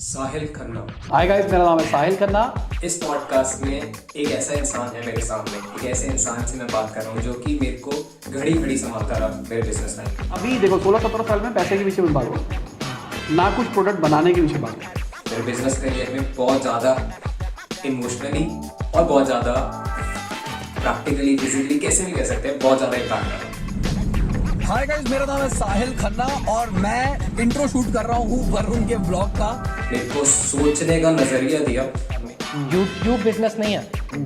साहिल Khanna. Hi guys, मेरा नाम है साहिल खन्ना। इस पॉडकास्ट में एक ऐसा इंसान है मेरे सामने, एक ऐसे इंसान से मैं बात कर रहा हूँ जो कि मेरे को घड़ी घड़ी संभालता रहा मेरे बिजनेस टाइम। अभी देखो 16-17 साल में पैसे के पीछे मत भागो, ना कुछ प्रोडक्ट बनाने के पीछे भागो। मेरे बिजनेस करियर में बहुत ज़्यादा इमोशनली और बहुत ज़्यादा प्रैक्टिकली फिजिकली कैसे भी कह सकते हैं, बहुत ज़्यादा इम्पैक्ट रहा। हाय गाइस, मेरा नाम है साहिल खन्ना और मैं इंट्रो शूट कर रहा हूँ वरुण के ब्लॉग का। मेरे को सोचने का नजरिया दिया। यूट्यूब बिजनेस नहीं है,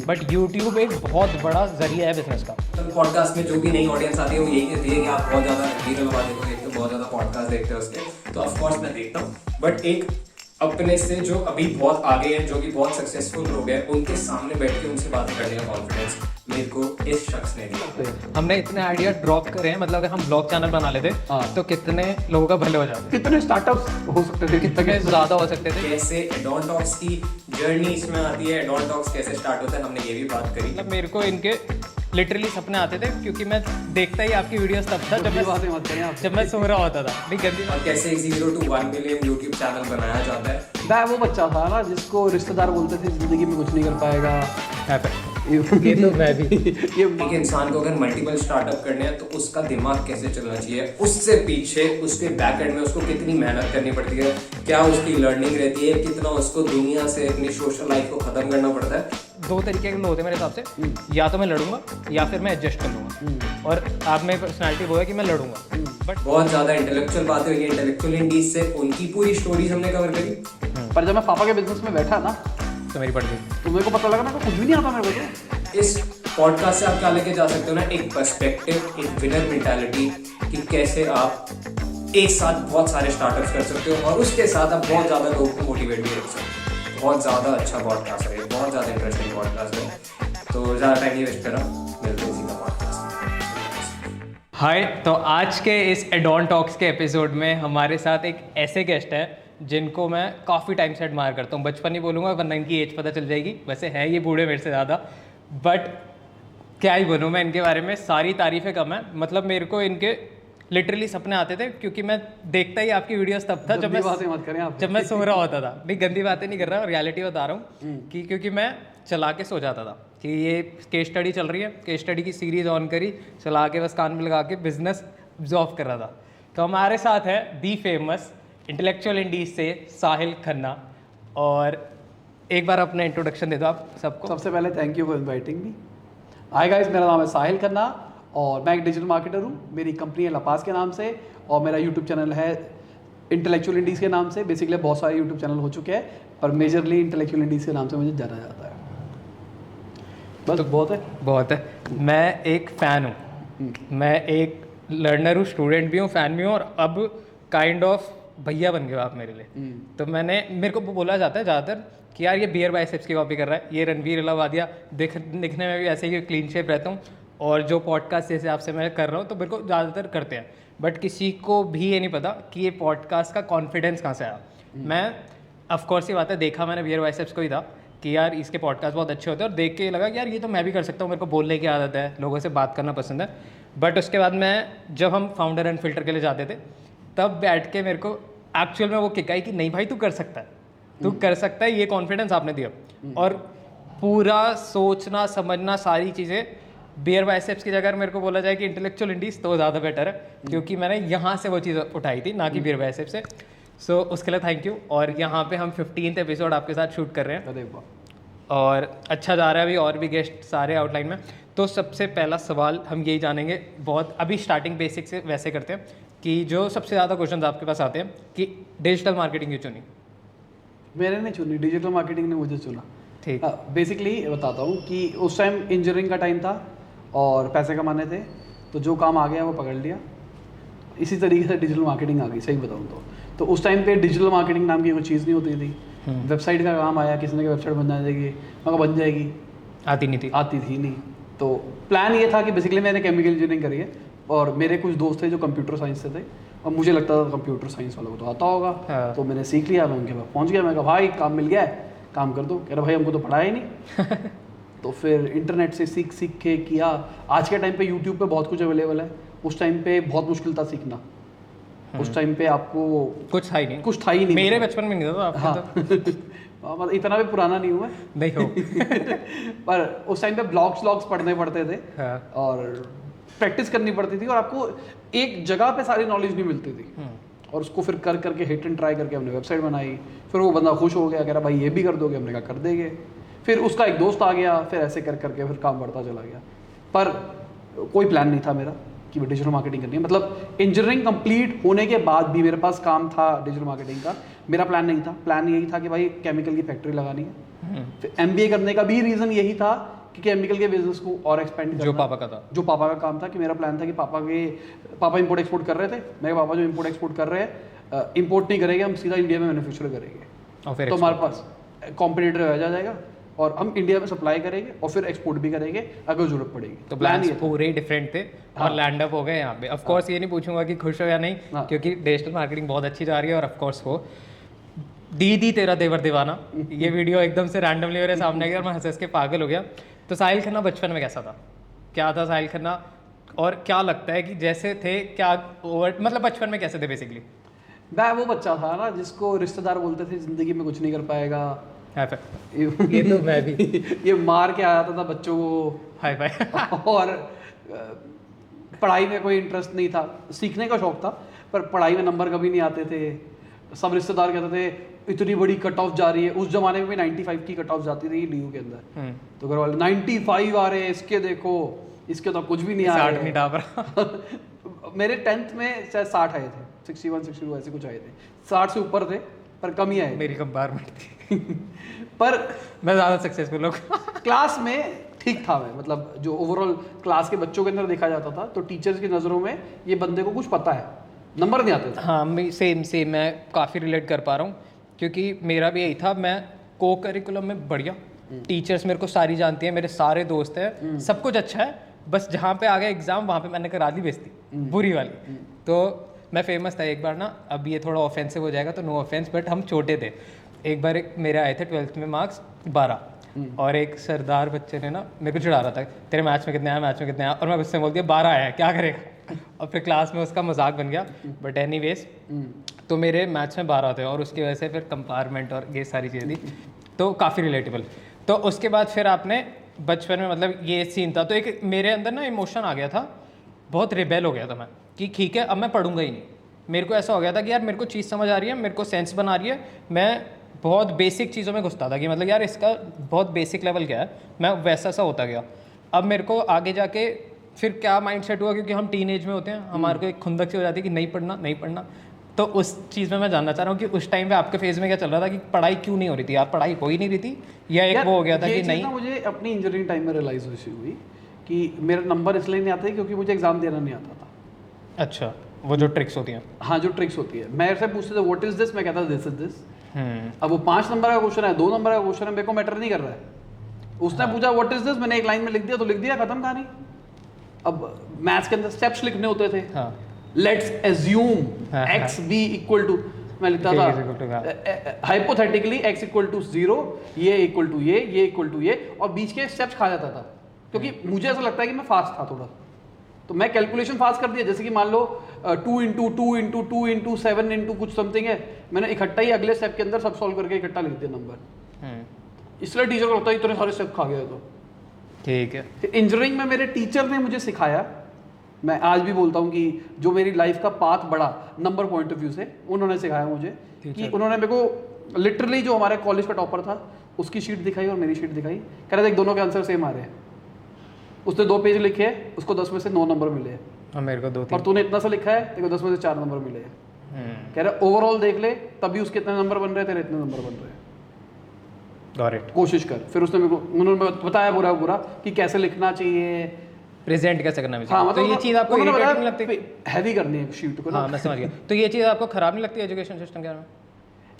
बट यूट्यूब एक बहुत बड़ा जरिया है बिजनेस का। पॉडकास्ट में जो भी नई ऑडियंस आती है वो यही कहती है कि आप बहुत ज़्यादा वीडियो वाले को देखते हो, बहुत ज़्यादा पॉडकास्ट देखते हो उसके। तो ऑफकोर्स मैं देखता हूँ, बट एक अपने से जो अभी बहुत आगे हैं, जो कि बहुत सक्सेसफुल लोग हैं, उनके सामने बैठ के उनसे बात करने का कॉन्फिडेंस मेरे को इस शख्स ने दिया। हमने इतने आइडिया ड्रॉप करे हैं, मतलब अगर हम ब्लॉग चैनल बना लेते तो कितने लोगों का भले हो जाते, कितने स्टार्टअप्स हो सकते थे, कितने ज़्यादा हो सकते थे। कैसे एडॉन टॉक्स की जर्नी इसमें आती है, एडॉन टॉक्स कैसे स्टार्ट होता है, हमने ये भी बात करी। मतलब मेरे को इनके लिटरली सपने आते थे, क्योंकि मैं देखता ही आपकी वीडियोस तब था जब मैं सो रहा होता था। नहीं गंदी और कैसे 0 to 1 मिलियन यूट्यूब चैनल बनाया जाता है। मैं वो बच्चा था ना जिसको रिश्तेदार बोलते थे जिंदगी में कुछ नहीं कर पाएगा। ये तो मैं भी ये एक इंसान को अगर मल्टीपल स्टार्टअप करने हैं तो उसका दिमाग कैसे चलना चाहिए, उससे पीछे उसके बैक एंड में उसको कितनी मेहनत करनी पड़ती है, क्या उसकी लर्निंग रहती है, कितना उसको दुनिया से अपनी सोशल लाइफ को खत्म करना पड़ता है। दो तरीके के लोग होते हैं मेरे हिसाब से, या तो मैं लड़ूंगा या फिर मैं एडजस्ट कर लूँगा। और आप में पर्सनैलिटी वो है कि मैं लड़ूंगा। बट बहुत ज़्यादा इंटेलेक्चुअल बातें हुई, इंटेलेक्चुअल इंडीज से उनकी पूरी स्टोरीज हमने कवर करी। पर जब मैं पापा के बिजनेस में बैठा ना तो मेरी पड़ गई। तो मेरे को पता लगा ना कुछ भी नहीं आता मेरे को। तो इस पॉडकास्ट से आप क्या लेके जा सकते हो ना, एक पर्सपेक्टिव, एक विनर मेंटालिटी कि कैसे आप एक साथ बहुत सारे स्टार्टअप्स कर सकते हो और उसके साथ आप बहुत ज़्यादा लोगों को मोटिवेट भी रख सकते हो। बहुत ज़्यादा अच्छा पॉडकास्ट है, बहुत ज़्यादा इंटरेस्टिंग पॉडकास्ट है। तो ज़्यादा टाइम नहीं वेस्ट करा, मिलते हैं इसी का पॉडकास्ट। हाय, तो आज के इस एडॉन टॉक्स के एपिसोड में हमारे साथ एक ऐसे गेस्ट हैं जिनको मैं काफ़ी टाइम से एडमायर करता हूँ। बचपन ही बोलूँगा वरना इनकी एज पता चल जाएगी। वैसे है ये बूढ़े मेरे से ज़्यादा, बट क्या ही बोलूँ मैं इनके बारे में, सारी तारीफ़ें कम है। मतलब मेरे को इनके लिटरली सपने आते थे, क्योंकि मैं देखता ही आपकी वीडियोस तब था जब मैं सो रहा होता था। नहीं गंदी बातें नहीं कर रहा, रियलिटी बता रहा हूँ कि क्योंकि मैं चला के सो जाता था कि ये केस स्टडी चल रही है, केस स्टडी की सीरीज़ ऑन करी, चला के बस कान में लगा के बिजनेस ऑब्जॉर्व कर रहा था। तो हमारे साथ है दी फेमस इंटेलेक्चुअल इंडीज से साहिल खन्ना। और एक बार अपना इंट्रोडक्शन दे दो आप सबको। सबसे पहले thank you for inviting me. Hi guys, मेरा नाम है साहिल खन्ना और मैं एक डिजिटल मार्केटर हूँ। मेरी कंपनी है लपास के नाम से और मेरा यूट्यूब चैनल है इंटेलेक्चुअल इंडीज के नाम से। बेसिकली बहुत सारे यूट्यूब चैनल हो चुके हैं, पर मेजरली इंटेलेक्चुअल इंडीज के नाम से मुझे जाना जाता है। बस तो बहुत है। मैं एक फ़ैन हूँ, मैं एक लर्नर हूँ, स्टूडेंट भी हूँ, फ़ैन भी हूँ, और अब काइंड ऑफ भैया बन गए आप मेरे लिए। तो मेरे को बोला जाता है ज़्यादातर कि यार ये बियर बाइसेप्स की कॉपी कर रहा है, ये रणवीर इलाहाबादिया दिखने में भी ऐसे ही क्लीन शेप रहता हूँ, और जो पॉडकास्ट जैसे आपसे मैं कर रहा हूँ तो मेरे को ज़्यादातर करते हैं। बट किसी को भी ये नहीं पता कि ये पॉडकास्ट का कॉन्फिडेंस कहाँ से आया। मैं ऑफकोर्स ये बात है, देखा मैंने बियर बाइसेप्स को ही था कि यार इसके पॉडकास्ट बहुत अच्छे होते हैं, और देख के लगा कि यार ये तो मैं भी कर सकता हूँ, मेरे को बोलने की आदत है, लोगों से बात करना पसंद है। बट उसके बाद जब हम फाउंडर एंड फिल्टर के लिए जाते थे तब बैठ के मेरे को एक्चुअल में वो किक आई कि नहीं भाई तू कर सकता है, तू कर सकता है। ये कॉन्फिडेंस आपने दिया, और पूरा सोचना समझना सारी चीज़ें बियर बाइसेप्स की जगह मेरे को बोला जाए कि इंटेलेक्चुअल इंडीज तो ज़्यादा बेटर है, क्योंकि मैंने यहाँ से वो चीज़ उठाई थी, ना कि बियर बाइसेप्स से। सो उसके लिए थैंक यू। और यहाँ पे हम 15th एपिसोड आपके साथ शूट कर रहे हैं और अच्छा जा रहा है अभी, और भी गेस्ट सारे आउटलाइन में। तो सबसे पहला सवाल हम यही जानेंगे, बहुत अभी स्टार्टिंग बेसिक से वैसे करते हैं कि जो सबसे ज़्यादा क्वेश्चंस आपके पास आते हैं कि डिजिटल मार्केटिंग क्यों चुनी? मैंने नहीं चुनी, डिजिटल मार्केटिंग ने मुझे चुना। ठीक, बेसिकली बताता हूँ कि उस टाइम इंजीनियरिंग का टाइम था और पैसे कमाने थे, तो जो काम आ गया वो पकड़ लिया। इसी तरीके से डिजिटल मार्केटिंग आ गई, सही बताऊँ तो उस टाइम पे डिजिटल मार्केटिंग नाम की कोई चीज़ नहीं होती थी। वेबसाइट का काम आया, किसी ने वेबसाइट बन जाएगी, मगर बन जाएगी, आती थी नहीं। तो प्लान ये था कि बेसिकली मैंने केमिकल इंजीनियरिंग करी है और मेरे कुछ दोस्त थे जो कंप्यूटर साइंस से थे, और मुझे लगता था कंप्यूटर साइंस वालों को तो आता होगा। हाँ। तो मैंने सीख लिया, मैं उनके पास पहुंच गया, मैं कहा भाई काम मिल गया है, काम कर दो। कह रहा भाई हमको तो पढ़ा ही नहीं। तो फिर इंटरनेट से सीख के किया। आज के टाइम पे यूट्यूब पे बहुत कुछ अवेलेबल है, उस टाइम पे बहुत मुश्किल था सीखना। उस टाइम पे आपको कुछ था ही नहीं, कुछ था ही नहीं। मेरे बचपन में नहीं था तो आपके हाँ तो मतलब इतना भी पुराना नहीं हूँ मैं नहीं हो। पर उस टाइम पे ब्लॉग्स पढ़ने पड़ते थे हाँ। और प्रैक्टिस करनी पड़ती थी और आपको एक जगह पे सारी नॉलेज नहीं मिलती थी और उसको फिर करके हिट एंड ट्राई करके हमने वेबसाइट बनाई। फिर वो बंदा खुश हो गया, कह रहा भाई ये भी कर दोगे, हमने कहा कर देंगे। फिर उसका एक दोस्त आ गया, फिर ऐसे करके फिर काम बढ़ता चला गया। पर कोई प्लान नहीं था मेरा कि मैं डिजिटल मार्केटिंग करनी है। मतलब इंजीनियरिंग कंप्लीट होने के बाद भी मेरे पास काम था डिजिटल मार्केटिंग का। मेरा प्लान नहीं था, प्लान यही था कि भाई केमिकल की फैक्ट्री लगानी है। फिर MBA करने का भी रीज़न यही था कि केमिकल के बिजनेस को और एक्सपेंड करना, जो पापा का था, जो पापा का काम था। कि मेरा प्लान था कि पापा इंपोर्ट एक्सपोर्ट कर रहे थे। मेरे पापा जो इंपोर्ट एक्सपोर्ट कर रहे हैं, इंपोर्ट नहीं करेंगे, हम सीधा इंडिया में मैन्युफैक्चर करेंगे और फिर तो हमारे पास कॉम्पिटिटर आ जाएगा और हम इंडिया में सप्लाई करेंगे और फिर एक्सपोर्ट भी करेंगे अगर जरूरत पड़ेगी। तो प्लान प्लान्स ये था। पूरे डिफरेंट थे और लैंड अप हो गए यहाँ पे। ऑफ कोर्स ये नहीं पूछूंगा कि खुश हो या नहीं, हाँ। क्योंकि डिजिटल मार्केटिंग बहुत अच्छी जा रही है और ऑफ कोर्स हो दीदी तेरा देवर दीवाना, ये वीडियो एकदम से रैंडमली मेरे सामने गया और मैं हंस के पागल हो गया। तो साहिल खन्ना बचपन में कैसा था, क्या था साहिल खन्ना, और क्या लगता है कि जैसे थे क्या ओवर, मतलब बचपन में कैसे थे बेसिकली? मैं वो बच्चा था ना जिसको रिश्तेदार बोलते थे जिंदगी में कुछ नहीं कर पाएगा। ये तो मैं भी ये मार के आया था बच्चों को। Hi bye. और पढ़ाई में कोई इंटरेस्ट नहीं था, सीखने का शौक था पर पढ़ाई में नंबर कभी नहीं आते थे। सब रिश्तेदार कहते थे इतनी बड़ी कट ऑफ जा रही है। उस जमाने में भी 95 की कट ऑफ जाती रही DU के अंदर। तो घर वाले 95 आ रहे हैं, इसके देखो, इसके तो कुछ भी नहीं आ 60 नहीं रहा डाल रहा। मेरे 10th में शायद 60 आए थे, 61 62 ऐसे कुछ आए थे। 60 से ऊपर थे पर कम ही आए। मेरी कंपार्टमेंट थी पर मैं ज़्यादा सक्सेसफुल हो। क्लास में ठीक था मैं, मतलब जो ओवरऑल क्लास के बच्चों के अंदर देखा जाता था तो टीचर्स की नज़रों में ये बंदे को कुछ पता है, नंबर नहीं आते थे। हाँ सेम मैं काफ़ी रिलेट कर पा रहा हूँ क्योंकि मेरा भी यही था। मैं को करिकुलम में बढ़िया, टीचर्स मेरे को सारी जानती हैं, मेरे सारे दोस्त हैं, सब कुछ अच्छा है, बस जहाँ पे आ गया एग्ज़ाम वहाँ पे मैंने करा दी बेइज्जती बुरी वाली। तो मैं फेमस था एक बार ना, अब ये थोड़ा ऑफेंसिव हो जाएगा तो नो ऑफेंस, बट हम छोटे थे। एक बार मेरे आए थे 12th में मार्क्स 12 और एक सरदार बच्चे ने ना मेरे को चिढ़ा रहा था तेरे मैथ्स में कितने आया, मैथ्स में कितने आया, और मैं उससे बोल दिया 12 आया है, क्या करेगा। और फिर क्लास में उसका मजाक बन गया। बट एनीवेज तो मेरे मैथ्स में 12 थे और उसकी वजह से फिर कंपार्टमेंट और ये सारी चीज़ें थी, तो काफ़ी रिलेटेबल। तो उसके बाद फिर आपने बचपन में, मतलब ये सीन था, तो एक मेरे अंदर ना इमोशन आ गया था, बहुत रिबेल हो गया था मैं कि ठीक है अब मैं पढ़ूंगा ही नहीं। मेरे को ऐसा हो गया था कि यार मेरे को चीज़ समझ आ रही है, मेरे को सेंस बना रही है, मैं बहुत बेसिक चीज़ों में घुसता था कि मतलब यार इसका बहुत बेसिक लेवल क्या है, मैं वैसा सा होता गया। अब मेरे को आगे जाके फिर क्या माइंडसेट हुआ, क्योंकि हम टीनेज में होते हैं, हमारे को एक खुंदक सी हो जाती है कि नहीं पढ़ना नहीं पढ़ना। तो उस चीज़ में मैं जानना चाह रहा हूँ कि उस टाइम पे आपके फेज में क्या चल रहा था कि पढ़ाई क्यों नहीं हो रही थी, आप पढ़ाई हो ही नहीं रही थी, या एक वो हो गया था कि नहीं? मुझे अपनी इंजीनियरिंग टाइम में रियलाइज हुई कि मेरे नंबर इसलिए नहीं आते क्योंकि मुझे एग्जाम देना नहीं आता था। अच्छा, वो जो ट्रिक्स होती हैं। हाँ, जो ट्रिक्स होती है। मेरे से पूछते थे व्हाट इज दिस, मैं कहता दिस इज दिस। अब वो 5 नंबर का क्वेश्चन है, 2 नंबर का क्वेश्चन है, मेरे को मैटर नहीं कर रहा है। उसने पूछा व्हाट इज दिस, मैंने एक लाइन में लिख दिया तो लिख दिया, खत्म कहानी। अब मैथ्स के अंदर स्टेप्स लिखने होते थे। Let's assume x be equal to, मैं लिखता था हाइपोथेटिकली x इक्वल टू 0, ये इक्वल टू ये इक्वल टू ये, और बीच के स्टेप्स खा जाता था क्योंकि मुझे ऐसा लगता है कि मैं फास्ट था थोड़ा, तो मैं कैलकुलेशन फास्ट कर दिया। जैसे कि मान लो 2 इंटू 2 इंटू 2 इंटू 7 इंटू कुछ समथिंग है, मैंने इकट्ठा ही अगले स्टेप के अंदर सब सॉल्व करके इकट्ठा लिख दिया नंबर। इसलिए टीचर को लगता है इतने सारे स्टेप खा गया। तो ठीक है, इंजीनियरिंग में मेरे टीचर ने मुझे सिखाया, मैं आज भी बोलता हूँ कि जो मेरी लाइफ का पाथ बढ़ा नंबर पॉइंट ऑफ व्यू से, उन्होंने सिखाया मुझे कि उन्होंने मेरे को लिटरली जो हमारे कॉलेज का टॉपर था उसकी शीट दिखाई और मेरी शीट दिखाई, कह रहे थे दोनों के आंसर सेम आ रहे हैं। उसने 2 पेज लिखे हैं, उसको 10 में से 9 नंबर मिले हैं, मेरे को 2-3, और तूने इतना सा लिखा है, तेरे को 10 में से 4 नंबर मिले हैं। कह रहे ओवरऑल देख ले तभी उसके इतने नंबर बन रहे हैं, तेरे इतने नंबर बन रहे हैं, कोशिश कर। फिर उसने मेरे को उन्होंने बताया पूरा कि कैसे लिखना चाहिए, प्रेजेंट कैसे करना है। हाँ, तो ये चीज़ आपको इरिटेटिंग नहीं लगती, हैवी करनी है शीट को ना? हाँ, मैं समझ गया। तो ये चीज़ आपको खराब नहीं लगती एजुकेशन सिस्टम के बारे में?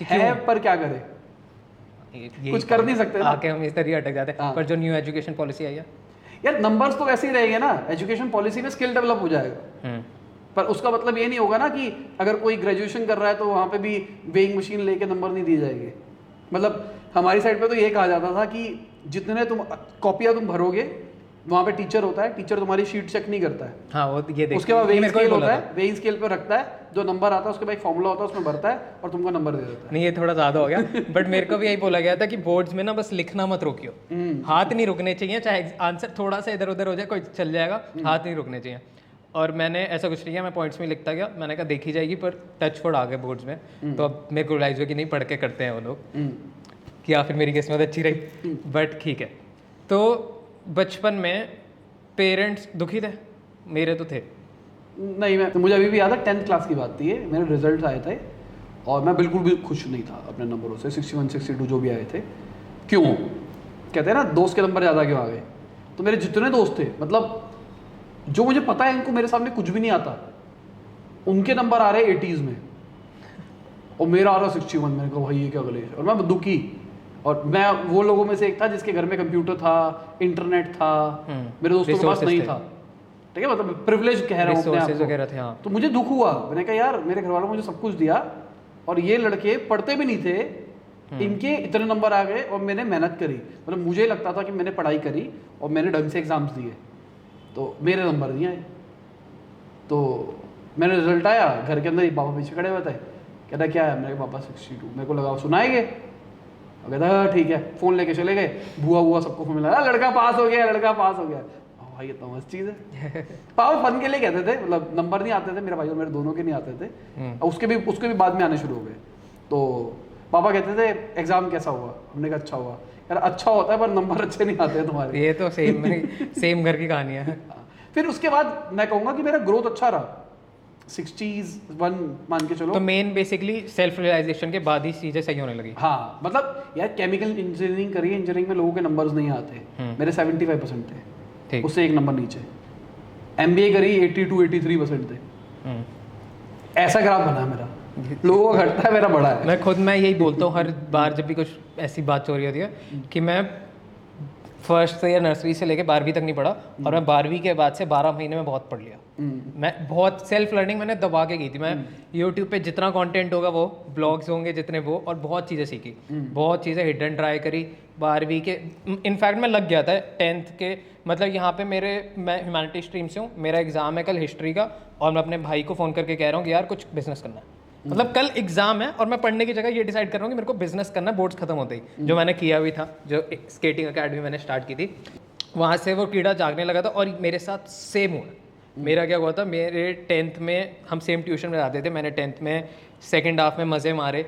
है, पर क्या करें, कुछ कर नहीं सकते ना, आके हम इस तरह अटक जाते हैं। पर जो न्यू एजुकेशन पॉलिसी आई है यार, नंबर्स तो वैसे ही रहेंगे ना, एजुकेशन पॉलिसी में स्किल डेवलप हो जाएगा, पर उसका मतलब ये नहीं होगा ना कि अगर कोई ग्रेजुएशन कर रहा है तो वहाँ पे भी वेइंग मशीन लेके नंबर नहीं दिए जाएंगे। मतलब हमारी साइड पे तो ये कहा जाता था कि जितने तुम कॉपियाँ तुम भरोगे वहाँ पे टीचर होता है, टीचर तुम्हारी शीट चेक नहीं करता है, हाँ वो ये देख उसके बाद वेइंग मेरे को ही स्केल बोला होता था। है, वेइंग स्केल पे रखता है, जो नंबर आता है उसके बाद एक फॉर्मूला होता है, उसमें भरता है और तुमको नंबर दे देता है। नहीं ये थोड़ा ज़्यादा हो गया बट मेरे को भी यही बोला गया था कि बोर्ड्स में ना बस लिखना मत रोकियो, हाथ नहीं रुकने चाहिए, चाहे आंसर थोड़ा सा इधर उधर हो जाए कोई चल जाएगा, हाथ नहीं रुकने चाहिए। और मैंने ऐसा कुछ नहीं किया, मैं पॉइंट्स में लिखता गया, मैंने कहा देखी जाएगी, पर टच फोड़ आ गए बोर्ड्स में, तो अब मेरे को रियलाइज हुआ कि नहीं पढ़ के करते हैं वो लोग, कि या फिर मेरी किस्मत अच्छी रही, बट ठीक है। तो बचपन में पेरेंट्स दुखी थे, मेरे तो थे। नहीं, मैं मुझे अभी भी याद है 10th क्लास की बात थी, ये मेरे रिजल्ट आए थे और मैं बिल्कुल भी खुश नहीं था अपने नंबरों से, 61 62 जो भी आए थे। क्यों कहते हैं ना दोस्त के नंबर ज़्यादा क्यों आ गए, तो मेरे जितने दोस्त थे, मतलब जो मुझे पता है इनको मेरे सामने कुछ भी नहीं आता, उनके नंबर आ रहे 80s में और मेरा आ रहा 61। मैंने कहा भाई ये क्या गले, और मैं दुखी। और मैं वो लोगों में से एक था जिसके घर में कंप्यूटर था, इंटरनेट था, मेरे दोस्तों के पास नहीं था, ठीक है, मतलब प्रिविलेज कह रहा हूँ अपने आप को। वगैरह थे, हाँ। तो मुझे दुख हुआ, मैंने कहा यार मेरे घर वालों ने मुझे सब कुछ दिया और ये लड़के पढ़ते भी नहीं थे, इनके इतने नंबर आ गए और मैंने मेहनत करी, मतलब मुझे लगता था कि मैंने पढ़ाई करी और मैंने ढंग से एग्जाम्स दिए, तो मेरे नंबर नहीं आए। तो मैंने रिजल्ट आया, घर के अंदर ही पापा पीछे खड़े हुए थे, कहता क्या है, मेरे पापा 62, मेरे को लगा सुनाएंगे, कहता ठीक है, फ़ोन लेके चले गए, बुआ सबको फोन मिला, लड़का पास हो गया, लड़का पास हो गया। भाई ये तो मस्त चीज़ है। पापा फन के लिए कहते थे, मतलब नंबर नहीं आते थे मेरे भाई और मेरे दोनों के नहीं आते थे, उसके भी बाद में आने शुरू हो गए। तो पापा कहते थे एग्जाम कैसा हुआ, हमने कहा अच्छा हुआ। यार अच्छा होता है पर नंबर अच्छे नहीं आते हैं तुम्हारे। ये तो सेम घर की कहानी है। फिर उसके बाद मैं कहूँगा कि मेरा ग्रोथ अच्छा रहा, 61 मान के चलो। तो मेन बेसिकली सेल्फ रियलाइजेशन के बाद ही चीज़ें सही होने लगी। हाँ, मतलब यार केमिकल इंजीनियरिंग करी, इंजीनियरिंग में लोगों के नंबर्स नहीं आते, मेरे 75% थे, ठीक, उससे एक नंबर नीचे। MBA करी 82 83% थे, ऐसा ग्राफ बना है मेरा, लोगों का घटता है मेरा बढ़ा है। मैं यही बोलता हूँ हर बार जब भी कुछ ऐसी बात हो रही होती है कि मैं फर्स्ट से या नर्सरी से लेके 12वीं तक नहीं पढ़ा, और मैं 12वीं के बाद से 12 महीने में बहुत पढ़ लिया। मैं बहुत सेल्फ लर्निंग मैंने दबा के की थी, मैं यूट्यूब पे जितना कंटेंट होगा वो, ब्लॉग्स होंगे जितने वो, और बहुत चीज़ें सीखी, बहुत चीज़ें हिडन ट्राई करी। 12वीं के इनफैक्ट मैं लग गया था 10th के, मतलब यहाँ पे मैं ह्यूमैनिटी स्ट्रीम से हूँ, मेरा एग्ज़ाम है कल हिस्ट्री का, और मैं अपने भाई को फ़ोन करके कह रहा हूँ कि यार कुछ बिजनेस करना है, मतलब कल एग्जाम है और मैं पढ़ने की जगह ये डिसाइड कर रहा हूँ कि मेरे को बिजनेस करना है बोर्ड्स खत्म होते ही, जो मैंने किया भी था, जो स्केटिंग अकेडमी मैंने स्टार्ट की थी, वहाँ से वो कीड़ा जागने लगा था। और मेरे साथ सेम हुआ। मेरा क्या हुआ था, मेरे 10th में हम सेम ट्यूशन में जाते थे, मैंने 10th में सेकेंड हाफ में मज़े मारे,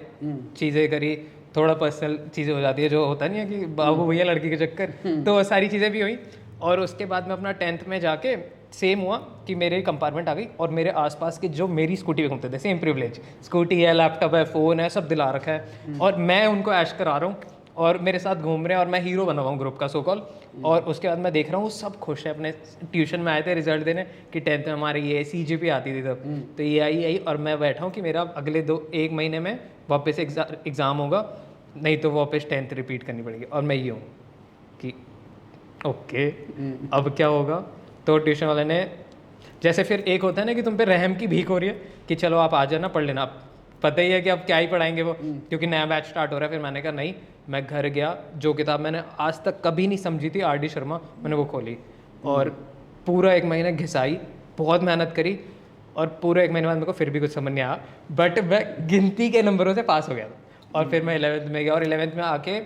चीज़ें करी, थोड़ा पर्सनल चीज़ें हो जाती है, जो होता नहीं है कि बाबू भैया लड़की के चक्कर, तो वो सारी चीज़ें भी हुई। और उसके बाद में अपना 10th में जाके सेम हुआ कि मेरे कंपार्टमेंट आ गई, और मेरे आसपास के जो मेरी स्कूटी पे घूमते थे, सेम प्रिविलेज, स्कूटी है, लैपटॉप है, फ़ोन है, सब दिला रखा है, और मैं उनको ऐश करा रहा हूँ और मेरे साथ घूम रहे हैं, और मैं हीरो बना हुआ हूँ ग्रुप का, सो कॉल। और उसके बाद मैं देख रहा हूँ सब खुश है, अपने ट्यूशन में आए थे रिजल्ट देने कि 10th में हमारे ये CGPA आती थी तब, तो ये आई, और मैं बैठा हूँ कि मेरा अगले 1 महीने में वापस एग्ज़ाम होगा, नहीं तो वापस 10th रिपीट करनी पड़ेगी। और मैं ये हूँ कि ओके अब क्या होगा। तो ट्यूशन वाले ने, जैसे फिर एक होता है ना कि तुम पे रहम की भीख हो रही है कि चलो आप आ जाना पढ़ लेना, आप पता ही है कि अब क्या ही पढ़ाएंगे वो, क्योंकि नया बैच स्टार्ट हो रहा है। फिर मैंने कहा नहीं, मैं घर गया, जो किताब मैंने आज तक कभी नहीं समझी थी RD शर्मा, मैंने वो खोली और पूरा 1 महीना घिसाई, बहुत मेहनत करी, और पूरे 1 महीने बाद मेरे को फिर भी कुछ समझ नहीं आया, बट मैं गिनती के नंबरों से पास हो गया था। और फिर मैं 11th में गया, और 11th में आके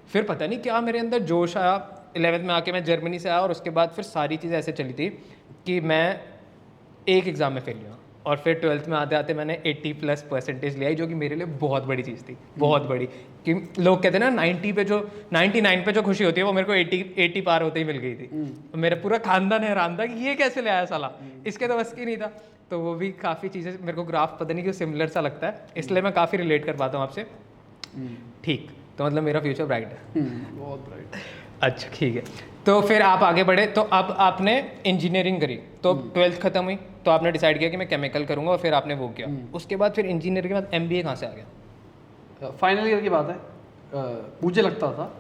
फिर पता नहीं क्या मेरे अंदर जोश आया। 11th में आके मैं जर्मनी से आया, और उसके बाद फिर सारी चीज़ें ऐसे चली थी कि मैं एक एग्ज़ाम में फेल हुआ, और फिर 12th में आते आते मैंने 80+ % ले आई, जो कि मेरे लिए बहुत बड़ी चीज़ थी, बहुत बड़ी। कि लोग कहते हैं ना 99 पे जो खुशी होती है वो मेरे को 80 पार होते ही मिल गई थी। तो मेरा पूरा खानदान हैरान था कि ये कैसे ले आया साला, इसके तो बस की नहीं था। तो वो भी काफ़ी चीज़ें मेरे को ग्राफ पता नहीं क्यों सिमिलर सा लगता है, इसलिए मैं काफ़ी रिलेट कर पाता हूँ आपसे। ठीक, तो मतलब मेरा फ्यूचर ब्राइट है। बहुत ब्राइट। अच्छा ठीक है, तो फिर आप आगे बढ़े, तो अब आपने इंजीनियरिंग करी, तो 12th खत्म हुई, तो आपने डिसाइड किया कि मैं केमिकल करूंगा, और फिर आपने वो किया। उसके बाद फिर इंजीनियरिंग के बाद MBA कहाँ से आ गया? फाइनल ईयर की बात है, मुझे लगता था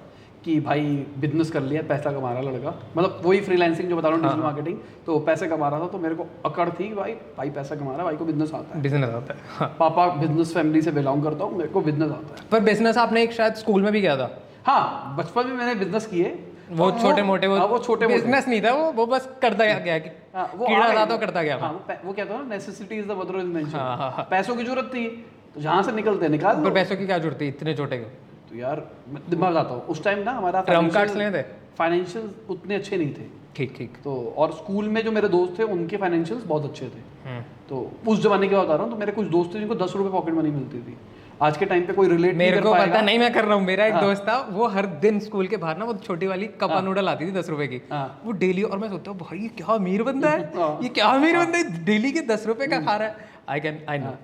कि भाई बिजनेस कर लिया, पैसा कमा रहा लड़का, मतलब वही फ्रीलांसिंग जो बता रहा हूँ, डिजिटल मार्केटिंग, तो पैसे कमा रहा था, तो मेरे को अकड़ थी कि भाई पैसा कमा रहा है, भाई को बिजनेस आता है, बिजनेस आता है। हाँ। पापा बिजनेस फैमिली से बिलोंग करता हूँ, मेरे को बिजनेस आता है। पर बिजनेस आपने एक शायद स्कूल में भी किया था। हाँ, बचपन में मैंने बिजनेस किए, वो छोटे मोटे हाँ, वो छोटे मोटे बिजनेस नहीं था, वो बस करता गया कि हाँ, वो कीड़ा आ था गए। तो करता गया। हाँ, वो कहता है ना, necessity is the mother of invention. हाँ। पैसों की जरूरत थी तो जहाँ से निकलते निकाल पर दो। पैसों की क्या जरूरत थी इतने छोटे को? तो यार मैं बताता हूँ, उस टाइम ना हमारा ट्रम्प कार्ड्स लेने थे। फाइनेंशियल उतने अच्छे नहीं थे। ठीक। तो और स्कूल में जो मेरे दोस्त थे उनके फाइनेंशियल्स बहुत अच्छे थे। तो उस जमाने की बात बता रहा हूँ, तो मेरे कुछ दोस्त थे जिनको 10 रुपये पॉकेट मनी मिलती थी। आज के टाइम पे कोई रिलेट नहीं मेरे कर को पाएगा। पता नहीं, मैं कर रहा हूँ। मेरा एक दोस्त था, वो हर दिन स्कूल के बाहर ना वो छोटी वाली कपा नूडल आती थी 10 रुपए की, हाँ। वो डेली। और मैं सोचता हूँ भाई ये क्या अमीर बंदा है, ये क्या अमीर बंदा है, डेली के 10 रुपए का खा रहा है। I know.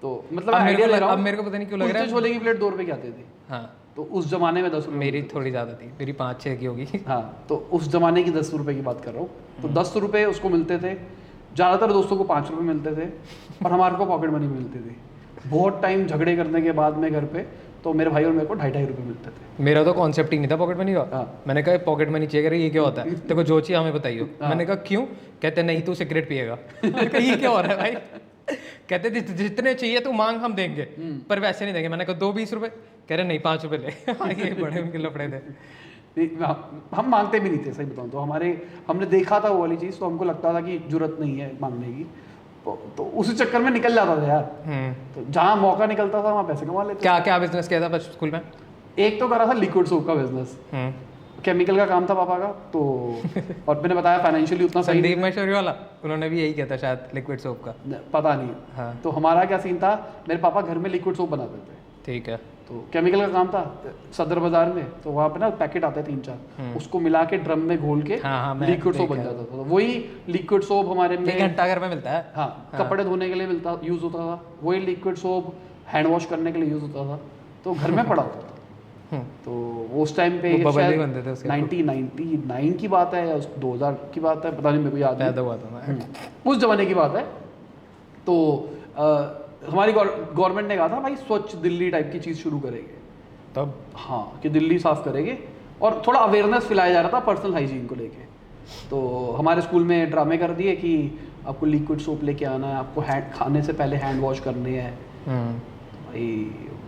तो मतलब अब idea ले रहा हूँ, मेरे को पता नहीं क्यों लग रहा है। कुलचे छोले की प्लेट 2 रुपए की आती थी। हाँ, तो उस जमाने में 10 रुपये मेरी थोड़ी ज्यादा थी, मेरी 5-6 की होगी। हाँ, तो उस जमाने की 10 रुपए की बात कर रहा हूँ। तो 10 रुपए उसको मिलते थे, ज़्यादातर दोस्तों को 5 रुपए मिलते थे और हमारे को पॉकेट मनी मिलती थी। बहुत टाइम झगड़े करने के बाद में घर पे, तो मेरे भाई और मेरे को 2.5 रुपए मिलते थे। मेरा तो कॉन्सेप्ट ही नहीं था पॉकेट मनी का। हाँ। मैंने कहा पॉकेट मनी चाहिए, ये क्या होता है, तेरे को जो चाहिए हमें बताइयो। मैंने कहा क्यों? कहते नहीं तू सिगरेट पिएगा। मैंने कहा ये क्या हो रहा है भाई? कहते जितने चाहिए तू मांग, हम देंगे, पर वैसे नहीं देंगे। मैंने कहा 2 20 रुपए, कह रहे नहीं 5 रुपए ले। ये बड़े उनके लफड़े थे। नहीं, हम मांगते भी नहीं थे, सही बताऊँ तो। हमने देखा था वो वाली चीज़, तो हमको लगता था कि जरूरत नहीं है मांगने की, तो उसी चक्कर में निकल जाता था यार। तो जहाँ मौका निकलता था वहाँ पैसे कमा लेते। क्या क्या बिजनेस किया था बस स्कूल में? एक तो करा था लिक्विड सोप का बिजनेस, केमिकल का काम था पापा का। तो और मैंने बताया फाइनेंशियली उतना सही संदीप महेश्वरी वाला, उन्होंने भी यही किया था शायद, लिक्विड सोप का। पता नहीं। हाँ। तो हमारा क्या सीन था, मेरे पापा घर में लिक्विड सोप बनाते थे। ठीक है। तो केमिकल का काम था सदर बाजार में, तो वहाँ पे ना पैकेट आते 3-4, उसको मिला के ड्रम में घोल के हाँ, मैं लिक्विड सोप बन जाता था। तो वही लिक्विड सोप हमारे में 1 घंटा घर में मिलता है। हाँ, कपड़े धोने के लिए यूज होता था। वही लिक्विड सोप हैंड वॉश करने के लिए यूज होता था। तो घर में पड़ा होता था। तो वो उस टाइम पे वो बबल ही बनते थे उसके। 1999 की बात है या 2000 की बात है, पता नहीं, मेरे को याद नहीं। पैदा हुआ था मैं। उस जमाने की बात है। तो हमारी गवर्नमेंट ने कहा था भाई स्वच्छ दिल्ली टाइप की चीज़ शुरू करेंगे तब। हाँ, कि दिल्ली साफ करेंगे, और थोड़ा अवेयरनेस फैलाया जा रहा था पर्सनल हाइजीन को लेके। तो हमारे स्कूल में ड्रामे कर दिए कि आपको लिक्विड सोप लेके आना है, आपको खाने से पहले हैंड वॉश करने हैं। भाई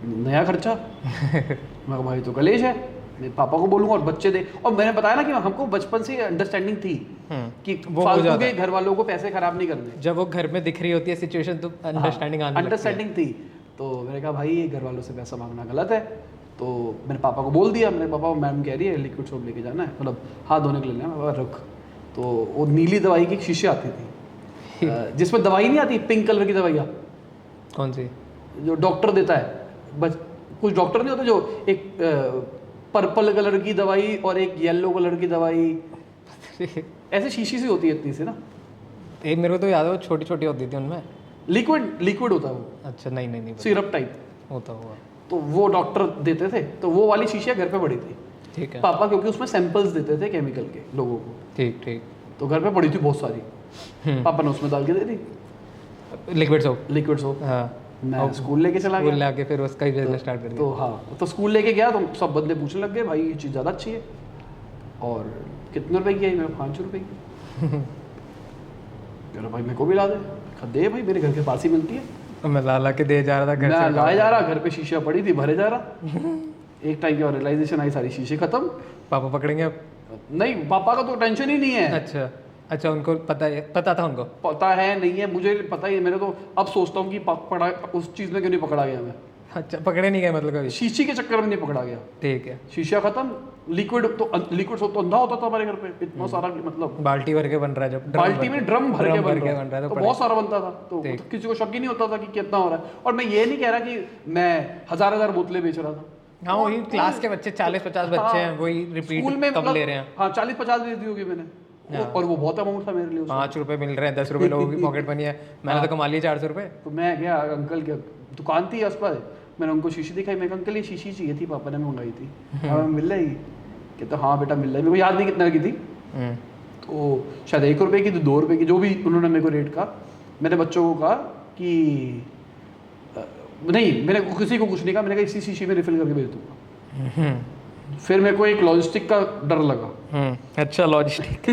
नया खर्चा। मैं कहा भाई तो कलेश है, मेरे पापा को बोलूँगा और बच्चे दे। और मैंने बताया ना कि हमको बचपन से अंडरस्टैंडिंग थी कि वो हो फालतू जाता के है। घर वालों को पैसे खराब नहीं करने। जब वो घर में दिख रही होती है सिचुएशन, तो अंडरस्टैंडिंग आने लगती है। अंडरस्टैंडिंग थी। तो मैंने कहा भाई ये घर वालों से पैसा मांगना गलत है। तो मेरे पापा को बोल दिया, मेरे पापा मैम कह रही है लिक्विड सोप लेके जाना है, मतलब हाथ धोने के लिए लेना है, रख। तो वो नीली दवाई की शीशी आती थी, जिसमें दवाई नहीं आती, पिंक कलर की दवाइयाँ कौन सी? जो डॉक्टर देता है। बस कुछ डॉक्टर नहीं होते जो एक पर्पल कलर की दवाई और एक येलो कलर की दवाई, ऐसे शीशी सी होती है इतनी सी ना। एक मेरे को तो याद है वो छोटी छोटी होती थी उनमें। लिक्विड होता है वो, अच्छा नहीं पता। सिरप टाइप होता हुआ। तो वो डॉक्टर देते थे। तो वो वाली शीशियाँ घर पे पड़ी थी। ठीक है। पापा क्योंकि उसमें सैंपल्स देते थे केमिकल के लोगों को, ठीक। तो घर पे पड़ी थी बहुत सारी। पापा ने उसमें डाल के दे दी लिक्विड सोप। Liquid soap. हाँ। मैं स्कूल लेके चला स्कूल गया। लाके फिर उसका ही बिजनेस स्टार्ट कर दिया। तो हाँ, तो स्कूल लेके गया तो सब बंदे पूछने लग गए भाई ये चीज़ ज़्यादा अच्छी है। और कितने रुपए की है? मेरे 5 रुपए की। मेरा भाई मेरे को भी ला दे। दे भाई, मेरे घर के पास ही मिलती है। मैं ला के दे जा रहा था घर मैं से। लाया जा रहा, घर पे शीशियाँ पड़ी थी, भरे जा रहा। एक टाइम की और रियलाइजेशन आई, सारी शीशे खत्म। पापा पकड़ेंगे अब? नहीं, पापा का तो टेंशन ही नहीं है। अच्छा उनको पता था उनको? पता है नहीं है, मुझे पता ही है। मेरे तो अब सोचता हूँ कि पकड़ा उस चीज़ में क्यों नहीं पकड़ा गया मैं। अच्छा, पकड़े नहीं गए मतलब कभी? शीशी के चक्कर में नहीं पकड़ा गया। ठीक है। शीशा खत्म। लिक्विड सोप तो अंधा होता था हमारे घर पे, इतना सारा कि मतलब बाल्टी भर के बन रहा है, जब बाल्टी में ड्रम भर के बन रहा है, तो पड़े। बहुत सारा बनता था। तो किसी को शक ही नहीं होता था कि कितना हो रहा है। और मैं ये नहीं कह रहा कि मैं हजार बोतलें बेच रहा था। हाँ, वही क्लास के बच्चे 40-50 बच्चे हैं, वही रिपीट स्कूल में कब ले रहे हैं। हाँ, 40-50 बेच दी होगी मैंने। और वो बहुत अमाउंट था मेरे लिए। 5 रुपए मिल रहे हैं, 10 रुपए लोगों की पॉकेट मनी है। मैंने तो कमा लिए 400 रुपए। तो मैं गया अंकल के दुकान थी आस पास, मैंने उनको शीशी दिखाई। मैं अंकल ये शीशी चाहिए थी, पापा ने मंगाई थी, मिल रही? कहते हाँ बेटा मिल रहा है। मेरे को याद नहीं कितना की थी, तो शायद 1 रुपए की, तो 2 रुपए की, जो भी उन्होंने मेरे को रेट कहा। मैंने बच्चों को कहा कि नहीं, मैंने किसी को कुछ नहीं कहा। मैंने कहा इसी शीशी में रिफिल करके भेज दूंगा। फिर मेरे को एक लॉजिस्टिक का डर लगा। अच्छा, लॉजिस्टिक।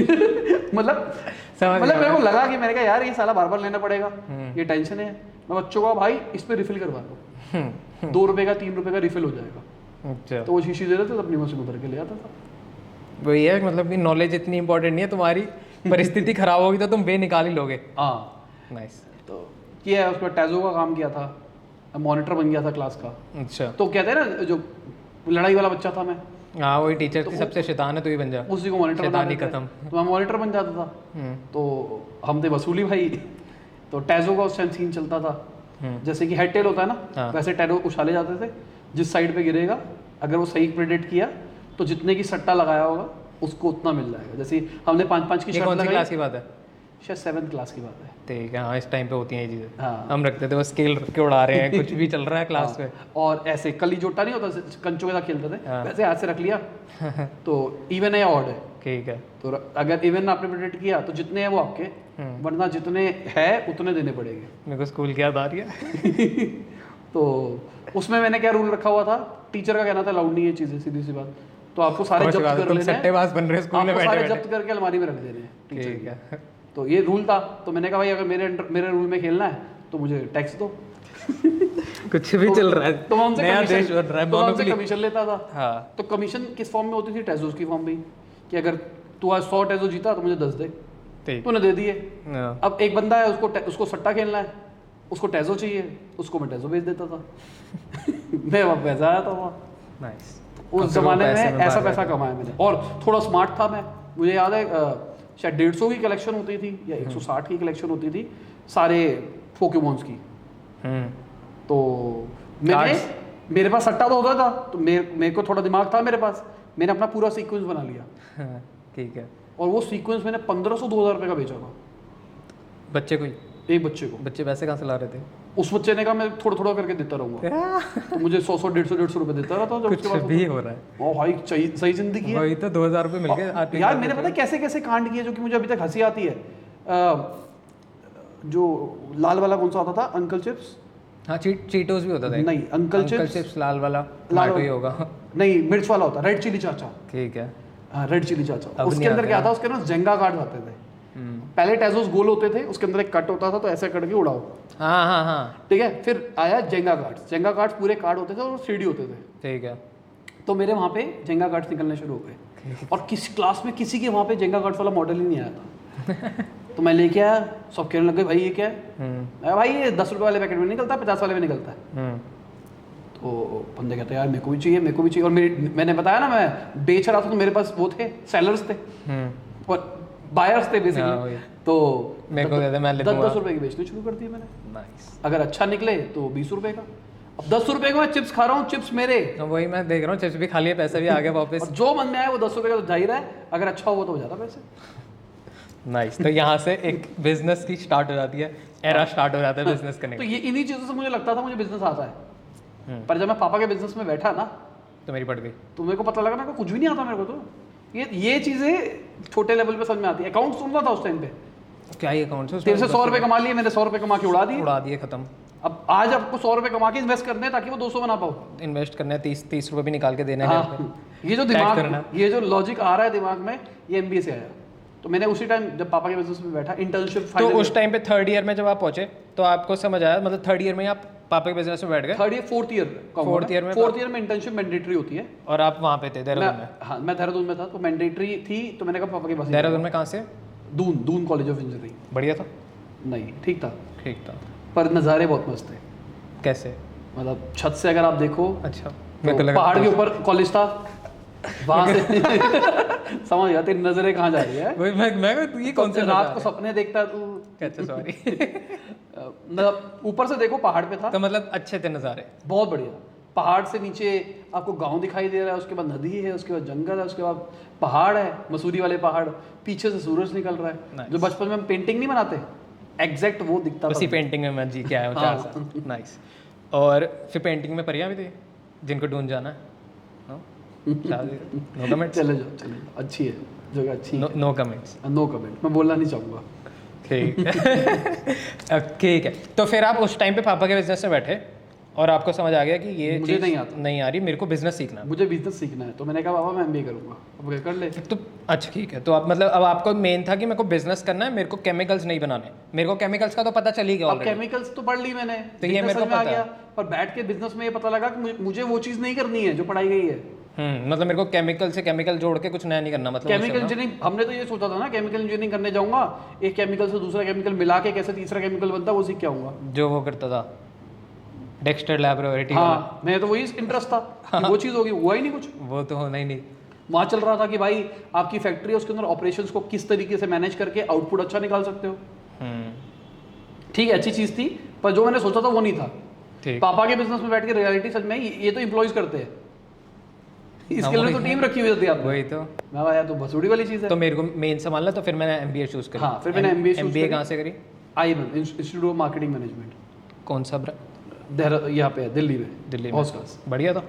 मतलब मेरे को लगा कि मैंने कहा यार ये साला बार बार लेना पड़ेगा, ये टेंशन है। मैं बच्चों को भाई इस पे रिफिल करवा लो, 2 रुपए का 3 रुपए का रिफिल हो जाएगा। अच्छा। तो वो शीशी दे रहे थे, तो अपनी मशीन में भर के ले आता था। वही है, मतलब कि नॉलेज इतनी इंपॉर्टेंट नहीं है, तुम्हारी परिस्थिति खराब होगी तो तुम बे निकाल ही लोगे। हाँ, नाइस। तो किया है, उसमें टैजो का काम किया था, मॉनिटर बन गया था क्लास का। अच्छा, तो कहते हैं ना जो लड़ाई वाला बच्चा था मैं, हाँ वही टीचर की सबसे शैतान है, तो ही बन जा। उसी को मॉनिटर बना शैतानी देते। खत्म। तो मैं मॉनिटर बन जाता था। तो हम थे वसूली भाई, तो टैजो का उस टाइम सीन चलता था। जैसे कि हेड टेल होता है ना, हाँ। वैसे टैजो उछाले जाते थे, जिस साइड पे गिरेगा अगर वो सही प्रेडिक्ट किया तो जितने की सट्टा लगाया होगा उसको उतना मिल जाएगा। जैसे हमने 5-5 की ये शर्त कौन सी लगाई, क्लास की बात है? शायद 7th क्लास की बात है। ठीक है, हाँ इस टाइम पे होती हैं ये चीज़ें। हाँ। हम रखते थे बस स्केल रख के उड़ा रहे हैं, कुछ भी चल रहा है क्लास में। और ऐसे कली जोटा नहीं होता, कंचों के साथ खेलते थे, हाँ। वैसे हाथ से रख लिया तो इवन है या ऑड है। ठीक है। तो अगर इवन आपने प्रेडिक्ट किया तो जितने हैं वो आपके, वरना जितने है उतने देने पड़ेंगे। मेरे को स्कूल की याद आ रही है। तो उसमें मैंने क्या रूल रखा हुआ था, टीचर का कहना था अलाउड नहीं है चीजें, सीधी सी बात। तो आपको सारे और जब्त बात है, कर तुम लेने हैं, सट्टेबाज बन रहे हो स्कूल में आपको सारे बैठे जब्त करके अलमारी में रख देने हैं टीचर ठीक की। है। तो ये रूल था। तो मैंने कहा भाई अगर मेरे रूल में खेलना है तो मुझे टैक्स दो। कुछ भी चल रहा है, तो मैं उनसे नया कमीशन- देश बन रहा है, तो मैं उनसे मोनोपोली। कमीशन लेता था। हाँ तो कमीशन किस फॉर्म में होती थी? टैजोस की फॉर्म में, कि अगर तू आज 100 टैजो जीता तो मुझे 10 दे। ठीक। तूने दे दिए। हाँ। अब एक बंदा है, उसको सट्टा खेलना है, उसको टैजो चाहिए, उसको मैं टैजो बेच देता था। मैं वहाँ पैसा आया था वहाँ। नाइस। उस जमाने में ऐसा पैसा कमाया मैंने। और थोड़ा स्मार्ट था मैं, मुझे याद है शायद 150 की कलेक्शन होती थी या 160 की कलेक्शन होती थी सारे पोकेमॉन्स की। तो मेरे पास सट्टा तो होता था, तो मेरे को थोड़ा दिमाग था मेरे पास, मैंने अपना पूरा सीक्वेंस बना लिया। ठीक है। और वो सीक्वेंस मैंने 1500-2000 रुपये का बेचा था बच्चे को ही? एक बच्चे को। बच्चे पैसे कहाँ से ला रहे थे? उस बच्चे ने कहा मैं थोड़ा थोड़ा करके देता रहूंगा। तो मुझे 100 150 रुपए देता रहता जब उसके कुछ बाद भी हो रहा है। ओ भाई सही जिंदगी है। वही तो 2000 रुपये मिल गए आते यार मैंने पता है कैसे कैसे कांड किए जो कि मुझे अभी तक हंसी आती है। जो लाल वाला कौन सा आता था, अंकल चिप्स? हाँ चीटोस भी होता था। नहीं, अंकल चिप्स लाल वाला लाल मार्टो ही होगा। नहीं, मिर्च वाला होता, रेड चिली चाचा। ठीक है। हाँ, रेड चिली चाचा। अब उसके नहीं अंदर आते क्या ना। था, उसके ना जेंगा कार्ड आते थे। पहले टैजोस गोल होते थे, उसके अंदर एक कट होता था, तो ऐसे कट के उड़ाओ। हाँ हाँ हाँ ठीक है। फिर आया जेंगा कार्ड्स। जेंगा कार्ड्स पूरे कार्ड होते थे और 3D होते थे। ठीक है। तो मेरे वहाँ पे जेंगा कार्ड्स निकलने शुरू हो गए। और किसी क्लास में किसी के वहाँ पे जेंगा कार्ड्स वाला मॉडल ही नहीं आया था। तो मैं लेके आया, सब कहने लगे भाई ये क्या है? मैं कहा, भाई ये 10 रुपये वाले पैकेट में निकलता है, 50 वाले में निकलता है। तो बंदे कहते हैं यार मेरे को भी चाहिए, मेरे को भी चाहिए। और मैंने बताया ना मैं बेच रहा था, तो मेरे पास वो थे, सेलर्स थे और बायर्स थे हाँ, बेसिकली। वही। तो मेरे को कहते मैं ले दूंगा। 10 रुपए की बेचनी शुरू कर दी मैंने। नाइस। अगर अच्छा निकले तो 20 रुपए का। अब 10 रुपए का मैं चिप्स खा रहा हूँ, चिप्स मेरे। वही मैं देख रहा हूँ, चिप्स भी खा लिए, पैसा भी आ गया वापस। और जो मन में आया वो 10 रुपए का, तो जाहिर है अगर अच्छा हुआ तो हो जाता पैसे। नाइस। तो यहाँ से एक बिजनेस की स्टार्ट हो जाती है, एरा स्टार्ट हो जाता है बिजनेस करने तो का। ये इन्हीं चीज़ों से मुझे लगता था मुझे बिजनेस आता है। पर जब मैं पापा के बिजनेस में बैठा ना, तो मेरी पड़ गई। तो मेरे को पता लगा ना कि कुछ भी नहीं आता मेरे को। तो ये चीज़ें छोटे लेवल पे समझ में आती है। अकाउंट सुनता था उस टाइम पे, क्या ये अकाउंट से तेरे से 100 रुपए कमा लिए, मैंने 100 रुपए कमा के उड़ा दिए। उड़ा दिए, खत्म। अब आज आपको 100 रुपए कमा के इन्वेस्ट करने हैं ताकि वो 200 बना पाओ। इन्वेस्ट करने हैं, 30 रुपए भी निकाल के देने हैं। हाँ, ये जो Tax करना। दिमाग, ये जो लॉजिक आ रहा है दिमाग में, ये MBA से आया। तो मैंने उसी टाइम जब पापा के बिजनेस में बैठा, इंटर्नशिप तो उस टाइम पे 3rd ईयर में जब आप पहुंचे तो आपको समझ आया, मतलब 3rd ईयर में आप पापा के बिजनेस में बैठ गए 3rd year 4th year Fourth year में 4th ईयर में इंटर्नशिप मैंडेटरी होती है। और आप वहाँ पे थे देहरादून में? हाँ, मैं देहरादून में था, तो मैंडेटरी थी। तो मैंने कहा पापा के पास देहरादून में कहाँ से? Doon college of engineering. बढ़िया था? नहीं, ठीक था, ठीक था। पर नज़ारे बहुत मस्त थे। कैसे? मतलब छत से अगर आप देखो, अच्छा, तो मेरे को लगा पहाड़ के ऊपर कॉलेज था, वहां से समझ गया तेरी नजरें कहाँ जा रही है। वही मैं ये कौन से रात को सपने देखता है तू। अच्छा सॉरी। मतलब ऊपर से देखो पहाड़ पे था, तो मतलब अच्छे थे नज़ारे? बहुत बढ़िया। पहाड़ से नीचे आपको गांव दिखाई दे रहा है, उसके बाद नदी है, उसके बाद जंगल है, उसके बाद पहाड़ है, मसूरी वाले पहाड़, पीछे से सूरज निकल रहा है। Nice. जो बचपन में हम पेंटिंग नहीं बनाते, एग्जैक्ट वो दिखता उसी था। पेंटिंग में मैं जी के आया हूँ 4 हाँ। साल। नाइस। और फिर पेंटिंग में परियां भी थी जिनको ढूंढ जाना है? No comments? चले जाओ, अच्छी है जगह, अच्छी है। No comments. नो कमेंट, मैं बोलना नहीं चाहूँगा। ठीक है। ठीक है। तो फिर आप उस टाइम पे पापा के बिजनेस में बैठे और आपको समझ आ गया कि ये मुझे चीज़ नहीं आता। नहीं आ रही, मेरे को बिजनेस सीखना है। मुझे बिजनेस सीखना है। तो मैंने कहा बाबा मैं MBA करूँगा। अब कर ले। तो अच्छा ठीक है। तो आप मतलब अब आपको मेन था कि मेरे को बिजनेस करना है, मेरे को केमिकल्स नहीं बनाने। मेरे को केमिकल्स का तो पता चल ही गया अब ऑलरेडी। केमिकल्स तो पढ़ ली मैंने, तो ये business मेरे को समझ में आ पता है। गया। पर बैठ के बिजनेस में ये पता लगा कि मुझे वो चीज़ नहीं करनी है जो पढ़ाई गई है। मतलब मेरे को केमिकल से केमिकल जोड़ के कुछ नया नहीं करना, मतलब केमिकल इंजीनियरिंग हमने तो ये सोचा था ना, केमिकल इंजीनियरिंग करने जाऊंगा, एक केमिकल से दूसरा केमिकल मिला के कैसे तीसरा केमिकल बनता है वो सीख के आऊंगा। जो वो करता था डेक्स्टर लैबोरेटरी। हाँ, मैं तो वही इंटरेस्ट था कि वो चीज़ होगी, हुआ ही नहीं कुछ। वो तो होना ही नहीं। वहाँ चल रहा था कि भाई आपकी फैक्ट्री है, उसके अंदर ऑपरेशंस को किस तरीके से मैनेज करके आउटपुट अच्छा निकाल सकते हो। ठीक है, अच्छी चीज़ थी, पर जो मैंने सोचा था वो नहीं था। ठीक। पापा के बिजनेस में बैठ के रियलिटी सच में ये तो एम्प्लॉयज करते हैं, इसके लिए तो टीम रखी हुई होती है आपने। वही तो मैं कहा यार तो बसूड़ी वाली चीज़ है। तो मेरे को मेन संभालना, तो फिर मैंने एमबीए चूज करी। हाँ, फिर मैंने MBA choose एमबीए करी। कहाँ से करी? IIM institute of marketing management, कौन सा यहाँ पे है दिल्ली में। दिल्ली में? हॉस्टल्स बढ़िया था।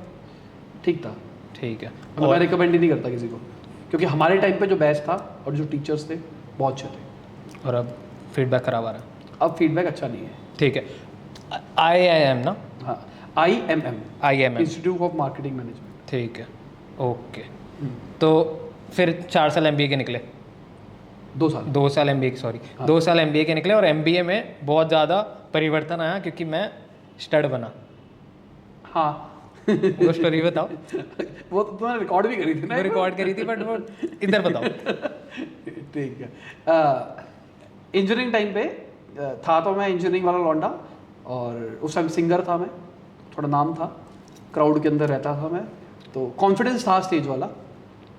ठीक था, ठीक है। मतलब मैं रिकमेंड ही नहीं करता किसी को, क्योंकि हमारे टाइम पे जो बैच था और जो टीचर्स थे बहुत अच्छे थे। और अब फीडबैक खराब आ रहा है। अब फीडबैक अच्छा नहीं है। ठीक है। IIM ना? हाँ, IMM IIM institute of marketing management. ठीक है, ओके। तो फिर 4 साल एमबीए के निकले? 2 साल 2 साल एमबीए, सॉरी, 2 साल एमबीए के निकले। और एमबीए में बहुत ज़्यादा परिवर्तन आया क्योंकि मैं स्टड बना। हाँ वो स्टोरी बताओ। वो तो तुमने रिकॉर्ड भी करी थी ना? वो रिकॉर्ड करी थी, बट वो इधर बताओ। ठीक है। इंजीनियरिंग टाइम पे था तो मैं इंजीनियरिंग वाला लौंडा, और उस टाइम सिंगर था मैं, थोड़ा नाम था, क्राउड के अंदर रहता था मैं, तो कॉन्फिडेंस था स्टेज वाला,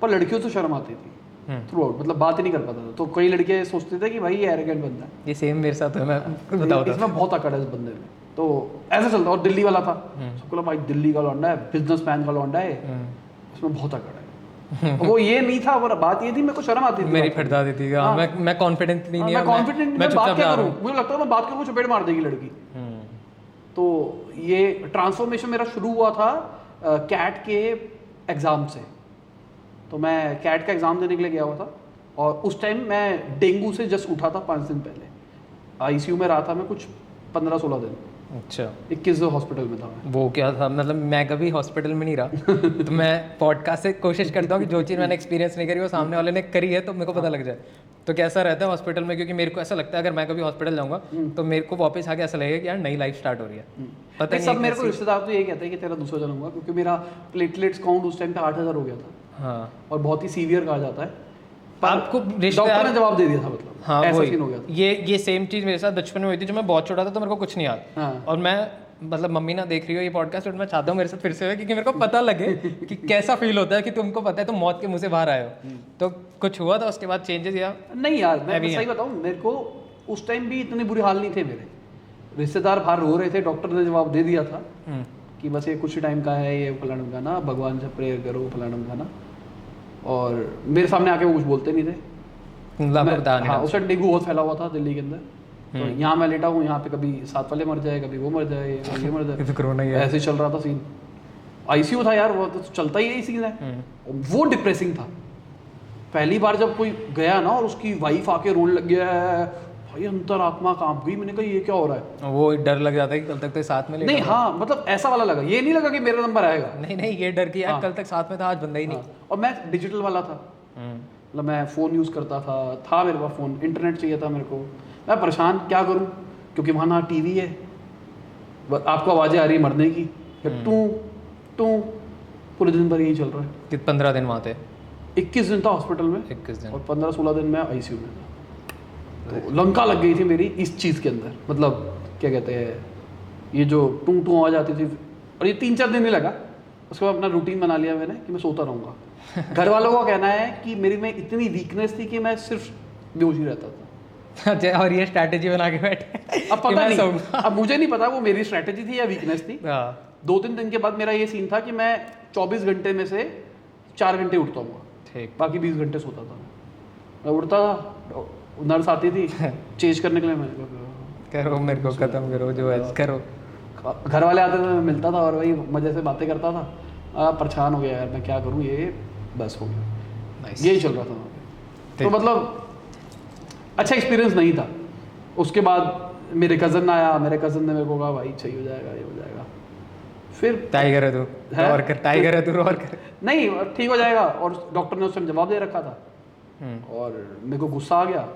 पर लड़कियों से शर्म आती थी थ्रू आउट, मतलब बात ही नहीं कर पाता था। तो कई लड़के सोचते थे कि भाई ये एरोगेंट बंदा है। ये सेम मेरे साथ है, मैं बताओ। इसमें बहुत अकड़ है इस बंदे में, तो ऐसा चलता। और दिल्ली वाला था, सबको लगा भाई दिल्ली का लौंडा है, बिजनेसमैन का लौंडा है, इसमें बहुत अकड़ है। वो ये नहीं था, पर बात ये थी मेरे को शर्म आती थी। मेरी फटदा देती है। मैं कॉन्फिडेंट नहीं, मैं कॉन्फिडेंट मैं बात क्या करूं, हूं। मुझे लगता है मैं बात करूं चपेट मार देगी लड़की। तो ये ट्रांसफॉर्मेशन मेरा शुरू हुआ था कैट के एग्जाम से। तो मैं कैट का एग्जाम देने के लिए गया हुआ था, और उस टाइम मैं डेंगू से जस्ट उठा था 5 दिन पहले। आईसीयू में रहा था मैं कुछ 15-16 दिन। अच्छा, 21 हॉस्पिटल में था मैं। वो क्या था, मतलब मैं कभी हॉस्पिटल में नहीं रहा। तो मैं पॉडकास्ट से कोशिश करता हूँ कि जो चीज़ मैंने एक्सपीरियंस नहीं करी वो सामने वाले ने करी है, तो मेरे को पता लग जाए तो कैसा रहता है हॉस्पिटल में। क्योंकि मेरे को ऐसा लगता है अगर मैं कभी हॉस्पिटल जाऊँगा तो मेरे को वापस आके ऐसा लगेगा कि यार नई लाइफ स्टार्ट हो रही है। पता नहीं, सब मेरे को रिश्तेदार तो यही कहते हैं कि तेरा दूसरा जन्म हुआ, क्योंकि मेरा प्लेटलेट्स काउंट उस टाइम पे 8000 हो गया था। हाँ, और बहुत ही सीवियर कहा जाता है। आपको डॉक्टर ने जवाब दे दिया था, मतलब हाँ ऐसा वही, सीन हो गया था। ये सेम चीज़ मेरे साथ बचपन में हुई थी। जब मैं बहुत छोटा था तो मेरे को कुछ नहीं याद, हाँ। और मैं मतलब मम्मी ना देख रही हो ये पॉडकास्ट, और मैं चाहता हूँ मेरे साथ फिर से हो, क्योंकि मेरे को पता लगे कि कैसा फील होता है कि तुमको पता है तुम मौत के मुंह से बाहर आए हो। तो कुछ हुआ था उसके बाद चेंजेस या? नहीं यार, मैं सही बताऊँ, मेरे को उस टाइम भी इतने बुरे हाल नहीं थे मेरे। रिश्तेदार बाहर रो रहे थे, डॉक्टर ने जवाब दे दिया था कि बस ये कुछ टाइम का है, ये फलाना गाना, भगवान से प्रेयर करो फलाना गाना। और मेरे सामने आके वो कुछ बोलते नहीं थे। हाँ, उस टाइम डेंगू बहुत फैला हुआ था दिल्ली के अंदर। तो यहाँ मैं लेटा हूँ, यहाँ पे कभी साथ वाले मर जाए, कभी वो मर जाए, कभी ये मर जाए, कोरोना ही है। ऐसे चल रहा था सीन। आईसीयू था यार, वो तो चलता ही यही सीन है। वो डिप्रेसिंग था। पहली बार जब कोई गया ना और उसकी वाइफ आके रोने लग गया है, भाई अंतर आत्मा कांप गई। मैंने कहा ये क्या हो रहा है। वो डर लग जाता है कि कल तक तो साथ में नहीं, हाँ, मतलब ऐसा वाला लगा, ये नहीं लगा कि मेरा नंबर आएगा। नहीं, ये डर कि यार कल तक साथ में था, आज बंदा ही नहीं। और मैं डिजिटल वाला था, मतलब मैं फ़ोन यूज़ करता था मेरे पास फ़ोन, इंटरनेट चाहिए था मेरे को। मैं परेशान क्या करूं, क्योंकि वहाँ ना टीवी है, आपको आवाज़ें आ रही है मरने की, टू पूरे दिन भर यही चल रहा है। कित 15 दिन वहाँ थे? 21 दिन था हॉस्पिटल में, 21 दिन, और 15-16 दिन में आईसीयू में था। तो लंका लग गई थी मेरी इस चीज़ के अंदर, मतलब क्या कहते हैं, ये जो टू आवाज़ आती थी। और ये 3-4 दिन नहीं लगा, उसके बाद अपना रूटीन बना लिया मैंने कि मैं सोता रहूँगा। घर वालों का कहना है कि मेरी में इतनी वीकनेस थी कि मैं सिर्फ बेहोश ही रहता था। अच्छा, और ये स्ट्रैटेजी बना के बैठे। अब पता नहीं, अब मुझे नहीं पता वो मेरी स्ट्रैटेजी थी या वीकनेस थी। 2-3 दिन के बाद मेरा ये सीन था कि मैं 24 घंटे में से 4 घंटे उठता हूँ, ठीक, बाकी 20 घंटे सोता था। मैं उठता था, नर्स आती थी चेंज करने के लिए, मैं करो मेरे को खत्म करो जो है करो। घर वाले आते थे, मैं मिलता था और वही मज़े से बातें करता था। परेशान हो गया यार, मैं क्या करूँ, ये बस हो गया। यही चल रहा था वहाँ पे। तो मतलब अच्छा एक्सपीरियंस नहीं था। उसके बाद मेरे कज़न आया, मेरे कज़न ने मेरे को कहा भाई सही हो जाएगा, ये हो जाएगा। फिर टाइगर है तू, और कर, टाइगर है तू, और कर। नहीं, ठीक हो जाएगा। और डॉक्टर ने उस टाइम जवाब दे रखा था, और मेरे को गुस्सा आ गया।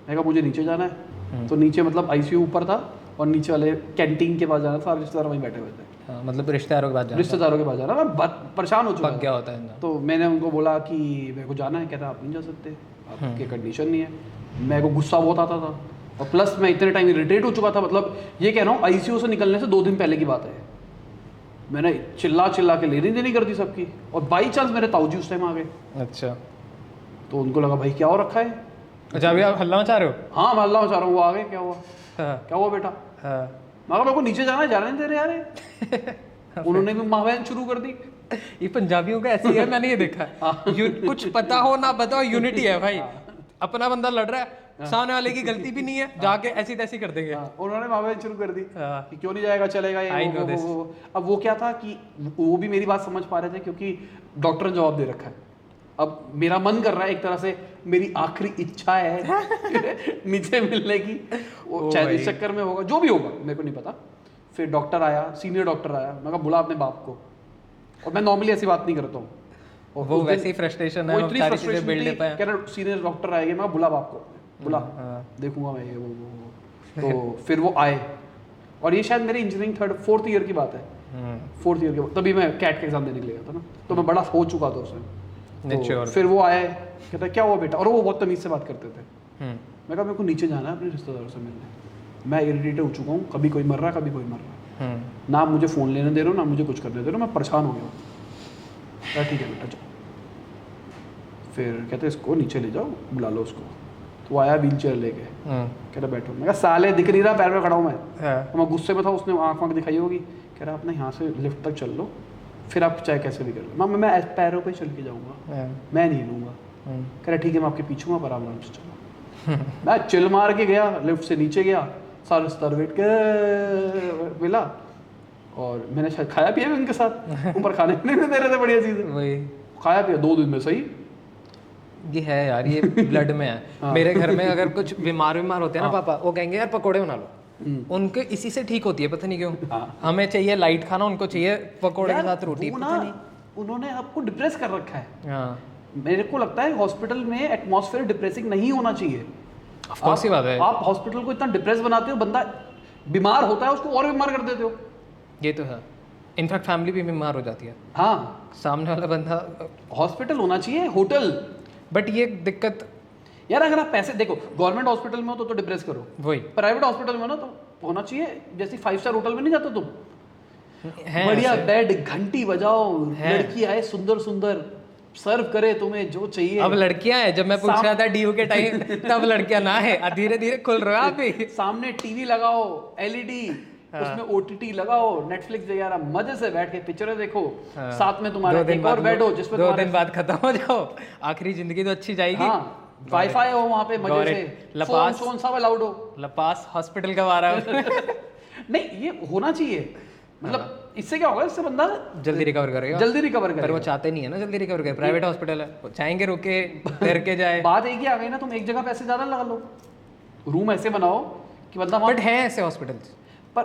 मैं कहा मुझे नीचे जाना है। तो नीचे मतलब आईसीयू ऊपर था, और नीचे वाले कैंटीन के पास जाना था, रिश्तेदार वहीं बैठे हुए थे। हाँ, मतलब रिश्तेदारों के बाद जाना रिश्तेदारों के पास जा रहा, मैं परेशान हो चुका पक था। गया होता है इंसान। तो मैंने उनको बोला कि मेरे को जाना है, कहता आप नहीं जा सकते, आपकी कंडीशन नहीं है। मेरे को गुस्सा बहुत आता था, और प्लस मैं इतने टाइम इरिटेट हो चुका था, मतलब ये कह रहा हूँ आईसीयू से निकलने से 2 दिन पहले की बात है। मैंने चिल्ला चिल्ला के लेनी देनी कर दी सबकी, और बाई चांस मेरे ताऊजी उस टाइम आ गए, अच्छा तो उनको लगा भाई क्या हो रखा है। अच्छा, अभी आप हल्ला मचा रहे हो? हाँ मैं अल्लाह चाह रहा हूँ, वो आ गए, क्या हुआ हाँ, क्या हुआ बेटा, हाँ। मगर मेरे को नीचे जाना है, जाने नहीं दे रहे यार ये। उन्होंने भी माहौल शुरू कर दी। ये पंजाबियों का ऐसी है, मैंने ये देखा है। कुछ पता हो ना पता हो, यूनिटी है भाई। अपना बंदा लड़ रहा है, सामने वाले की गलती भी नहीं है, जाके ऐसी तैसी कर देंगे। उन्होंने माहौल शुरू कर दी हाँ। कि क्यों नहीं जाएगा, चलेगा I ये know this. वो। अब वो क्या था कि वो भी मेरी बात समझ पा रहे थे, क्योंकि डॉक्टर ने जवाब दे रखा है। अब मेरा मन कर रहा है एक तरह से, मेरी आखिरी इच्छा है नीचे मिलने की, वो शायद इस चक्कर में होगा, जो भी होगा मेरे को नहीं पता। फिर डॉक्टर आया, सीनियर डॉक्टर आया, मैं कहा बुला अपने बाप को, और मैं नॉर्मली ऐसी बात नहीं करता हूँ। और वो वैसे ही फ्रस्ट्रेशन है, वो इतनी सारी चीजें frustration बिल्ड थी, अप है। कह रहा सीनियर डॉक्टर आएंगे, मैं कहा बुला बाप को, बुला देखूंगा मैं ये वो। तो फिर वो आए, और ये शायद मेरी इंजीनियरिंग 4th ईयर की बात है, 4th ईयर की, तभी मैं कैट का एग्जाम देने के लिए गया था ना, तो मैं बड़ा हो चुका था उसमें। तो फिर वो आए, कहता क्या हुआ बेटा, और वो बहुत तमीज से बात करते थे। मैं कहा मेरे को नीचे जाना है अपने रिश्तेदारों से मिलने, मैं इरिटेट हो चुका हूँ, कभी कोई मर रहा है, कभी कोई मर रहा है, ना आप मुझे फ़ोन लेने दे रहे हो, ना मुझे कुछ करने दे रहे हो, मैं परेशान हो गया हूँ। क्या ठीक है बेटा जाओ। फिर कहते इसको नीचे ले जाओ, बुला लो उसको। तो वो आया व्हील चेयर लेके, कहता बैठो। मैं कहा साले दिख नहीं रहा, पैर में खड़ा हूँ मैं। तो मैं गुस्से में था, उसने आँख वाँख दिखाई होगी, कह रहा अपने यहाँ से लिफ्ट तक चल लो, फिर आप चाहे कैसे भी कर लो। मैं पैरों पे चल के जाऊँगा, मैं नहीं लूँगा। कह रहा ठीक है मैं आपके पीछे हूँ, पर आराम से चलो। मैं चिल मार के गया, लिफ्ट से नीचे गया, सारे स्तर वेट के मिला, और मैंने शायद खाया पिया भी उनके साथ, ऊपर खाने पीने में दे रहे थे बढ़िया चीज़ें, वही खाया पिया 2 दिन में सही। ये है यार, ये ब्लड में है। मेरे घर में अगर कुछ बीमार होते हैं ना पापा, वो कहेंगे यार पकोड़े बना लो, उनके इसी से ठीक होती है, पता नहीं क्यों। हमें चाहिए लाइट खाना, उनको चाहिए पकोड़े के साथ रोटी, वो पता ना, नहीं। उन्होंने आपको डिप्रेस कर रखा है। हाँ, मेरे को लगता है हॉस्पिटल में एटमॉस्फेयर डिप्रेसिंग नहीं होना चाहिए। ऑफ कोर्स ही बात है। आप हॉस्पिटल को इतना डिप्रेस बनाते हो, बंदा बीमार होता है उसको और बीमार कर देते हो। ये तो है, इनफैक्ट फैमिली भी बीमार हो जाती है, हाँ, सामने वाला बंदा। हॉस्पिटल होना चाहिए होटल। बट ये दिक्कत यार अगर आप पैसे देखो, गवर्नमेंट हॉस्पिटल में हो तो डिप्रेस करो, वही प्राइवेट हॉस्पिटल में हो ना तो होना चाहिए, जैसे 5 स्टार होटल में नहीं जाते तुम, है बढ़िया ऐसे। बेड, घंटी बजाओ, है। लड़की आए सुंदर सुंदर, सर्व करे तुम्हें जो चाहिए। अब लड़कियां हैं, जब मैं पूछ रहा था डीयू के टाइम तब लड़कियां ना है, धीरे धीरे खुल रहा है आप भी। सामने टीवी लगाओ, एलईडी, उसमें ओटीटी लगाओ, नेटफ्लिक्स वगैरह, मजे से बैठ के पिक्चरें देखो, साथ में तुम्हारा एक और बेड हो जिसमें 2 दिन बाद खत्म हो जाओ, आखिरी जिंदगी तो अच्छी जाएगी। हाँ, वाईफाई हो वहाँ पे मजे से, लपास फोन सब अलाउड हो। लपास हॉस्पिटल कब आ रहा है? नहीं ये होना चाहिए, मतलब इससे क्या होगा, इससे बंदा जल्दी रिकवर करेगा, जल्दी रिकवर पर वो करेगा। चाहते नहीं है ना जल्दी रिकवर करे। प्राइवेट हॉस्पिटल है, वो चाहेंगे रुके डर के जाए। बात एक ही आ गई ना, तुम एक जगह पैसे ज्यादा लगा लो, रूम ऐसे बनाओ कि बंदा बट है ऐसे हॉस्पिटल, पर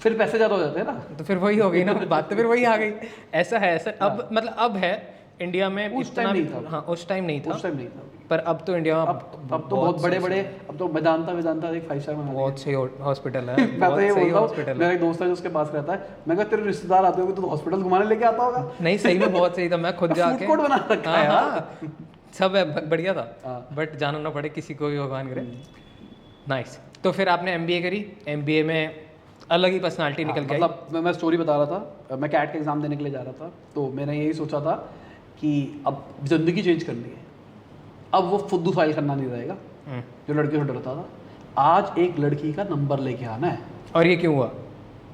फिर पैसे ज्यादा हो जाते हैं ना। तो फिर वही हो गई ना बात, तो फिर वही आ गई। ऐसा है, ऐसा अब मतलब अब है इंडिया में, उस इतना time भी नहीं था। हाँ उस टाइम नहीं था, उस टाइम नहीं था, पर अब तो इंडिया में अब तो बहुत बड़े बड़े, अब तो वेदांता एक 5 स्टार में बहुत सही हॉस्पिटल है, मैं तो बहुत ये सही बोलता हूँ, हॉस्पिटल है। मेरा एक दोस्त है जो उसके पास रहता है, मैं कहा तेरे रिश्तेदार आते होंगे तो हॉस्पिटल घुमाने लेके आता होगा। नहीं सही में बहुत सही था, मैं खुद जाके फूड कोर्ट बना रखा है। हाँ, सब है, बढ़िया था, बट जाना ना पड़े किसी को भी, भगवान करे। नाइस। तो फिर आपने एमबीए करी, एमबीए में अलग ही पर्सनालिटी निकल के आई। मतलब मैं स्टोरी बता रहा था, मैं कैट का एग्जाम देने के लिए जा रहा था, तो मैंने यही सोचा था कि अब जिंदगी चेंज करनी है, अब वो फुद्दू फाइल करना नहीं रहेगा जो लड़के से डरता था, आज एक लड़की का नंबर लेके आना है। और ये क्यों हुआ?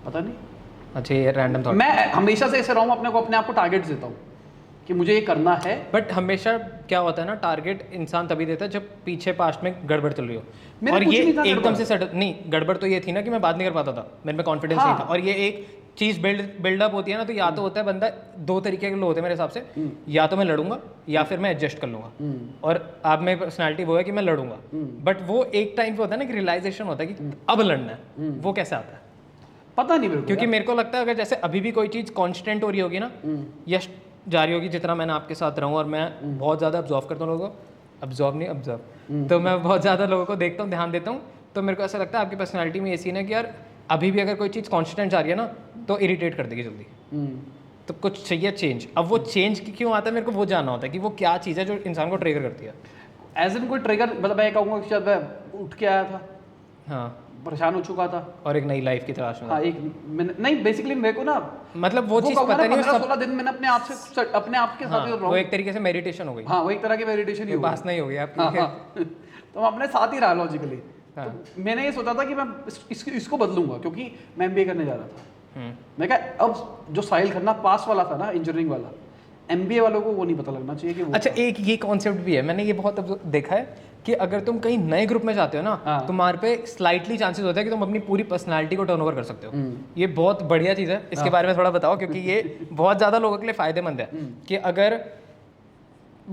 पता नहीं, अच्छा ये रैंडम थॉट। मैं हमेशा से ऐसे रहा हूँ, अपने आप को टारगेट्स देता हूँ कि मुझे ये करना है। बट हमेशा क्या होता है ना, टारगेट इंसान तभी देता है जब पीछे पास्ट में गड़बड़ चल रही हो। मेरा और कुछ ये नहीं था एकदम गड़बड़। से सडन नहीं, गड़बड़ तो ये थी ना कि मैं बात नहीं कर पाता था, मेरे में कॉन्फिडेंस हाँ। नहीं था। और ये एक चीज़ बिल्डअप होती है ना, तो या तो होता है बंदा, 2 तरीके के लोग होते हैं मेरे हिसाब से, या तो मैं लड़ूंगा या फिर मैं एडजस्ट कर लूंगा। और आप में पर्सनैलिटी वो है कि मैं लड़ूंगा, बट वो एक टाइम पे होता है ना कि रियलाइजेशन होता है कि अब लड़ना है, वो कैसे आता है पता नहीं मेरे को, क्योंकि मेरे को लगता है अगर जैसे अभी भी कोई चीज़ कांस्टेंट हो रही होगी ना, या जारी होगी, जितना मैंने आपके साथ रहूँ और मैं बहुत ज़्यादा ऑब्जर्व करता हूँ लोगों को, ऑब्जर्व तो मैं बहुत ज़्यादा लोगों को देखता हूँ, ध्यान देता हूँ, तो मेरे को ऐसा लगता है आपकी पर्सनैलिटी में ये सीन है कि यार अभी भी अगर कोई चीज़ कॉन्स्टेंट जा रही है ना तो इरिटेट कर देगी जल्दी, तो कुछ चाहिए चेंज। अब वो चेंज क्यों आता है मेरे को वो जानना होता है कि वो क्या चीज़ है जो इंसान को ट्रिगर करती है। एज इन कोई ट्रिगर, मतलब मैं कहूँगा कि जब मैं उठ के आया था, हाँ, परेशान हो चुका था, और एक नई लाइफ की तलाश में। हाँ नहीं बेसिकली मेरे को ना मतलब वो चीज़ पता नहीं, 15-16 दिन मैंने अपने आप के साथ ही वो एक तरीके से मेडिटेशन हो गई। हाँ, वो एक तरह की मेडिटेशन ही हो बात नहीं हो गई आपकी। तो मैं अपने साथ ही रहा लॉजिकली। तो मैंने ये सोचा था कि मैं इसको बदलूंगा, क्योंकि मैं एमबीए करने जा रहा था। मैं कहा अब जो साहिल खन्ना पास वाला था ना, इंजीनियरिंग वाला, एमबीए वालों को वो नहीं पता लगना चाहिए कि वो अच्छा, एक ये कॉन्सेप्ट भी है, मैंने ये बहुत अब देखा है कि अगर तुम कहीं नए ग्रुप में जाते हो ना, तुम्हारे पे स्लाइटली चांसेस होते हैं कि तुम अपनी पूरी पर्सनालिटी को टर्न ओवर कर सकते हो। ये बहुत बढ़िया चीज़ है, इसके बारे में थोड़ा बताओ, क्योंकि ये बहुत ज़्यादा लोगों के लिए फ़ायदेमंद है। कि अगर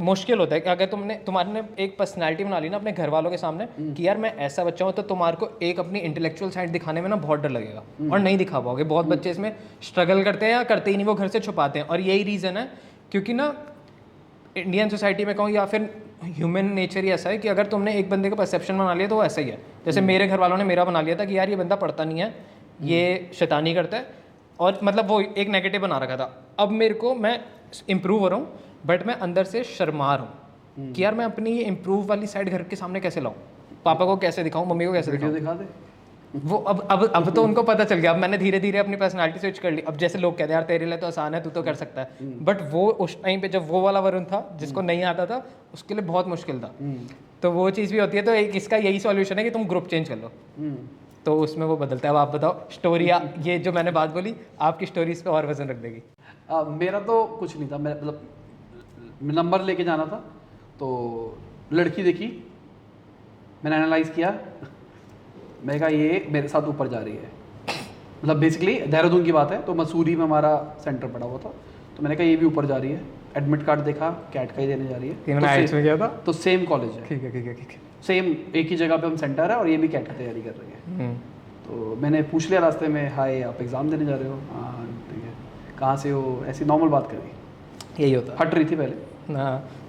मुश्किल होता है कि अगर तुम्हारे एक पर्सनालिटी बना ली ना अपने घर वालों के सामने कि यार मैं ऐसा बच्चा हूँ, तो तुम्हारे को एक अपनी इंटेलेक्चुअल साइड दिखाने में ना बहुत डर लगेगा और नहीं दिखा पाओगे। बहुत बच्चे इसमें स्ट्रगल करते हैं या करते ही नहीं, वो घर से छुपाते हैं। और यही रीज़न है क्योंकि ना इंडियन सोसाइटी में कहूँ या फिर ह्यूमन नेचर ही ऐसा है कि अगर तुमने एक बंदे का परसेप्शन बना लिया तो वो ऐसा ही है। जैसे मेरे घर वालों ने मेरा बना लिया था कि यार ये बंदा पढ़ता नहीं है, ये शैतानी करता है, और मतलब वो एक नेगेटिव बना रखा था। अब मेरे को, मैं इम्प्रूव हो रहा हूँ बट मैं अंदर से शर्मा रहा हूँ कि यार मैं अपनी ये इम्प्रूव वाली साइड घर के सामने कैसे लाऊं, पापा को कैसे दिखाऊं, मम्मी को कैसे दिखाऊं। दिखा दे वो अब तो उनको पता चल गया। अब मैंने धीरे धीरे अपनी पर्सनालिटी स्विच कर ली। अब जैसे लोग कहते हैं यार तेरे लिए तो आसान है, तू तो कर सकता है, बट वो उस टाइम पे जब वो वाला वरुण था जिसको नहीं आता था, उसके लिए बहुत मुश्किल था। तो वो चीज़ भी होती है। तो एक इसका यही सॉल्यूशन है कि तुम ग्रुप चेंज कर लो, तो उसमें वो बदलता है। अब आप बताओ स्टोरी, ये जो मैंने बात बोली आपकी स्टोरीज पे और वजन रख देगी। मेरा तो कुछ नहीं था, मैं मतलब नंबर लेके जाना था, तो लड़की देखी, मैंने एनालाइज किया, मैं कहा ये मेरे साथ ऊपर जा रही है। मतलब बेसिकली देहरादून की बात है, तो मसूरी में हमारा सेंटर पड़ा हुआ था, तो मैंने कहा ये भी ऊपर जा रही है। एडमिट कार्ड देखा, कैट का ही देने जा रही है, में गया था, तो सेम कॉलेज है, ठीक है ठीक है ठीक है, सेम एक ही जगह पे हम सेंटर है, और ये भी कैट की तैयारी कर रही है। तो मैंने पूछ लिया रास्ते में, हाय आप एग्ज़ाम देने जा रहे हो? हाँ ठीक है, कहाँ से हो? ऐसी नॉर्मल बात करी, यही होता है। हट रही थी पहले,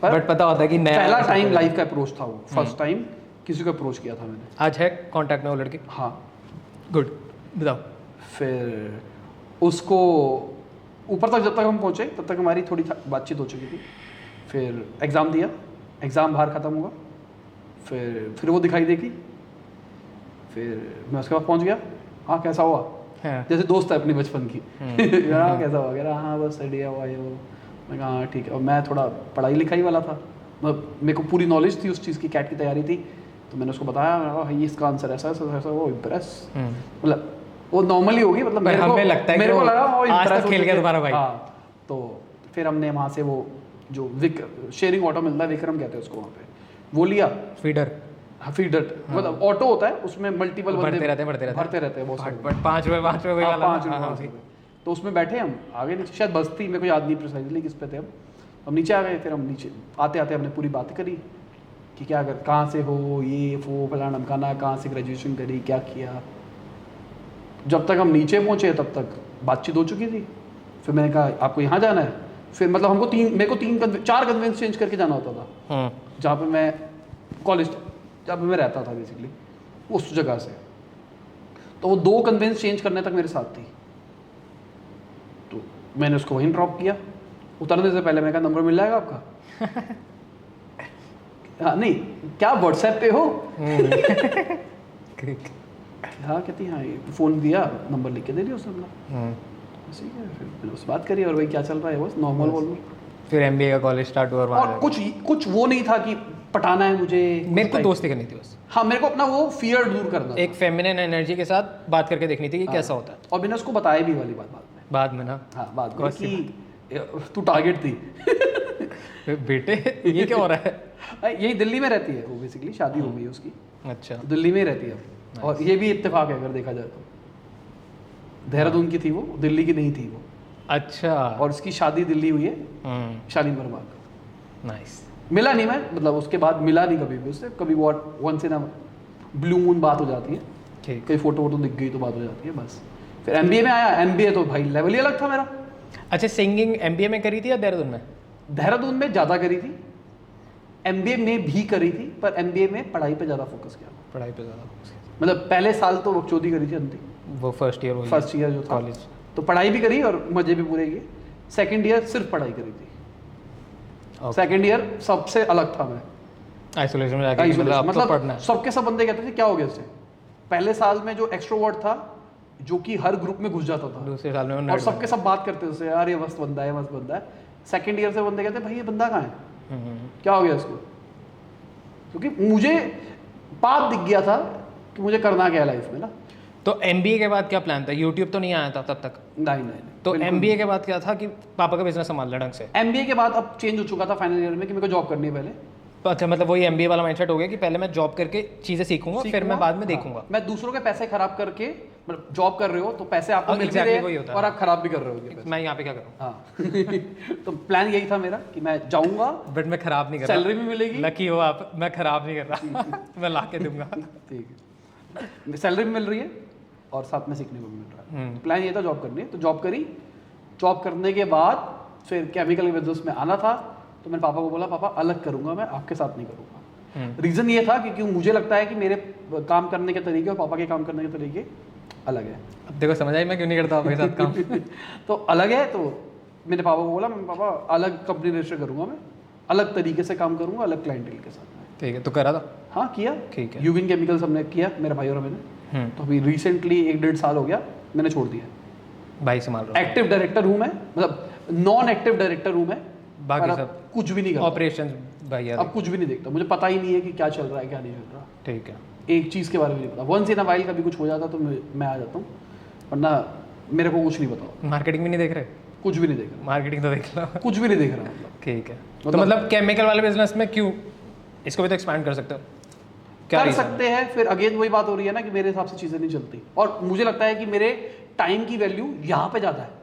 बट पता होता है कि नया पहला टाइम लाइफ का अप्रोच था वो, फर्स्ट टाइम किसी को अप्रोच किया था मैंने। आज है कांटेक्ट में वो लड़की? हाँ। गुड, बताओ। फिर उसको ऊपर तक जब तक हम पहुँचे तब तक हमारी थोड़ी बातचीत हो चुकी थी। फिर एग्ज़ाम दिया, एग्ज़ाम बाहर ख़त्म हुआ, फिर वो दिखाई देगी, फिर मैं उसके पास पहुँच गया। हाँ कैसा हुआ? हाँ। जैसे दोस्त है अपनी बचपन की। हाँ कैसा हुआ? कह रहा हाँ बस बढ़िया हुआ ये वो। मैं कहा हाँ ठीक है। और मैं थोड़ा पढ़ाई लिखाई वाला था, मतलब मेरे को पूरी नॉलेज थी उस चीज़ की, कैट की तैयारी थी, तो मैंने उसको बताया, मैंने कहा ये इसका आंसर ऐसा ऐसा ऐसा, वो इम्प्रेस, मतलब वो नॉर्मली होगी, मतलब मेरे को लगता है, मेरे को लगा वो इम्प्रेस खेल गया तुम्हारा भाई। हाँ, तो फिर हमने वहाँ से वो जो शेयरिंग ऑटो मिलता है, विक्रम कहते हैं उसको, वहाँ पे वो लिया, फीडर, फीडर मतलब ऑटो होता है, उसमें मल्टीपल बंदे भरते रहते हैं बहुत सारे, 5 रुपए 5 रुपए वाला। 5 रुपए। तो उसमें बैठे हम, आगे नीचे शायद बस थी, मेरे को याद नहीं प्रिसाइजली किस पे थे हम नीचे आ गए। फिर हम नीचे आते आते हमने पूरी बात करी कि क्या कर, कहाँ से हो, ये वो फलाना ढमकाना, कहाँ से ग्रेजुएशन करी, क्या किया। जब तक हम नीचे पहुँचे तब तक बातचीत हो चुकी थी। फिर मैंने कहा आपको यहाँ जाना है? फिर मतलब हमको मेरे को 4 कन्वेंस चेंज करके जाना होता था, जहाँ पे मैं कॉलेज, जहाँ पे मैं रहता था बेसिकली, उस जगह से। तो वो 2 कन्वेंस चेंज करने तक मेरे साथ थी। तो मैंने उसको वहीं ड्रॉप किया। उतरने से पहले मैं कहा नंबर मिल जाएगा आपका? हाँ नहीं, क्या व्हाट्सएप पे हो? हाँ कहती हाँ, फ़ोन दिया, नंबर लिख के दे दिया उसने अपना। ठीक है, फिर मैंने उससे बात करी, और भाई क्या चल रहा है, बस नॉर्मल बोल। फिर एमबीए का कॉलेज स्टार्ट हुआ, और कुछ वो नहीं था कि पटाना है मुझे, मेरे को दोस्ती करनी थी बस। हाँ, मेरे को अपना वो फियर दूर करना था, एक फेमिनिन एनर्जी के साथ बात करके देखनी थी कि कैसा होता है। और मैंने उसको बताया भी वाली बात बाद में ना, हाँ बाद में, कि तू टारगेट थी। बेटे ये क्या हो रहा है? यही दिल्ली में रहती है वो, बेसिकली शादी हो गई है उसकी। अच्छा, दिल्ली में ही रहती है। और ये भी इत्तेफाक है अगर देखा जाए तो, देहरादून की थी वो, दिल्ली की नहीं थी वो। अच्छा। और उसकी शादी दिल्ली हुई है, शालीमार बाग। नाइस। मिला नहीं मैं, मतलब उसके बाद मिला नहीं कभी भी उससे, कभी once in a blue moon बात हो जाती है, ठीक, कहीं फोटो वोटो दिख गई तो बात हो जाती है बस। फिर एमबीए में आया, एमबीए तो भाई लेवल ही अलग था मेरा। अच्छा, सिंगिंग एमबीए में करी थी या देहरादून में? देहरादून में ज़्यादा करी थी, एमबीए में भी करी थी, पर एमबीए में पढ़ाई पे ज़्यादा फोकस किया। पढ़ाई पे ज़्यादा फोकस किया, मतलब पहले साल तो बकचोदी करी थी अंतिम, वो फर्स्ट ईयर हुई फर्स्ट ईयर जो था कॉलेज। तो पढ़ाई भी करी और मजे भी पूरे किए। सेकंड ईयर सिर्फ पढ़ाई करी थी। सेकंड ईयर सबसे अलग था मैं। आइसोलेशन में जाके Isolation, मतलब पढ़ना है। सबके सब बंदे कहते थे क्या हो गया इससे। पहले साल में जो एक्सट्रोवर्ट था, जो कि हर ग्रुप में घुस जाता था, दूसरे साल में वो और nerd सबके सब बात करते थे यार ये मस्त बंदा है, मस्त बंदा है। सेकंड ईयर से बंदे कहते भाई ये बंदा कहाँ है, क्या हो गया इसको। क्योंकि मुझे पाथ दिख गया था कि मुझे करना क्या है लाइफ में ना। तो MBA के बाद क्या प्लान था? यूट्यूब तो नहीं आया था तब तक, नहीं तो MBA के बाद क्या था कि पापा का बिजनेस संभालना ढंग से? MBA के बाद अब चेंज हो चुका था फाइनल ईयर में कि मेरे को जॉब करनी है पहले। अच्छा, मतलब वही MBA वाला माइंडसेट हो गया कि पहले मैं जॉब करके चीज़ें सीखूंगा फिर मैं बाद में हाँ, देखूंगा। मैं दूसरों के पैसे खराब करके, मतलब जॉब कर रहे हो तो पैसे आपको हाँ, मिल भी exactly रहे वही हैं होता है। और आप खराब भी कर रहे हो। मैं यहाँ पे क्या करूँ? हाँ तो प्लान यही था मेरा कि मैं जाऊंगा, बट मैं खराब नहीं कर रहा। सैलरी भी मिलेगी। लकी हो आप, मैं खराब नहीं कर रहा। मैं ला के दूंगा। ठीक है, सैलरी भी मिल रही है और साथ में सीखने को भी मिल रहा है। प्लान ये था जॉब करनी है, तो जॉब करी। जॉब करने के बाद फिर केमिकल बिजनेस में आना था, तो मैंने पापा को बोला पापा अलग करूंगा मैं, आपके साथ नहीं करूंगा। रीज़न ये था क्योंकि मुझे लगता है कि मेरे काम करने के तरीके और पापा के काम करने के तरीके अलग है। अब देखो समझ आई मैं क्यों नहीं करता आपके साथ काम। तो अलग है, तो मैंने पापा को बोला मैं पापा अलग कंपनी रजिस्टर करूंगा, मैं अलग तरीके से काम करूंगा, अलग क्लाइंटेल के साथ में। ठीक है, तो करा था? हाँ किया, ठीक है। यूविन केमिकल्स हमने किया, मेरे भाई और मैंने। तो अभी रिसेंटली 1-1.5 साल हो गया मैंने छोड़ दिया। भाई संभाल रहा हूँ। एक्टिव डायरेक्टर हूँ मैं, मतलब नॉन एक्टिव डायरेक्टर हूँ मैं। बाकी और अब सब कुछ भी नहीं करता, ऑपरेशंस भाई अब कुछ भी नहीं देखता, मुझे पता ही नहीं है कि क्या चल रहा है क्या नहीं चल रहा। ठीक है। एक चीज़ के बारे में नहीं पता। वंस इन अ वाइल कभी कुछ हो जाता तो मैं आ जाता हूँ, वरना मेरे को कुछ नहीं पता, मार्केटिंग भी नहीं देख रहे? कुछ भी नहीं देख रहा, मार्केटिंग तो देख लो। कुछ भी नहीं देख रहा मतलब। ठीक है, तो मतलब केमिकल वाले बिजनेस में क्यों, इसको भी तो एक्सपैंड कर सकते हो, क्या कर reason है? सकते हैं। फिर अगेन वही बात हो रही है ना कि मेरे हिसाब से चीज़ें नहीं चलती, और मुझे लगता है कि मेरे टाइम की वैल्यू यहाँ पे ज़्यादा है।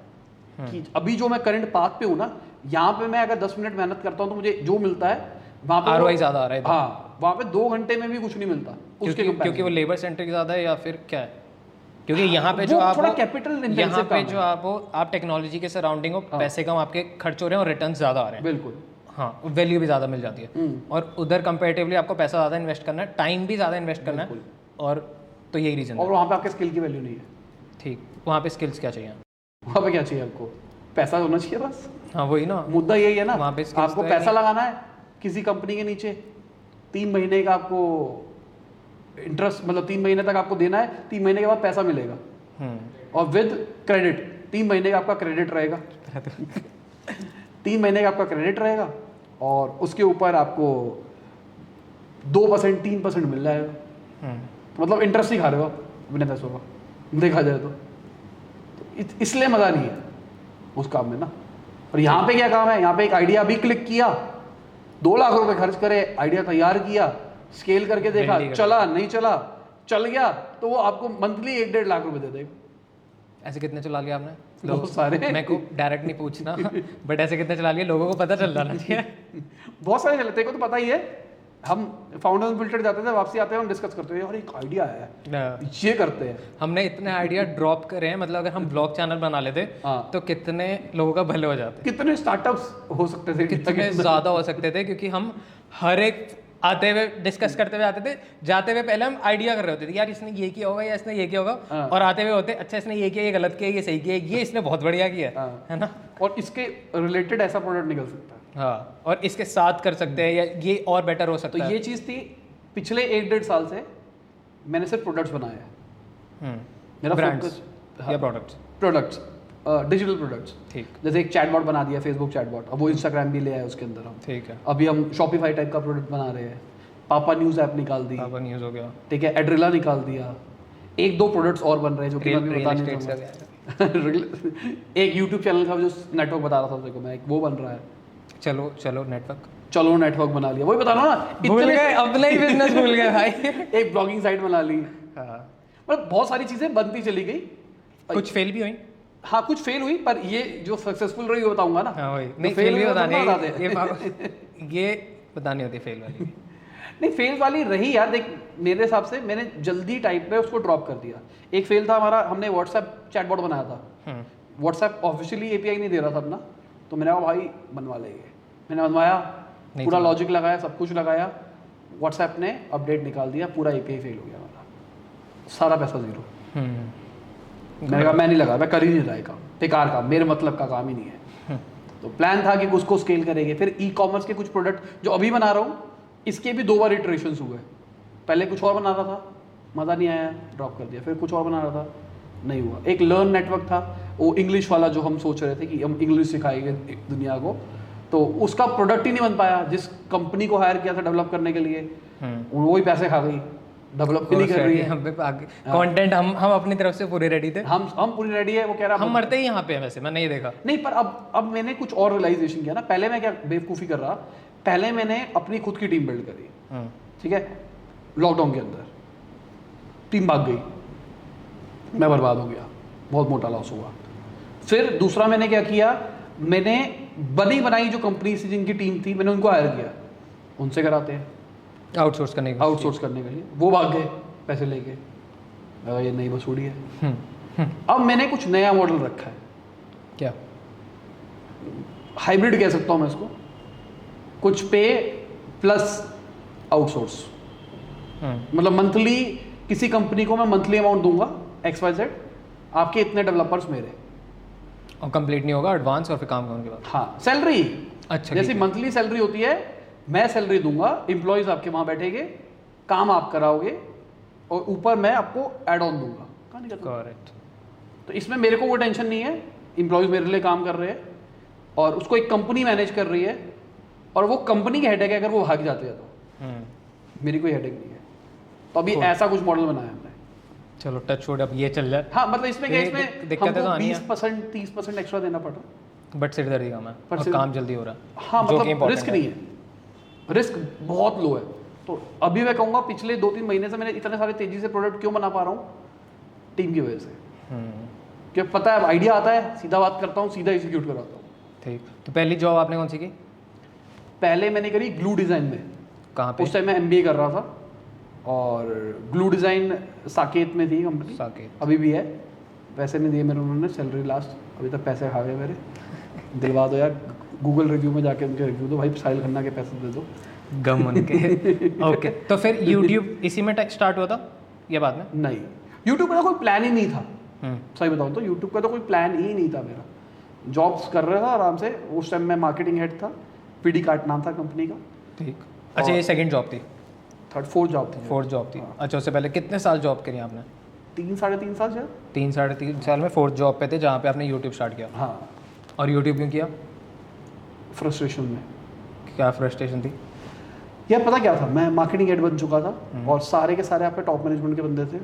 कि अभी जो मैं करंट पाथ पे हूँ ना, यहाँ पे मैं अगर 10 मिनट मेहनत करता हूँ तो मुझे जो मिलता है वहाँ पे ROI ज़्यादा आ रहा है इधर। हाँ, वहाँ पे 2 घंटे में भी कुछ नहीं मिलता उसके क्योंकि वो लेबर सेंट्रिक ज़्यादा है या फिर क्या है? क्योंकि यहाँ पे जो वो आप थोड़ा capital intensive यहाँ पे काम जो है। आप हो, आप टेक्नोलॉजी के सराउंडिंग हो, पैसे कम आपके खर्च हो रहे हैं और रिटर्न ज़्यादा आ रहे हैं। बिल्कुल हाँ, वैल्यू भी ज़्यादा मिल जाती है। और उधर कंपेरेटिवली आपको पैसा ज़्यादा इन्वेस्ट करना है, टाइम भी ज़्यादा इन्वेस्ट करना है, और तो यही रीज़न और है। वहाँ पे आपके स्किल की वैल्यू नहीं है। ठीक, वहाँ पे स्किल्स क्या चाहिए? वहाँ पे क्या चाहिए आपको, पैसा होना चाहिए बस। हाँ वही ना, मुद्दा यही है ना, वहाँ पे skills आपको तो है पैसा लगाना है किसी कंपनी के नीचे, 3 महीने का आपको इंटरेस्ट, मतलब 3 महीने तक आपको देना है, 3 महीने के बाद पैसा मिलेगा, और विद क्रेडिट 3 महीने का आपका क्रेडिट रहेगा। 3 महीने का आपका क्रेडिट रहेगा और उसके ऊपर आपको 2% 3% मिल जाएगा। मतलब इंटरेस्ट ही खा रहे हो आप अपने पैसों का, देखा जाए तो इसलिए मज़ा नहीं है उस काम में ना। और यहाँ पे क्या काम है, यहाँ पे एक आइडिया अभी क्लिक किया, 2 लाख रुपए खर्च करे, आइडिया तैयार किया, स्केल करके देखा, चला नहीं चला, चल गया तो वो आपको मंथली 1-1.5 लाख रुपए दे देगा। ऐसे कितने चला लिया आपने? बहुत सारे। मेरे को डायरेक्ट नहीं पूछना, बट ऐसे कितने चला लिए, लोगों को पता चल जाना चाहिए। बहुत सारे चलते को तो पता ही है। हम फाउंडर्स फिल्टर जाते थे, वापसी आते हैं हम डिस्कस करते हैं यार एक आइडिया आया है, ये करते हैं। हमने इतने आइडिया ड्रॉप करे हैं, मतलब अगर हम ब्लॉग चैनल बना लेते हाँ। तो कितने लोगों का भले हो जाते, कितने स्टार्टअप्स हो सकते थे, कितने ज़्यादा हो सकते थे, क्योंकि हम हर एक आते हुए डिस्कस करते हुए आते थे, जाते हुए पहले हम आइडिया कर रहे होते थे यार इसने ये किया होगा या इसने ये किया होगा, और आते हुए होते अच्छा इसने ये किया, ये गलत किया, ये सही किया, ये इसने बहुत बढ़िया किया है ना, और इसके रिलेटेड ऐसा प्रोडक्ट निकल सकता है। हाँ, और इसके साथ कर सकते हैं या ये और बेटर हो सकता तो है। ये चीज़ थी। पिछले 1-1.5 साल से मैंने सिर्फ प्रोडक्ट्स बनाए हैं। मेरा ब्रांड्स फोकस या प्रोडक्ट्स, प्रोडक्ट्स, डिजिटल प्रोडक्ट्स। ठीक, जैसे एक चैटबॉट बना दिया, फेसबुक चैटबॉट, अब वो इंस्टाग्राम भी ले आए उसके अंदर हम। ठीक है, अभी हम शॉपिफाई टाइप का प्रोडक्ट बना रहे हैं, पापा न्यूज़ ऐप निकाल दी, पापा न्यूज़ हो गया, ठीक है, एड्रिला निकाल दिया, 1-2 प्रोडक्ट्स और बन रहे हैं जो कि मैं अभी रियल बता नहीं एस्टेट सकता। एक यूट्यूब चैनल का जो नेटवर्क बता रहा था देखो मैं, एक वो बन रहा है, चलो चलो नेटवर्क चलो नेटवर्क बना लिया, वही बता रहा हूं ना, भूल गए, अपना ही बिजनेस भूल गए भाई। एक ब्लॉगिंग साइट बना ली, हाँ, मतलब बहुत सारी चीजें बनती चली गई। कुछ फेल भी हुई। हाँ कुछ फेल हुई, पर ये जो सक्सेसफुल रही वो बताऊंगा ना। हाँ वही, तो नहीं फेल भी हुई तो बतानी बता है, दे। ये बतानी होती है फेल वाली। नहीं फेल वाली रही यार, देख मेरे हिसाब से मैंने जल्दी टाइप पे उसको ड्रॉप कर दिया। एक फेल था हमारा, हमने व्हाट्सएप चैटबॉट बनाया था, व्हाट्सएप ऑफिशियली एपीआई नहीं दे रहा था अपना, तो मैंने कहा भाई बनवा लेंगे, मैंने बनवाया, पूरा लॉजिक लगाया, सब कुछ लगाया, व्हाट्सएप ने अपडेट निकाल दिया, पूरा एपीआई फेल हो गया हमारा, सारा पैसा 0। मैंने कहा मैं नहीं लगा, मैं कर ही नहीं रहा है काम, बेकार काम, मेरे मतलब का काम ही नहीं है। तो प्लान था कि उसको स्केल करेंगे। फिर ई कॉमर्स के कुछ प्रोडक्ट जो अभी बना रहा हूँ, इसके भी 2 बार इटरेशंस हुए। पहले कुछ और बना रहा था, मज़ा नहीं आया, ड्रॉप कर दिया। फिर कुछ और बना रहा था, नहीं हुआ। एक लर्न नेटवर्क था, वो इंग्लिश वाला, जो हम सोच रहे थे कि हम इंग्लिश सिखाएंगे दुनिया को, तो उसका प्रोडक्ट ही नहीं बन पाया। जिस कंपनी को हायर किया था डेवलप करने के लिए, वो ही पैसे खा गई, डेवलप भी नहीं कर रही है। हम पे कंटेंट हम अपनी तरफ से पूरे रेडी थे, हम पूरी रेडी है, वो कह रहा हम मरते ही यहाँ पे हैं। वैसे मैं नहीं देखा नहीं, पर अब मैंने कुछ और रियलाइजेशन किया ना। पहले मैं क्या बेवकूफ़ी कर रहा, पहले मैंने अपनी खुद की टीम बिल्ड करी, ठीक है, लॉकडाउन के अंदर टीम भाग गई, मैं बर्बाद हो गया, बहुत मोटा लॉस हुआ। फिर दूसरा मैंने क्या किया, मैंने बनी बनाई जो कंपनी से जिनकी टीम थी, मैंने उनको हायर किया, उनसे कराते हैं आउटसोर्स करने के आउटसोर्स करने के लिए। वो भाग गए पैसे लेके, ये नई बसूड़ी है। अब मैंने कुछ नया मॉडल रखा है, क्या हाइब्रिड कह सकता हूँ मैं इसको, कुछ पे प्लस आउटसोर्स। मतलब मंथली किसी कंपनी को मैं मंथली अमाउंट दूंगा XYZ, आपके इतने डेवलपर्स मेरे, और कंप्लीट नहीं होगा एडवांस और फिर काम करने के बाद। हाँ सैलरी, अच्छा, जैसी मंथली सैलरी होती है, मैं सैलरी दूंगा, एम्प्लॉयज आपके वहाँ बैठेंगे, काम आप कराओगे, और ऊपर मैं आपको एड ऑन दूंगा। करेक्ट। तो इसमें मेरे को वो टेंशन नहीं है, एम्प्लॉयज मेरे लिए काम कर रहे हैं, और उसको एक कंपनी मैनेज कर रही है, और वो कंपनी की हेडेक है अगर वो भाग जाते हैं तो, मेरी कोई हेडेक नहीं है। तो अभी ऐसा कुछ मॉडल बनाया हमने। चलो टच छोड़, अब ये चल जाए। हाँ मतलब इसमें क्या, इसमें दिक्कतें तो हमको आनी है, 20% 30% एक्स्ट्रा देना पड़ रहा, बट सिरदर्दी कम है और काम जल्दी हो रहा है। हाँ जो कि मतलब important रिस्क नहीं है, रिस्क बहुत लो है। तो अभी मैं कहूँगा पिछले 2-3 महीने से मैंने इतने सारे तेजी से प्रोडक्ट क्यों बना पा रहा हूँ, टीम की वजह से। क्योंकि पता है, आइडिया आता है, सीधा बात करता हूँ, सीधा एग्जीक्यूट कराता हूँ। ठीक, तो पहली जॉब आपने कौन सी की? पहले मैंने करी ग्लू डिज़ाइन में। कहाँ पे? उस टाइम मैं MBA कर रहा था, और ग्लू डिज़ाइन साकेत में थी कंपनी, साकेत। अभी भी है। पैसे नहीं दिए मेरे उन्होंने, सैलरी लास्ट, अभी तक पैसे खा गए मेरे। दिलवा दो यार, गूगल रिव्यू में जाके उनके रिव्यू दो, भाई साहिल खन्ना के पैसे दे दो, गम उनके। ओके, तो फिर यूट्यूब इसी में स्टार्ट हुआ था ये बाद में? नहीं, यूट्यूब का कोई प्लान ही नहीं था, सही बताऊँ तो यूट्यूब का तो कोई प्लान ही नहीं था मेरा। जॉब्स कर रहा था आराम से, उस टाइम मैं मार्केटिंग हेड था, PD कार्ट नाम था कंपनी का। ठीक, अच्छा ये सेकंड जॉब थी? 4th जॉब थी। 4th जॉब थी। अच्छा, उससे पहले कितने साल जॉब करी आपने? 3-3.5 साल शायद। 3-3.5 साल में 4th जॉब पे थे जहाँ पे आपने यूट्यूब स्टार्ट किया। हाँ, और यूट्यूब क्यों किया? फ्रस्ट्रेशन में। क्या फ्रस्ट्रेशन थी? यार पता क्या था, मैं मार्केटिंग हेड बन चुका था, और सारे के सारे आप पे टॉप मैनेजमेंट के बंदे थे,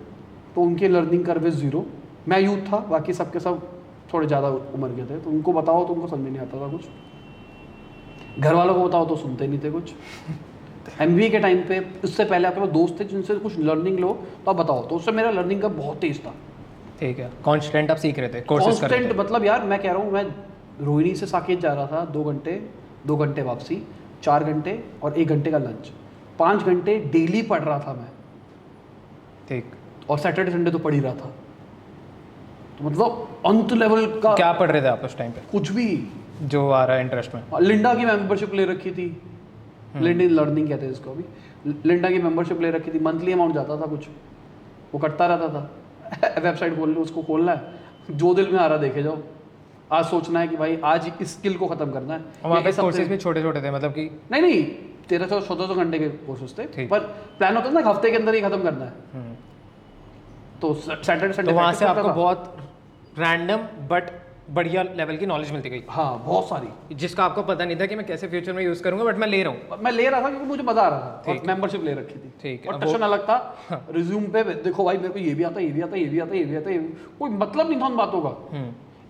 तो उनके लर्निंग कर्व इज 0। मैं यूथ था, बाकी सबके सब थोड़े ज़्यादा उम्र के थे, तो उनको बताओ तो उनको समझ नहीं आता था कुछ, घर वालों को बताओ तो सुनते नहीं थे कुछ। MBA के टाइम पे, उससे पहले आपके पास दोस्त थे जिनसे कुछ लर्निंग लो तो आप बताओ, तो उससे मेरा लर्निंग का बहुत तेज था। ठीक है, कॉन्स्टेंट आप सीख रहे थे, कोर्सेज कर रहे थे। कॉन्स्टेंट मतलब यार मैं कह रहा हूँ, मैं रोहिणी से साकेत जा रहा था 2 घंटे वापसी, 4 घंटे और 1 घंटे का लंच, 5 घंटे डेली पढ़ रहा था मैं। ठीक, और सैटरडे संडे तो पढ़ ही रहा था, तो मतलब अंत लेवल का। क्या पढ़ रहे थे आप उस टाइम पे? कुछ भी जो आ रहा है इंटरेस्ट में। लिंडा की मेंबरशिप ले रखी थी, लिंक्डइन लर्निंग कहते हैं इसको अभी। लिंडा की मेंबरशिप ले रखी थी, मंथली अमाउंट जाता था कुछ, वो कटता रहता था। वेबसाइट खोल लो, उसको खोलना है, जो दिल में आ रहा देखे जाओ। आज सोचना है कि भाई आज इस स्किल को खत्म करना है। और वहाँ पे कोर्सेज भी छोटे छोटे थे, मतलब कि नहीं 1300-1400 घंटे के कोर्सेज थे, पर प्लान होता है ना हफ्ते के अंदर ही खत्म करना है। तो सैटरडे संडे तो वहाँ से आपको बहुत रैंडम बट बढ़िया लेवल की नॉलेज मिलती गई। हाँ बहुत सारी, जिसका आपको पता नहीं था कि मैं कैसे फ्यूचर में यूज करूंगा, बट मैं ले रहा हूँ। मैं ले रहा था क्योंकि मुझे मजा आ रहा था, और मेंबरशिप ले रखी थी। ठीक है, और टशन अलग था, रिज्यूम पे देखो भाई मेरे को ये भी आता है, ये भी आता है, ये भी आता है, ये भी आता है, कोई मतलब नहीं था उन बातों का।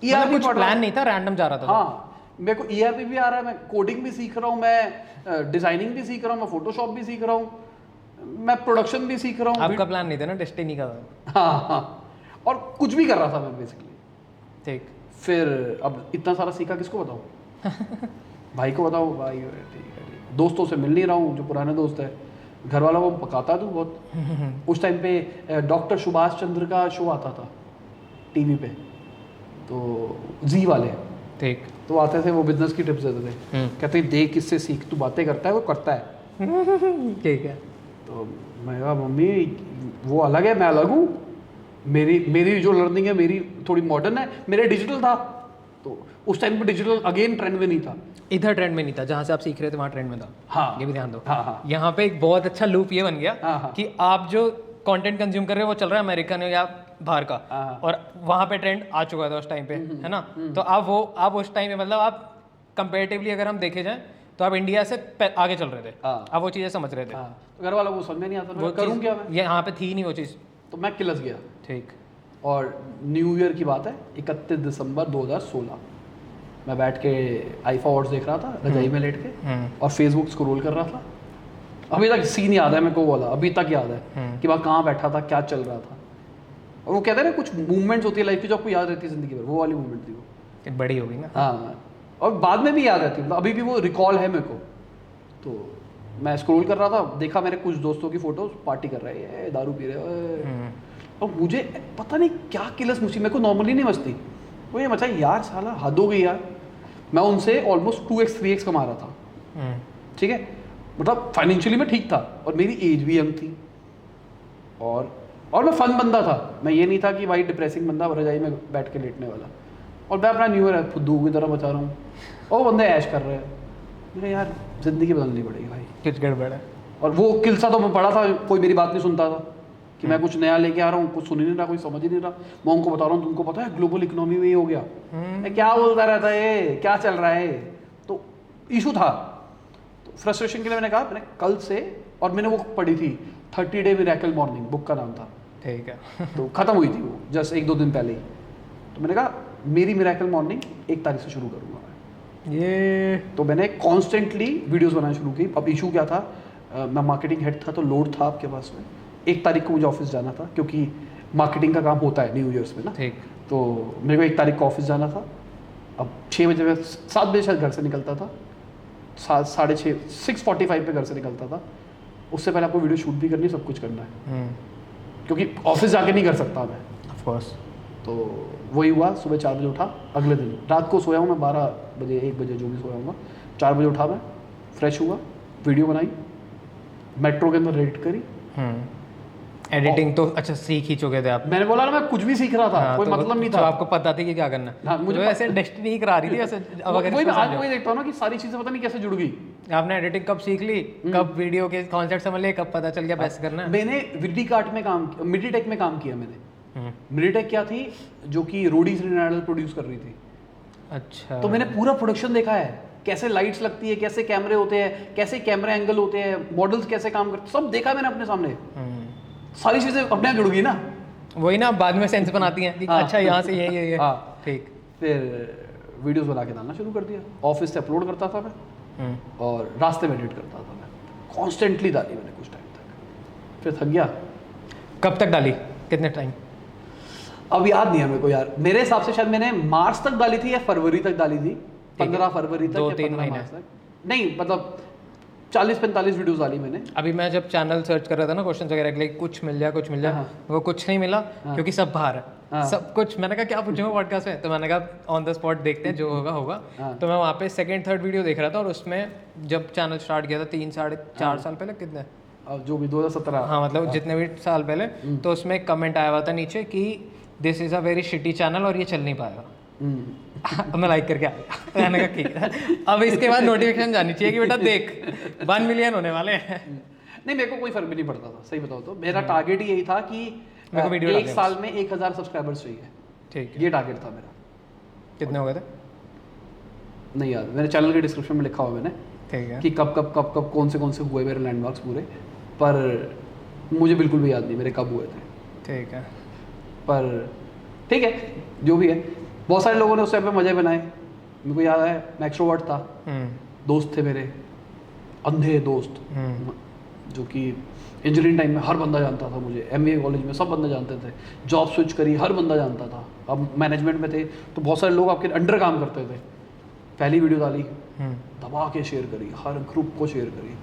मतलब कुछ प्लान नहीं था, रैंडम जा रहा था। हाँ, मेरे को ERP भी आ रहा है, मैं कोडिंग भी सीख रहा हूँ, मैं डिजाइनिंग भी सीख रहा हूँ, मैं फोटोशॉप भी सीख रहा हूँ, मैं प्रोडक्शन भी सीख रहा हूँ। आपका प्लान नहीं था ना डेस्टिनी का? हाँ, और कुछ भी कर रहा था मैं बेसिकली। ठीक, फिर अब इतना सारा सीखा किसको बताऊँ? भाई को बताओ, भाई ठीक है ठीक है। दोस्तों से मिल नहीं रहा हूँ, जो पुराने दोस्त है, घर वालों को पकाता तू बहुत। उस टाइम पे डॉक्टर सुभाष चंद्र का शो आता था टीवी पे, तो जी वाले, ठीक, तो आते थे, वो बिजनेस की टिप्स देते थे, कहते देख किससे सीख, तू बातें करता है वो करता है। ठीक है। तो मैं कहा मम्मी वो अलग है मैं अलग हूँ, मेरी जो लर्निंग है मेरी थोड़ी मॉडर्न है, मेरे डिजिटल था, तो उस टाइम पे डिजिटल अगेन ट्रेंड में नहीं था। इधर ट्रेंड में नहीं था, जहाँ से आप सीख रहे थे वहाँ ट्रेंड में था। हाँ। ये भी ध्यान दो। हाँ, हाँ। यहाँ पे एक बहुत अच्छा लूप ये बन गया हाँ। कि आप जो कंटेंट कंज्यूम कर रहे हो वो चल रहा है अमेरिकन या बाहर का, हाँ। और वहाँ पे ट्रेंड आ चुका था उस टाइम पे, है ना। तो आप उस टाइम पे मतलब आप कंपेरेटिवली अगर हम देखे जाएं तो आप इंडिया से आगे चल रहे थे। हाँ। आप वो चीज़ें समझ रहे थे। हाँ, तो घर वालों को समझ में नहीं आता, वो मैं करूँ चीज़ क्या मैं? ये यहाँ पे थी नहीं वो चीज़। तो मैं किलस गया। ठीक। और न्यू ईयर की बात है, 31 दिसंबर 2016, मैं बैठ के आईफा अवार्ड्स देख रहा था रजाई में लेट के, और फेसबुक स्क्रॉल कर रहा था। अभी तक सीन याद है मेरे को, वाला अभी तक याद है कि वहाँ कहाँ बैठा था, क्या चल रहा था। और वो कहते हैं ना कुछ मूवमेंट्स होती है लाइफ की जो आपको याद रहती है जिंदगी भर, वो वाली मूवमेंट थी वो। ये बड़ी होगी ना। हाँ, और बाद में भी याद रहती है, मतलब अभी भी वो रिकॉल है मेरे को। तो मैं स्क्रॉल कर रहा था, देखा मेरे कुछ दोस्तों की फोटोज, पार्टी कर रहे हैं, दारू पी रहे हैं, और मुझे पता नहीं क्या किलस मुझे, मेरे को नॉर्मली नहीं मचती, वो ये मचा यार साला हद हो गई यार। मैं उनसे ऑलमोस्ट 2x 3x कमा रहा था, ठीक है, मतलब फाइनेंशियली मैं ठीक था, और मेरी एज भी यंग थी, और मैं फन बंदा था। मैं ये नहीं था कि भाई डिप्रेसिंग बंदा रजाई में बैठ के लेटने वाला। और मैं अपना न्यू ईयर फुद्दू की तरह बचा रहा हूँ, और वो बंदे ऐश कर रहे हैं। मैंने यार ज़िंदगी बदलनी पड़ेगी भाई, कुछ गड़बड़ है। और वो किलसा तो मैं पढ़ा था, कोई मेरी बात नहीं सुनता था कि मैं कुछ नया लेके आ रहा हूँ, कुछ सुन ही नहीं रहा, कोई समझ ही नहीं रहा। मैं उनको बता रहा हूँ, तुमको पता है ग्लोबल इकोनॉमी में ये हो गया, क्या बोलता रहता है ये, क्या चल रहा है। तो इशू था, तो फ्रस्ट्रेशन के लिए मैंने कहा मैंने कल से, और मैंने वो पढ़ी थी 30 डे मिरेकल मॉर्निंग, बुक का नाम था। ठीक है। तो ख़त्म हुई थी वो जस्ट 1-2 दिन पहले ही। तो मैंने कहा मेरी मिरेकल मॉर्निंग 1 तारीख से शुरू करूँगा मैं। ये तो मैंने कॉन्स्टेंटली वीडियोस बनाना शुरू की। अब इशू क्या था, मैं मार्केटिंग हेड था, तो लोड था आपके पास में। 1 तारीख को मुझे ऑफिस जाना था, क्योंकि मार्केटिंग का काम होता है न्यू ईयर्स में ना। ठीक। तो मेरे को 1 तारीख को ऑफिस जाना था। अब 6 बजे में 7 बजे शायद घर से निकलता था, 6:30 6:45 पे घर से निकलता था। उससे पहले आपको वीडियो शूट भी करनी, सब कुछ करना है, क्योंकि ऑफिस जाके नहीं कर सकता मैं। Of course. तो वही हुआ, सुबह 4 बजे उठा। अगले दिन रात को सोया हूँ मैं 12 बजे 1 बजे जो भी सोया हूँगा। 4 बजे उठा मैं, फ्रेश हुआ, वीडियो बनाई, मेट्रो के अंदर एडिट करी। एडिटिंग तो अच्छा सीख ही चुके थे आप। मैंने बोला ना मैं कुछ भी सीख रहा था, हाँ, कोई तो मतलब नहीं तो था। आपको पता थी कि क्या करना है। हाँ, मुझे तो वैसे डेस्टिनी करा रही थी वैसे। अब अगर वही मैं इसको आज समझो, वही देखता हूँ ना कि सारी चीज़ें पता नहीं कैसे जुड़ गई। आपने एडिटिंग कब सीख ली, कब वीडियो के कॉन्सेप्ट समझ लिए, कब पता चल गया बेस्ट करना है। मैंने विडीकार्ट में काम, मिडीटेक में काम किया मैंने। मिडीटेक क्या थी, जो कि रोडी श्रीनारायण प्रोड्यूस कर रही थी। अच्छा। तो मैंने पूरा प्रोडक्शन देखा है, कैसे लाइट्स लगती है, कैसे कैमरे होते हैं, कैसे कैमरा एंगल होते हैं, मॉडल्स कैसे काम करते, सब देखा मैंने अपने सामने। सारी चीज़ें अपने आप जुड़ गई ना। वही ना, बाद में सेंस बनाती हैं कि हाँ। अच्छा यहाँ से ये हाँ। ठीक। फिर वीडियोस बना के डालना शुरू कर दिया। ऑफिस से अपलोड करता था मैं, और रास्ते में एडिट करता था मैं। कॉन्स्टेंटली डाली मैंने कुछ टाइम तक, फिर थक गया। कब तक डाली, कितने टाइम? अब याद नहीं है मेरे को यार, मेरे हिसाब से शायद मैंने मार्च तक डाली थी या फरवरी तक डाली थी, 15 फरवरी तक, 2-3 या 15 महीने मार्च तक। नहीं मतलब 40-45 वीडियोस डाली मैंने। अभी मैं जब चैनल सर्च कर रहा था ना क्वेश्चन वगैरह के लिए, कुछ मिल जाए हाँ। वो कुछ नहीं मिला, क्योंकि सब बाहर है। हाँ। सब कुछ मैंने कहा क्या पूछूंगा पॉडकास्ट में, तो मैंने कहा ऑन द स्पॉट देखते हैं, जो होगा होगा। हाँ। तो मैं वहाँ पे 2nd-3rd वीडियो देख रहा था, और उसमें जब चैनल स्टार्ट किया था 3-4 साल पहले, कितने, अब जो भी 2017, हाँ मतलब जितने भी साल पहले, तो उसमें एक कमेंट आया हुआ था नीचे कि this is a very shitty channel और ये चल नहीं पाएगा। अब मैं लाइक करके आ गया। मैंने कहा ठीक है, अब इसके बाद नोटिफिकेशन जानी चाहिए कि बेटा देख 1 मिलियन होने वाले हैं। नहीं मेरे को कोई फर्क भी नहीं पड़ता था, सही बताओ तो। मेरा टारगेट ही यही था कि मेरे को वीडियो 1 साल में 1000 सब्सक्राइबर्स चाहिए, ठीक है। ये टारगेट था मेरा। कितने हो गए थे? नहीं यार, मेरे चैनल के डिस्क्रिप्शन में लिखा हुआ मैंने ठीक है। कि कब कौन से हुए मेरे लैंडमार्क्स पूरे, पर मुझे बिल्कुल भी याद नहीं मेरे कब हुए थे। ठीक है। पर ठीक है, जो भी है। बहुत सारे लोगों ने उस टाइम पे मज़े बनाए। मेरे को याद है मैं एक्स्ट्रोवर्ट था, दोस्त थे मेरे, अंधे दोस्त, जो कि इंजीनियरिंग टाइम में हर बंदा जानता था मुझे, MBA कॉलेज में सब बंदे जानते थे, जॉब स्विच करी हर बंदा जानता था। अब मैनेजमेंट में थे तो बहुत सारे लोग आपके अंडर काम करते थे। पहली वीडियो डाली, दबा के शेयर करी, हर ग्रुप को शेयर करी,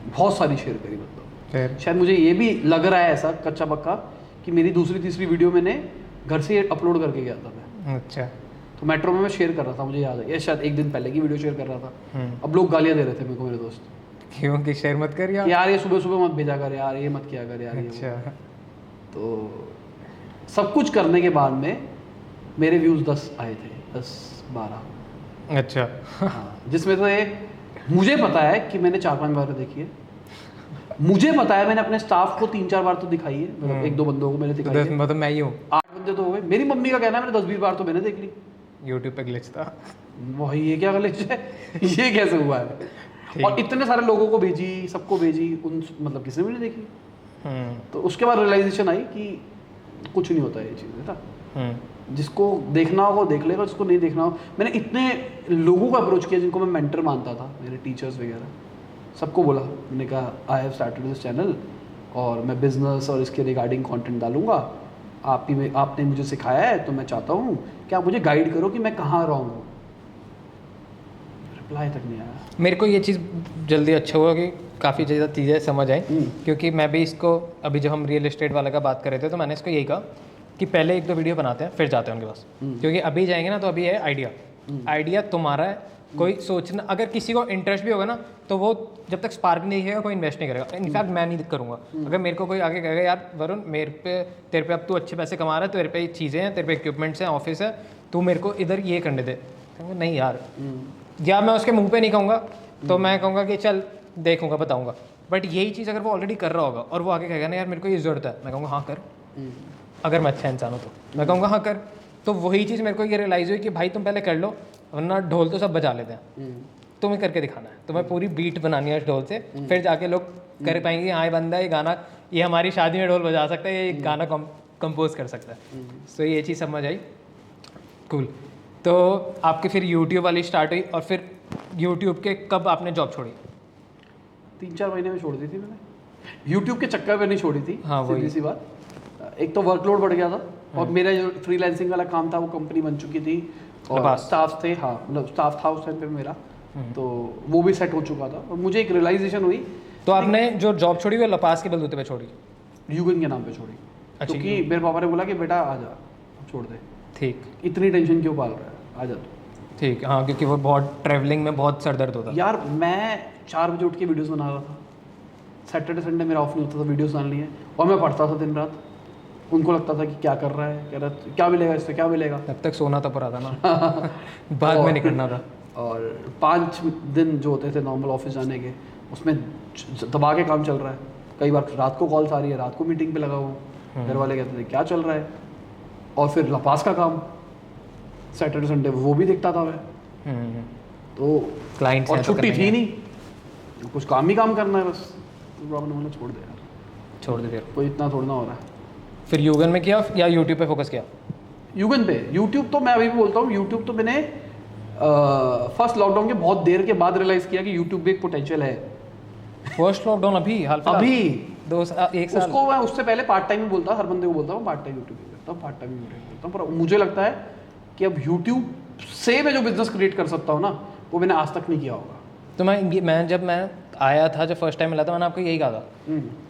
बहुत सारी शेयर करी। मतलब शायद मुझे ये भी लग रहा है ऐसा कच्चा पक्का कि मेरी दूसरी तीसरी वीडियो मैंने घर से अपलोड करके गया था मैं। अच्छा। तो मेट्रो में मैं शेयर कर रहा था, मुझे याद है, ये शायद 1 दिन पहले की वीडियो शेयर कर रहा था। अब लोग गालियाँ दे रहे थे मेरे को, मेरे दोस्त, क्यों कि शेयर मत कर यार ये सुबह सुबह मत भेजा कर यार, ये मत किया कर यार। अच्छा। तो सब कुछ करने के बाद में मेरे व्यूज़ 10 आए थे, 10-12। अच्छा। हाँ, जिसमें से मुझे पता है कि मैंने 4-5 बार देखी है। मुझे पता है मैंने अपने स्टाफ को 3-4 बार तो दिखाई है, मतलब 1-2 बंदों को मैंने दिखाई है। मतलब मैं ही हूँ। 8 बंदे तो हो गए। मेरी मम्मी का कहना है मैंने 10-20 बार तो मैंने देख ली। यूट्यूब पे ग्लिच था। वही, ये क्या गलत है? ये कैसे हुआ है? और इतने सारे लोगों को भेजी, सबको भेजी, उन मतलब किसी ने भी नहीं देखी। तो उसके बाद रियलाइजेशन आई कि कुछ नहीं होता ये चीज़, है ना। जिसको देखना हो देख लेगा, जिसको नहीं देखना हो। मैंने इतने लोगों को अप्रोच किया जिनको मैं मेंटर मानता था, मेरे टीचर्स वगैरह, सबको बोला। मैंने कहा I have started this channel और मैं बिजनेस और इसके रिगार्डिंग कंटेंट डालूंगा। आपने मुझे सिखाया है तो मैं चाहता हूँ कि आप मुझे गाइड करो कि मैं कहाँ रहूँगा। रिप्लाई तक नहीं आया। मेरे को ये चीज़ जल्दी अच्छा हुआ कि काफ़ी ज़्यादा चीज़ें समझ आई, क्योंकि मैं भी इसको अभी जब हम रियल एस्टेट वाले का बात कर रहे थे तो मैंने इसको यही कहा कि पहले 1-2 वीडियो बनाते हैं फिर जाते हैं उनके पास, क्योंकि अभी जाएंगे ना तो अभी है आइडिया तुम्हारा है। कोई सोचना, अगर किसी को इंटरेस्ट भी होगा ना तो वो जब तक स्पार्क नहीं दिखेगा कोई इन्वेस्ट नहीं करेगा। इनफैक्ट मैं नहीं करूँगा। अगर मेरे को कोई आगे कहेगा यार वरुण तेरे पे अब तू अच्छे पैसे कमा रहा है, तेरे पे चीज़ें हैं, तेरे पे इक्विपमेंट्स हैं, ऑफिस है, तू मेरे को इधर ये करने दे, नहीं यार। या मैं उसके मुंह पे नहीं कहूँगा तो मैं कहूँगा कि चल देखूँगा, बताऊँगा। बट यही चीज़ अगर वो ऑलरेडी कर रहा होगा और वो आगे कहेगा ना यार मेरे को ये ज़रूरत है, मैं कहूँगा हाँ कर। अगर मैं अच्छा इंसान हूँ तो मैं कहूँगा हाँ कर। तो वही चीज़ मेरे को ये रियलाइज़ हुई कि भाई तुम पहले कर लो, वरना ढोल तो सब बजा लेते हैं, तुम्हें करके दिखाना है, तुम्हें पूरी बीट बनानी है उस ढोल से, फिर जाके लोग कर पाएंगे हाँ ये बंदा ये गाना, ये हमारी शादी में ढोल बजा सकता है, ये गाना कंपोज कर सकता है। सो ये चीज़ समझ आई। कूल। तो आपकी फिर यूट्यूब वाली स्टार्ट हुई और फिर यूट्यूब के कब आपने जॉब छोड़ी? 3-4 महीने में छोड़ दी थी मैंने। यूट्यूब के चक्कर में नहीं छोड़ी थी। हाँ, वही। सीधी सी बात। एक तो वर्कलोड बढ़ गया था और मेरा जो फ्रीलांसिंग वाला काम था वो कंपनी बन चुकी थी और स्टाफ थे। हाँ, मतलब स्टाफ था उस टाइम पे मेरा, तो वो भी सेट हो चुका था और मुझे एक रियलाइजेशन हुई। तो आपने जो जॉब छोड़ी वो लपास के बलबूते पे छोड़ी? युगन के नाम पे छोड़ी। क्योंकि मेरे पापा ने बोला कि बेटा आ जा, छोड़ दे, ठीक, इतनी टेंशन क्यों पाल रहा है, आ जा तू। ठीक, हाँ, क्योंकि वो बहुत ट्रैवलिंग में बहुत सर दर्द होता। यार मैं 4 बजे उठ के वीडियोस बना रहा था। सैटरडे संडे मेरा ऑफ नहीं होता था वीडियोस बनाने लिए, और मैं पढ़ता था दिन रात। उनको लगता था कि क्या कर रहा है, कह रहा क्या मिलेगा इससे, क्या मिलेगा। तब तक सोना तो पड़ा था ना। बाद में निकलना था। और 5 दिन जो होते थे नॉर्मल ऑफिस जाने के, उसमें दबा के काम चल रहा है। कई बार रात को कॉल्स आ रही है, रात को मीटिंग पे लगा हुआ, घर वाले कहते थे क्या चल रहा है। और फिर लपास का काम सैटरडे संडे वो भी देखता था मैं। तो क्लाइंट्स और छुट्टी थी नहीं, कुछ काम ही काम करना है बस। तो बाबा ने बोला छोड़ दे यार, छोड़ दे, फिर कोई इतना थोड़ा ना हो रहा है। फिर युगन में किया या यूट्यूब पे फोकस किया? युगन पे। यूट्यूब तो मैं अभी भी बोलता हूँ, यूट्यूब तो मैंने फर्स्ट लॉकडाउन के बहुत देर के बाद रियलाइज़ किया कि यूट्यूब भी एक पोटेंशियल है। फर्स्ट लॉकडाउन अभी हाल फिलहाल? अभी 1 साल। उसको मैं उससे पहले पार्ट टाइम ही बोलता, हर बंदे को बोलता हूँ पार्ट टाइम यूट्यूब करता हूँ, पार्ट टाइम यूट्यूब करता हूँ। पर मुझे लगता है कि अब यूट्यूब से मैं जो बिजनेस क्रिएट कर सकता हूँ ना, वो मैंने आज तक नहीं किया होगा। तो मैं जब मैं आया था, जब फर्स्ट टाइम मिला था, मैंने आपको यही कहा था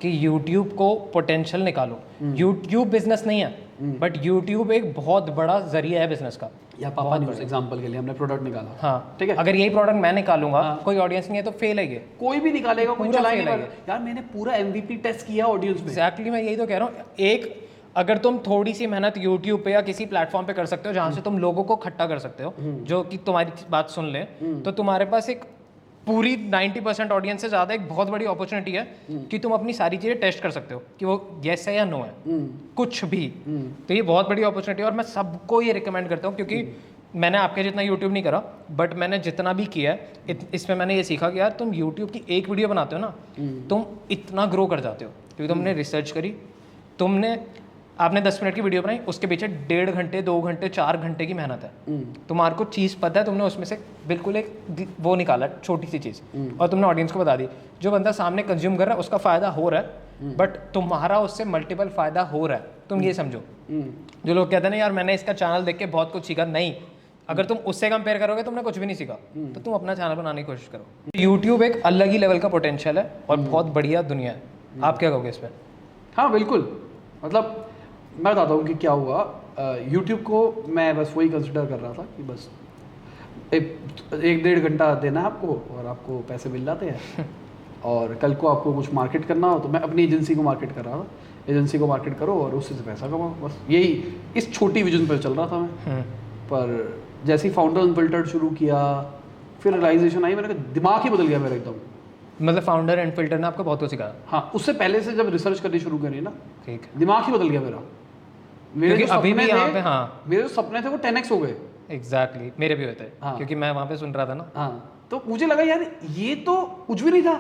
कि यूट्यूब को पोटेंशियल निकालो। यूट्यूब बिजनेस नहीं है, बट यूट्यूब एक बहुत बड़ा जरिया है बिजनेस का। या पापा न्यूज़ एग्जांपल के लिए हमने प्रोडक्ट निकाला। हाँ, ठीक है। अगर यही प्रोडक्ट मैं निकालूंगा, कोई ऑडियंस नहीं है तो फेल है ये। कोई भी निकालेगा, कोई पूरा चलाएगा। fail है यार मैंने पूरा MVP टेस्ट किया ऑडियंस में। एग्जैक्टली, मैं यही तो कह रहा हूँ। एक अगर तुम थोड़ी सी मेहनत यूट्यूब पे या किसी प्लेटफॉर्म पे कर सकते हो जहाँ से तुम लोगों को इकट्ठा कर सकते हो जो कि तुम्हारी बात सुन ले, तो तुम्हारे पास एक पूरी 90% ऑडियंस से ज़्यादा एक बहुत बड़ी अपॉर्चुनिटी है कि तुम अपनी सारी चीज़ें टेस्ट कर सकते हो कि वो येस है या नो है, कुछ भी। तो ये बहुत बड़ी अपॉर्चुनिटी है और मैं सबको ये रिकमेंड करता हूँ, क्योंकि मैंने आपके जितना यूट्यूब नहीं करा, बट मैंने जितना भी किया है इसमें मैंने ये सीखा कि यार तुम यूट्यूब की एक वीडियो बनाते हो ना, तुम इतना ग्रो कर जाते हो क्योंकि तुमने रिसर्च करी, आपने 10 मिनट की वीडियो बनाई, उसके पीछे 1.5 घंटे 2 घंटे 4 घंटे की मेहनत है। तुम्हारे को चीज़ पता है, तुमने उसमें से बिल्कुल एक वो निकाला, छोटी सी चीज़, और तुमने ऑडियंस को बता दी। जो बंदा सामने कंज्यूम कर रहा है उसका फ़ायदा हो रहा है, बट तुम्हारा उससे मल्टीपल फ़ायदा हो रहा है। तुम ये समझो, जो लोग कहते हैं ना यार मैंने इसका चैनल देख के बहुत कुछ सीखा, नहीं, अगर तुम उससे कंपेयर करोगे तुमने कुछ भी नहीं सीखा, तो तुम अपना चैनल बनाने की कोशिश करो। यूट्यूब एक अलग ही लेवल का पोटेंशियल है और बहुत बढ़िया दुनिया है। आप क्या कहोगे इस पर? हाँ बिल्कुल, मतलब मैं बताता हूँ कि क्या हुआ। यूट्यूब को मैं बस वही कंसिडर कर रहा था कि बस 1-1.5 घंटा देना है आपको और आपको पैसे मिल जाते हैं। और कल को आपको कुछ मार्केट करना हो तो मैं अपनी एजेंसी को मार्केट कर रहा था, एजेंसी को मार्केट करो और उससे पैसा कमाओ, बस यही इस छोटी विजन पर चल रहा था मैं। पर जैसे ही फाउंडर अनफिल्टर्ड शुरू किया फिर रियलाइजेशन आई, मैंने कहा दिमाग ही बदल गया मेरा एकदम। मतलब फाउंडर एंड फिल्टर ने आपको बहुत कुछ सिखाया। हाँ, उससे पहले से जब रिसर्च करनी शुरू करी ना, ठीक, दिमाग ही बदल गया मेरा। मेरे क्योंकि जो अभी भी सपने यहाँ थे, पे हाँ मेरे जो सपने थे वो 10x हो गए। एग्जैक्टली मेरे भी होते हैं हाँ। क्योंकि मैं वहाँ पे सुन रहा था ना, हाँ, तो मुझे लगा यार ये तो कुछ भी नहीं था।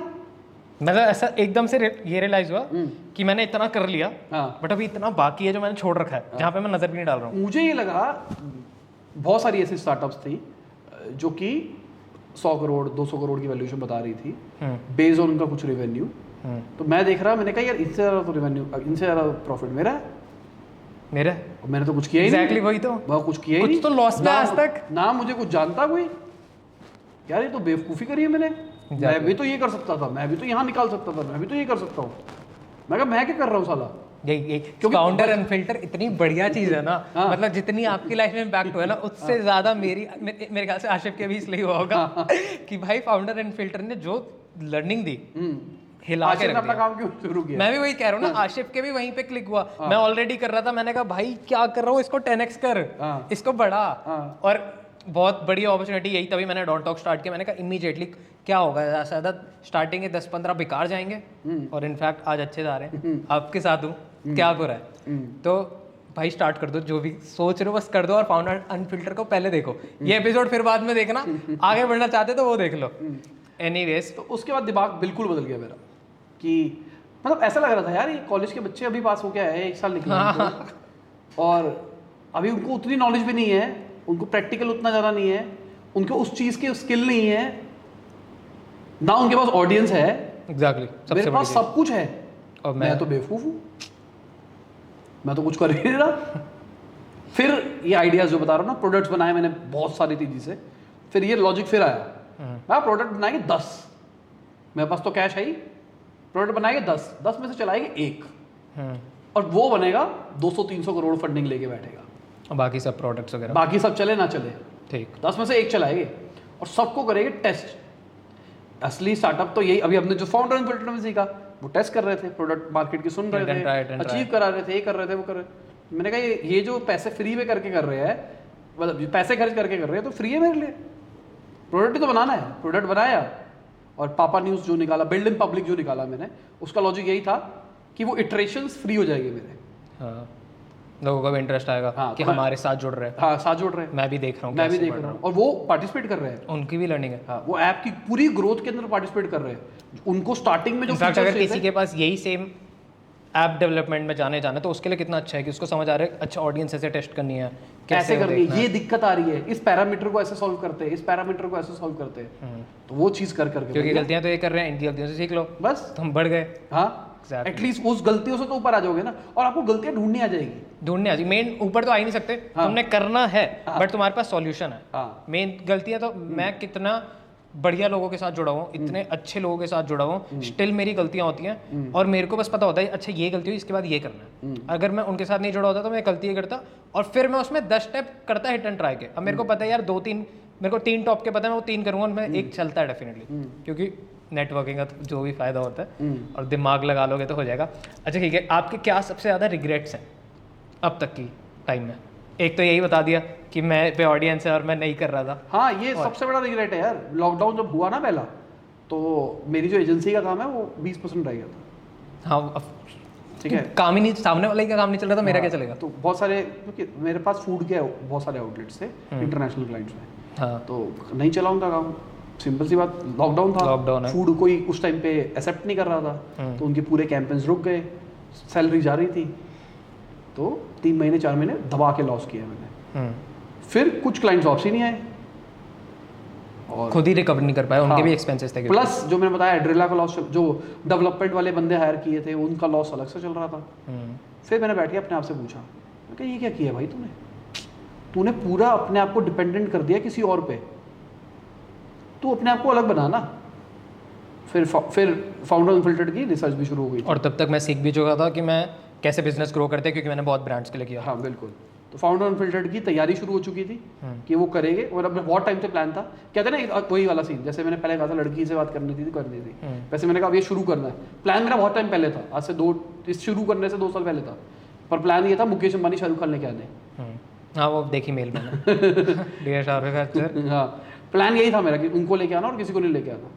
मतलब ऐसा एकदम से ये रियलाइज हुआ कि मैंने इतना कर लिया, हाँ। बट अभी इतना बाकी है जो मैंने छोड़ रखा है, जहाँ पे मैं नजर भी नहीं डाल रहा हूँ। मुझे ये लगा बहुत सारी ऐसी स्टार्टअप्स थी जो कि 100 करोड़ 200 करोड़ की वैल्यूएशन बता रही थी बेस्ड ऑन उनका कुछ रेवेन्यू। तो मैं देख रहा, मैंने कहा यार इससे ज़्यादा तो रेवेन्यू, इनसे ज़्यादा प्रॉफिट मेरा है, मेरा और मैंने तो कुछ किया ही एग्जैक्टली नहीं। वही तो, मैं कुछ किया ही कुछ नहीं, तो लॉस में ना- आज तक। ना मुझे कुछ जानता कोई, यार ये तो बेवकूफ़ी करी है मैंने। मैं भी तो ये कर सकता था, मैं भी तो यहाँ निकाल सकता था, मैं भी तो ये कर सकता हूँ। मैं कहा मैं क्या कर रहा हूँ साला। क्योंकि फाउंडर एंड फिल्टर इतनी बढ़िया चीज है ना, हाँ। मतलब जितनी आपकी लाइफ में इम्पैक्ट हुआ है ना, उससे ज्यादा मेरे ख्याल से आशिफ के भी इसलिए हुआ होगा कि भाई फाउंडर एंड फिल्टर ने जो लर्निंग दी, हिला के आशिफ ने रख अपना दिया। काम क्यों शुरू किया। मैं भी वही कह रहा हूँ ना, आशिफ के भी वहीं पे क्लिक हुआ। मैं ऑलरेडी कर रहा था, मैंने कहा भाई क्या कर रहा हूँ, इसको 10x कर, हाँ। इसको बढ़ा। हाँ। और बहुत बड़ी अपॉर्चुनिटी यही, तभी मैंने डॉट टॉक स्टार्ट किया। मैंने कहा इमीडिएटली क्या होगा, ज़्यादा स्टार्टिंग के 10-15 बेकार जाएंगे और इनफैक्ट आज अच्छे जा रहे हैं। आपके साथ हूँ, क्या बुरा है। तो भाई स्टार्ट कर दो, जो भी सोच रहे हो बस कर दो, और फाउंडर अनफिल्टर को पहले देखो। ये एपिसोड फिर बाद में देखना, आगे बढ़ना चाहते तो वो देख लो। एनीवेज, तो उसके बाद दिमाग बिल्कुल बदल गया मेरा कि मतलब ऐसा लग रहा था यार ये कॉलेज के बच्चे अभी पास हो गया है, 1 साल निकला उनको, और अभी उनको उतनी नॉलेज भी नहीं है, उनको प्रैक्टिकल उतना ज़्यादा नहीं है, उनको उस चीज़ की स्किल नहीं है ना, उनके पास ऑडियंस है। एग्जैक्टली मेरे पास सब कुछ है और मैं तो बेवकूफ़ हूँ, मैं तो कुछ कर ही नहीं रहा। फिर ये आइडियाज़ जो बता रहा हूँ ना, प्रोडक्ट्स बनाए मैंने बहुत सारी तेज़ी से, फिर ये लॉजिक फिर आया, मैं प्रोडक्ट बनाएंगे 10, मेरे पास तो कैश है ही, प्रोडक्ट बनाएंगे 10 में से चलाएंगे 1, और वो बनेगा 200-300 करोड़ फंडिंग लेके बैठेगा, और बाकी सब प्रोडक्ट्स वगैरह बाकी सब चले ना चले, ठीक। 10 में से 1 चलाएंगे और सबको करेंगे टेस्ट। असली स्टार्टअप तो यही, अभी हमने जो फाउंडर एंड फिल्टर में सीखा वो टेस्ट कर रहे थे, प्रोडक्ट मार्केट की सुन रहे थे, अचीव करा रहे थे, ये कर रहे थे, वो कर रहे थे। मैंने कहा ये जो पैसे फ्री में करके कर रहे हैं, मतलब पैसे खर्च करके कर रहे हैं तो फ्री है मेरे लिए, प्रोडक्ट ही तो बनाना है। प्रोडक्ट बनाया और पापा न्यूज़ जो निकाला, बिल्ड इन पब्लिक जो निकाला मैंने, उसका लॉजिक यही था कि वो इटरेशंस फ्री हो जाएंगे मेरे। हाँ, लोगों का भी इंटरेस्ट आएगा हाँ, कि तो हमारे साथ जुड़ रहे हैं। हाँ, साथ जुड़ रहे हैं, मैं भी देख रहा हूँ, मैं भी कैसे देख बढ़ रहा हूँ, और वो पार्टिसिपेट कर रहे हैं। उनकी भी लर्निंग है। हाँ, वो ऐप की पूरी ग्रोथ के अंदर पार्टिसिपेट कर रहे हैं। उनको स्टार्टिंग में जो इनफैक्ट features अगर चाहिए किसी थे- के पास यही सेम ऐप डेवलपमेंट में जाना तो उसके लिए कितना अच्छा है कि उसको समझ आ रहा है अच्छा ऑडियंस ऐसे टेस्ट करनी है, कैसे करनी देखना है, ये दिक्कत आ रही है, इस पैरामीटर को ऐसे सॉल्व करते हैं, इस पैरामीटर को ऐसे सॉल्व करते हैं, तो वो चीज कर करके क्योंकि बढ़िया। गलतियां तो ये कर रहे हैं, इनकी गलतियों से सीख लो, बस तो हम बढ़ गए। हाँ, Exactly. एटलीस्ट उस गलतियों से तो ऊपर आ जाओगे ना, और आपको गलतियां ढूंढनी आ जाएगी। ढूंढने आ जाए, मेन ऊपर तो आ ही नहीं सकते, हाँ। तुमने करना है, हाँ। बट तुम्हारे पास सॉल्यूशन है। हाँ। मेन गलतियां तो मैं कितना बढ़िया लोगों के साथ जुड़ा हुआ हूँ, इतने अच्छे लोगों के साथ जुड़ा हुआ हूँ, स्टिल मेरी गलतियां होती हैं, और मेरे को बस पता होता है अच्छा ये गलती हुई, इसके बाद ये करना है। अगर मैं उनके साथ नहीं जुड़ा होता तो मैं गलती ये करता, और फिर मैं उसमें 10 स्टेप करता हिट एंड ट्राई के। अब मेरे को पता है यार 2-3 मेरे को 3 टॉप के पता है, मैं वो 3 करूँगा, मैं एक चलता है डेफिनेटली, क्योंकि नेटवर्किंग का तो जो भी फायदा होता है, और दिमाग लगा लोगे तो हो जाएगा। अच्छा ठीक है, आपके क्या सबसे ज़्यादा रिग्रेट्स हैं अब तक की टाइम में? एक तो यही बता दिया कि मैं पे ऑडियंस है और मैं नहीं कर रहा था। हाँ, ये सबसे बड़ा रिग्रेट है यार। लॉकडाउन जब हुआ ना पहला, तो मेरी जो एजेंसी का काम है वो 20% रह गया था। हाँ, ठीक है, काम ही नहीं, सामने वाले का काम नहीं चल रहा था, मेरा हाँ, क्या चलेगा? तो बहुत सारे, क्योंकि मेरे पास फूड के बहुत सारे आउटलेट्स थे इंटरनेशनल क्लाइंट्स में, हाँ, तो नहीं चला उनका काम। सिंपल सी बात, लॉकडाउन था, लॉकडाउन है। फूड कोई उस टाइम पे एक्सेप्ट नहीं कर रहा था, तो उनके पूरे कैंपेन्स रुक गए, सैलरी जा रही थी, तो 3 महीने 4 महीने दबा के लॉस किया मैंने। फिर कुछ क्लाइंट्स वापस ही नहीं आए, और खुद ही रिकवर नहीं कर पाए, उनके हाँ, भी एक्सपेंसेस थे। प्लस जो मैंने बताया एड्रेला का लॉस, जो डेवलपमेंट वाले बंदे हायर किए थे उनका लॉस अलग से चल रहा था। फिर मैंने बैठ के अपने आप से पूछा, मैं कहा ये क्या किया भाई तूने पूरा अपने आप को डिपेंडेंट कर दिया किसी और पे, तू अपने आप को अलग बना ना। फिर फाउंडर अनफिल्टर्ड की रिसर्च भी शुरू हो गई थी। और तब तक मैं सीख भी चुका था कि मैं कैसे बिजनेस ग्रो करते हैं, क्योंकि मैंने बहुत ब्रांड्स के लिए किया। हाँ बिल्कुल, तो फाउंडर अनफिल्टर्ड की तैयारी शुरू हो चुकी थी कि वो करेंगे, और अब बहुत टाइम से प्लान था। कहते हैं ना वही वाला सीन, जैसे मैंने पहले कहा था लड़की से बात करनी थी वैसे मैंने कहा अब ये शुरू करना है। प्लान मेरा बहुत टाइम पहले था, आज से शुरू करने से 2 साल पहले था, पर प्लान ये था मुकेश अंबानी शाहरुख खान लेके आने। हाँ वो देखी मेल मैंने डियर शाहरुख खान। हाँ प्लान यही था मेरा कि उनको लेके आना और किसी को नहीं लेके आना।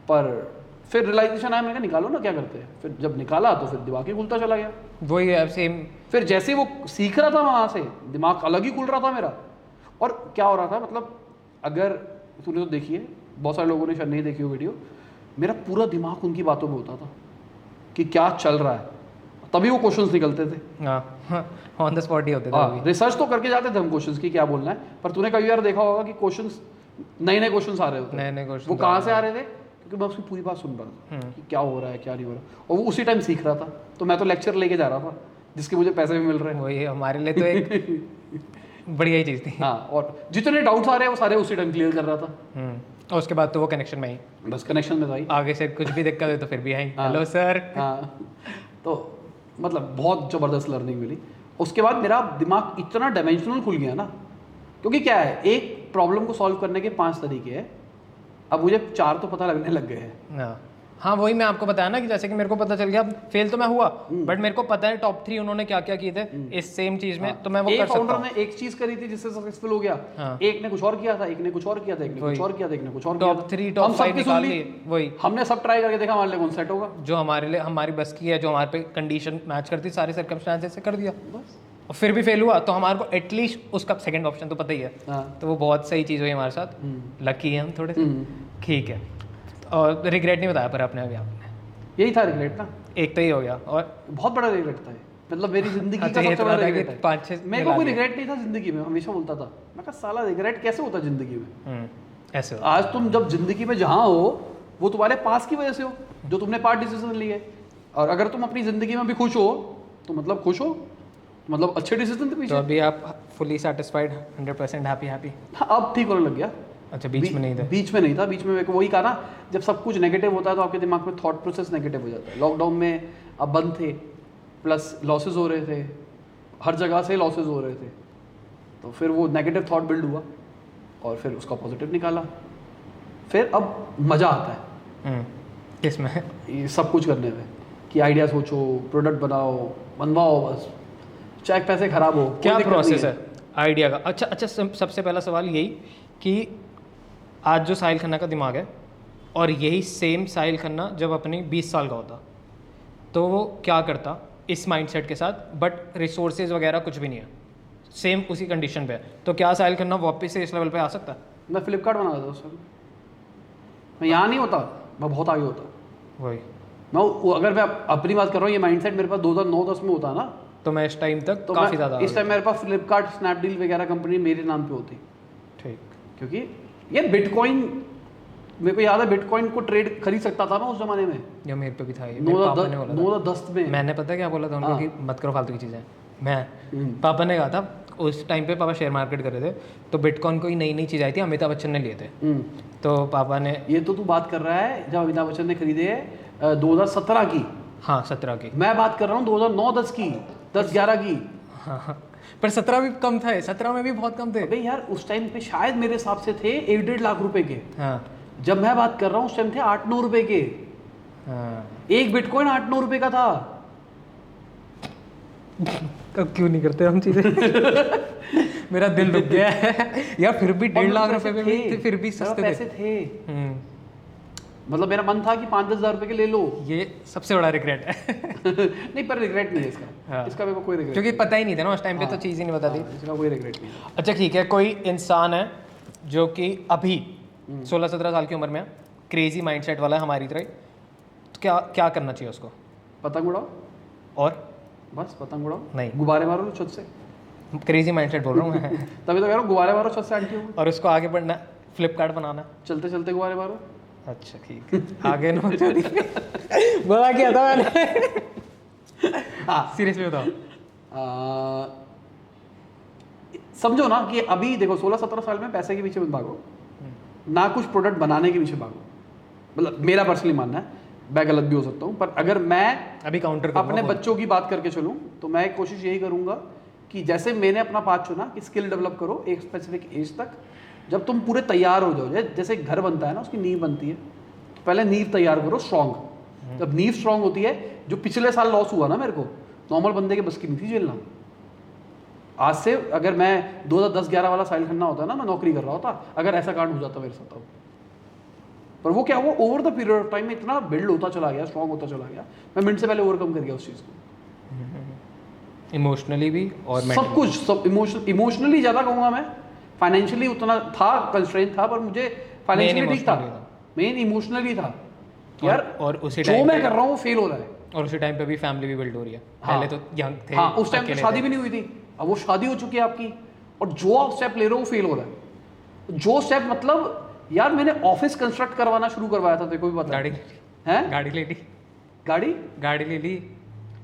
पर फिर रियलाइजेशन आया, मैंने कहा निकालो ना क्या करते हैं। फिर जब निकाला तो फिर दिमाग ही खुलता चला गया। वही है सेम। फिर जैसे वो सीख रहा था वहाँ से दिमाग अलग ही खुल रहा था मेरा। और क्या हो रहा था, मतलब अगर तूने तो देखी है, बहुत सारे लोगों ने शायद नहीं देखी हो वीडियो, मेरा पूरा दिमाग उनकी बातों में होता था कि क्या चल रहा है, तभी वो क्वेश्चंस निकलते थे। हाँ ऑन द स्पॉट ही होते थे। रिसर्च तो करके जाते थे हम क्वेश्चंस की क्या बोलना है, पर तूने कभी यार देखा होगा कि क्वेश्चंस नए क्वेश्चंस आ रहे होते, नए क्वेश्चन वो कहाँ से आ रहे थे, क्योंकि मैं उसकी पूरी बात सुन रहा था कि क्या हो रहा है क्या नहीं हो रहा, और वो उसी टाइम सीख रहा था। तो मैं तो लेक्चर लेके जा रहा था जिसके मुझे पैसे भी मिल रहे हैं। वही हमारे लिए तो एक बढ़िया ही चीज़ थी। हाँ, और जितने डाउट्स आ रहे हैं वो सारे उसी टाइम क्लियर कर रहा था। और उसके बाद तो वो कनेक्शन में ही बस कनेक्शन में था ही। आगे से कुछ भी दिक्कत है तो फिर भी आई हाँ। Hello sir. हाँ, तो मतलब बहुत ज़बरदस्त लर्निंग मिली। उसके बाद मेरा दिमाग इतना डायमेंशनल खुल गया ना, क्योंकि क्या है, एक प्रॉब्लम को सॉल्व करने के 5 तरीके हैं, अब मुझे 4 तो पता लगने लग गए हैं। हाँ वही मैं आपको बताया ना कि जैसे कि मेरे को पता चल गया, फेल तो मैं हुआ बट मेरे को पता है टॉप 3 उन्होंने क्या क्या किए थे इस सेम चीज में। तो मैं वो कर सकता फाउंडर हूँ। ने एक चीज करी थी जिससे सक्सेसफुल हो गया, हाँ। एक ने कुछ और किया था, एक ने कुछ और किया था, एक ने कुछ और किया था, एक ने कुछ और किया था। टॉप 3 हम टॉप 5 सबकी सुन निकाल ली, लिए। वही हमने सब ट्राई करके देखा हमारे लिए कौन सेट होगा, जो हमारे लिए हमारी बस की है, जो हमारे पे कंडीशन मैच करती, सारे सर्कमस्टांसेस से कर दिया और फिर भी फेल हुआ। तो हमारे को एटलीस्ट उसका सेकंड ऑप्शन तो पता ही है। हाँ। तो वो बहुत सही चीज़ हुई हमारे साथ, लकी है हम थोड़े से। ठीक है, और रिग्रेट नहीं बताया पर आपने अभी आपने यही था रिग्रेट ना, एक तो ही हो गया। और बहुत बड़ा रिग्रेट था ये, मतलब मेरी जिंदगी का अच्छा, ये सबसे तो बड़ा बता कि रिग्रेट है। 5-6 मेरे को कोई रिग्रेट नहीं था जिंदगी में, हमेशा बोलता था, मैं कहा साला रिग्रेट कैसे होता जिंदगी में। ऐसे हो। आज तुम जब जिंदगी में जहाँ हो वो तुम्हारे पास की वजह से हो, जो तुमने पास डिसीजन लिए। और अगर तुम अपनी जिंदगी में भी खुश हो तो मतलब खुश हो, मतलब अच्छे डिसीजन थे तो पीछे। अभी आप फुली सेटिस्फाइड 100% हैप्पी। हाँ, अब ठीक होने लग गया। अच्छा बीच में नहीं था। बीच में नहीं था, बीच में मेरे को वही कहा ना, जब सब कुछ नेगेटिव होता है तो आपके दिमाग में थॉट प्रोसेस नेगेटिव हो जाता है। लॉकडाउन में अब बंद थे, प्लस लॉसेस हो रहे थे, हर जगह से लॉसेस हो रहे थे, तो फिर वो नेगेटिव थॉट बिल्ड हुआ और फिर उसका पॉजिटिव निकाला। फिर अब मज़ा आता है किसमें? ये सब कुछ करने में, कि आइडिया सोचो, प्रोडक्ट बनाओ, बनवाओ, बस चाहे पैसे खराब हो। कोई क्या दिक्कत प्रोसेस नहीं है आइडिया का? अच्छा सबसे पहला सवाल यही कि आज जो साहिल खन्ना का दिमाग है और यही सेम साहिल खन्ना जब अपनी 20 साल का होता तो वो क्या करता इस माइंडसेट के साथ, बट रिसोर्सेज वगैरह कुछ भी नहीं है, सेम उसी कंडीशन पे है, तो क्या साहिल खन्ना वापस से इस लेवल पे आ सकता है? मैं फ्लिपकार्ट बना देता उस समय, मैं यहाँ नहीं होता, मैं बहुत आगे होता। वही अगर मैं अपनी बात कर रहा हूँ, ये माइंडसेट मेरे पास 2009-10 में होता ना, तो मैं इस टाइम तक तो काफ़ी ज़्यादा इस टाइम मेरे पास फ्लिपकार्ट, स्नैपडील वगैरह कंपनी मेरे नाम पे होती। ठीक। क्योंकि ये बिटकॉइन, मेरे को याद है बिटकॉइन को ट्रेड खरीद सकता था मैं उस जमाने में, या मेरे पे भी था ये, मेरे पापा ने बोला था। 2010 में। मैंने पता क्या बोला था उनको हाँ। कि मत करो फालतू की चीज़ें। पापा ने कहा था उस टाइम पे, पापा शेयर मार्केट कर रहे थे, तो बिटकॉइन कोई नई चीज़ आई थी, अमिताभ बच्चन ने लिए थे, तो पापा ने। ये तो तू बात कर रहा है जब अमिताभ बच्चन ने खरीदे 2017 की। हाँ 17 की। मैं बात कर रहा हूँ 2009-10 की, 10-11 की। हाँ पर 17 भी कम था, 17 में भी बहुत कम थे। अबे यार उस टाइम पे शायद मेरे हिसाब से थे 1-1.5 लाख रुपए के। हाँ जब मैं बात कर रहा हूँ उस टाइम थे 8-9 रुपए के। हाँ। एक बिटकॉइन 8-9 रुपए का था। अब क्यों नहीं करते हम चीज़ें? मेरा दिल रुक गया है यार, फिर भी 1.5 लाख रुपए में भी फिर भी सस्ते पैसे थे। मतलब मेरा मन था कि 5-10 हज़ार रुपए के ले लो। ये सबसे बड़ा रिग्रेट है। नहीं, पर रिग्रेट नहीं है इसका। हाँ। इसका मेरे को कोई रिग्रेट क्योंकि पता ही नहीं था ना उस टाइम पे, तो चीज़ ही नहीं पता थी। इसका कोई रिग्रेट नहीं है। अच्छा ठीक है, कोई इंसान है जो कि अभी 16-17 साल की उम्र में क्रेजी माइंडसेट वाला है हमारी तरह, तो क्या करना चाहिए उसको? पतंग उड़ाओ, और बस पतंग उड़ाओ। नहीं, गुब्बारे मारो छत से। क्रेजी माइंडसेट बोल रहा हूँ मैं। तभी तो कह रहा हूँ गुब्बारे मारो छत से आंटी हो। और उसको आगे बढ़ना, फ्लिपकार्ट बनाना। चलते चलते गुब्बारे मारो। अच्छा ठीक है, आगे नो बड़ा किया था मैंने। हाँ सीरियसली बताओ। समझो ना कि अभी देखो 16-17 साल में पैसे के पीछे मत भागो, ना कुछ प्रोडक्ट बनाने के पीछे भागो। मतलब मेरा पर्सनली मानना है, मैं गलत भी हो सकता हूँ, पर अगर मैं अभी काउंटर अपने बच्चों की बात करके चलूँ तो मैं कोशिश यही करूँगा कि जैसे मैंने अपना पाथ चुना कि स्किल डेवलप करो एक स्पेसिफिक एज तक, जब तुम पूरे तैयार हो जाओ, जैसे घर बनता है ना, उसकी नींव बनती है, तो पहले नींव तैयार करो स्ट्रॉन्ग। जब नींव स्ट्रॉन्ग होती है, जो पिछले साल लॉस हुआ ना मेरे को, नॉर्मल बंदे के बस की नहीं थी झेलना। आज से अगर मैं 2010-11 वाला साहिल खन्ना होता ना, मैं नौकरी कर रहा होता, अगर ऐसा कांड हो जाता मेरे साथ तब। पर वो क्या हुआ, over the period of time में इतना बिल्ड होता चला गया, स्ट्रॉन्ग होता चला गया, मैं मिनट से पहले ओवरकम कर गया उस चीज़ को। इमोशनली भी और सब कुछ, सब इमोशनली ज़्यादा कहूँगा मैं, फाइनेंशियली उतना था, कंस्ट्रेंट था, पर मुझे फाइनेंशियली ठीक था, मेन इमोशनली था यार। और उसी जो मैं कर रहा हूँ वो फेल हो रहा है। और उसी टाइम पे भी फैमिली भी बिल्ड हो रही है। हाँ, पहले तो यंग थे, हाँ, उस टाइम पे शादी भी नहीं हुई थी, अब वो शादी हो चुकी है आपकी, और जो आप स्टेप ले रहे हो वो फेल हो रहा है। जो स्टेप मतलब यार, मैंने ऑफिस कंस्ट्रक्ट करवाना शुरू करवाया था, तेरे को भी पता गाड़ी है? गाड़ी ले ली, गाड़ी ले ली।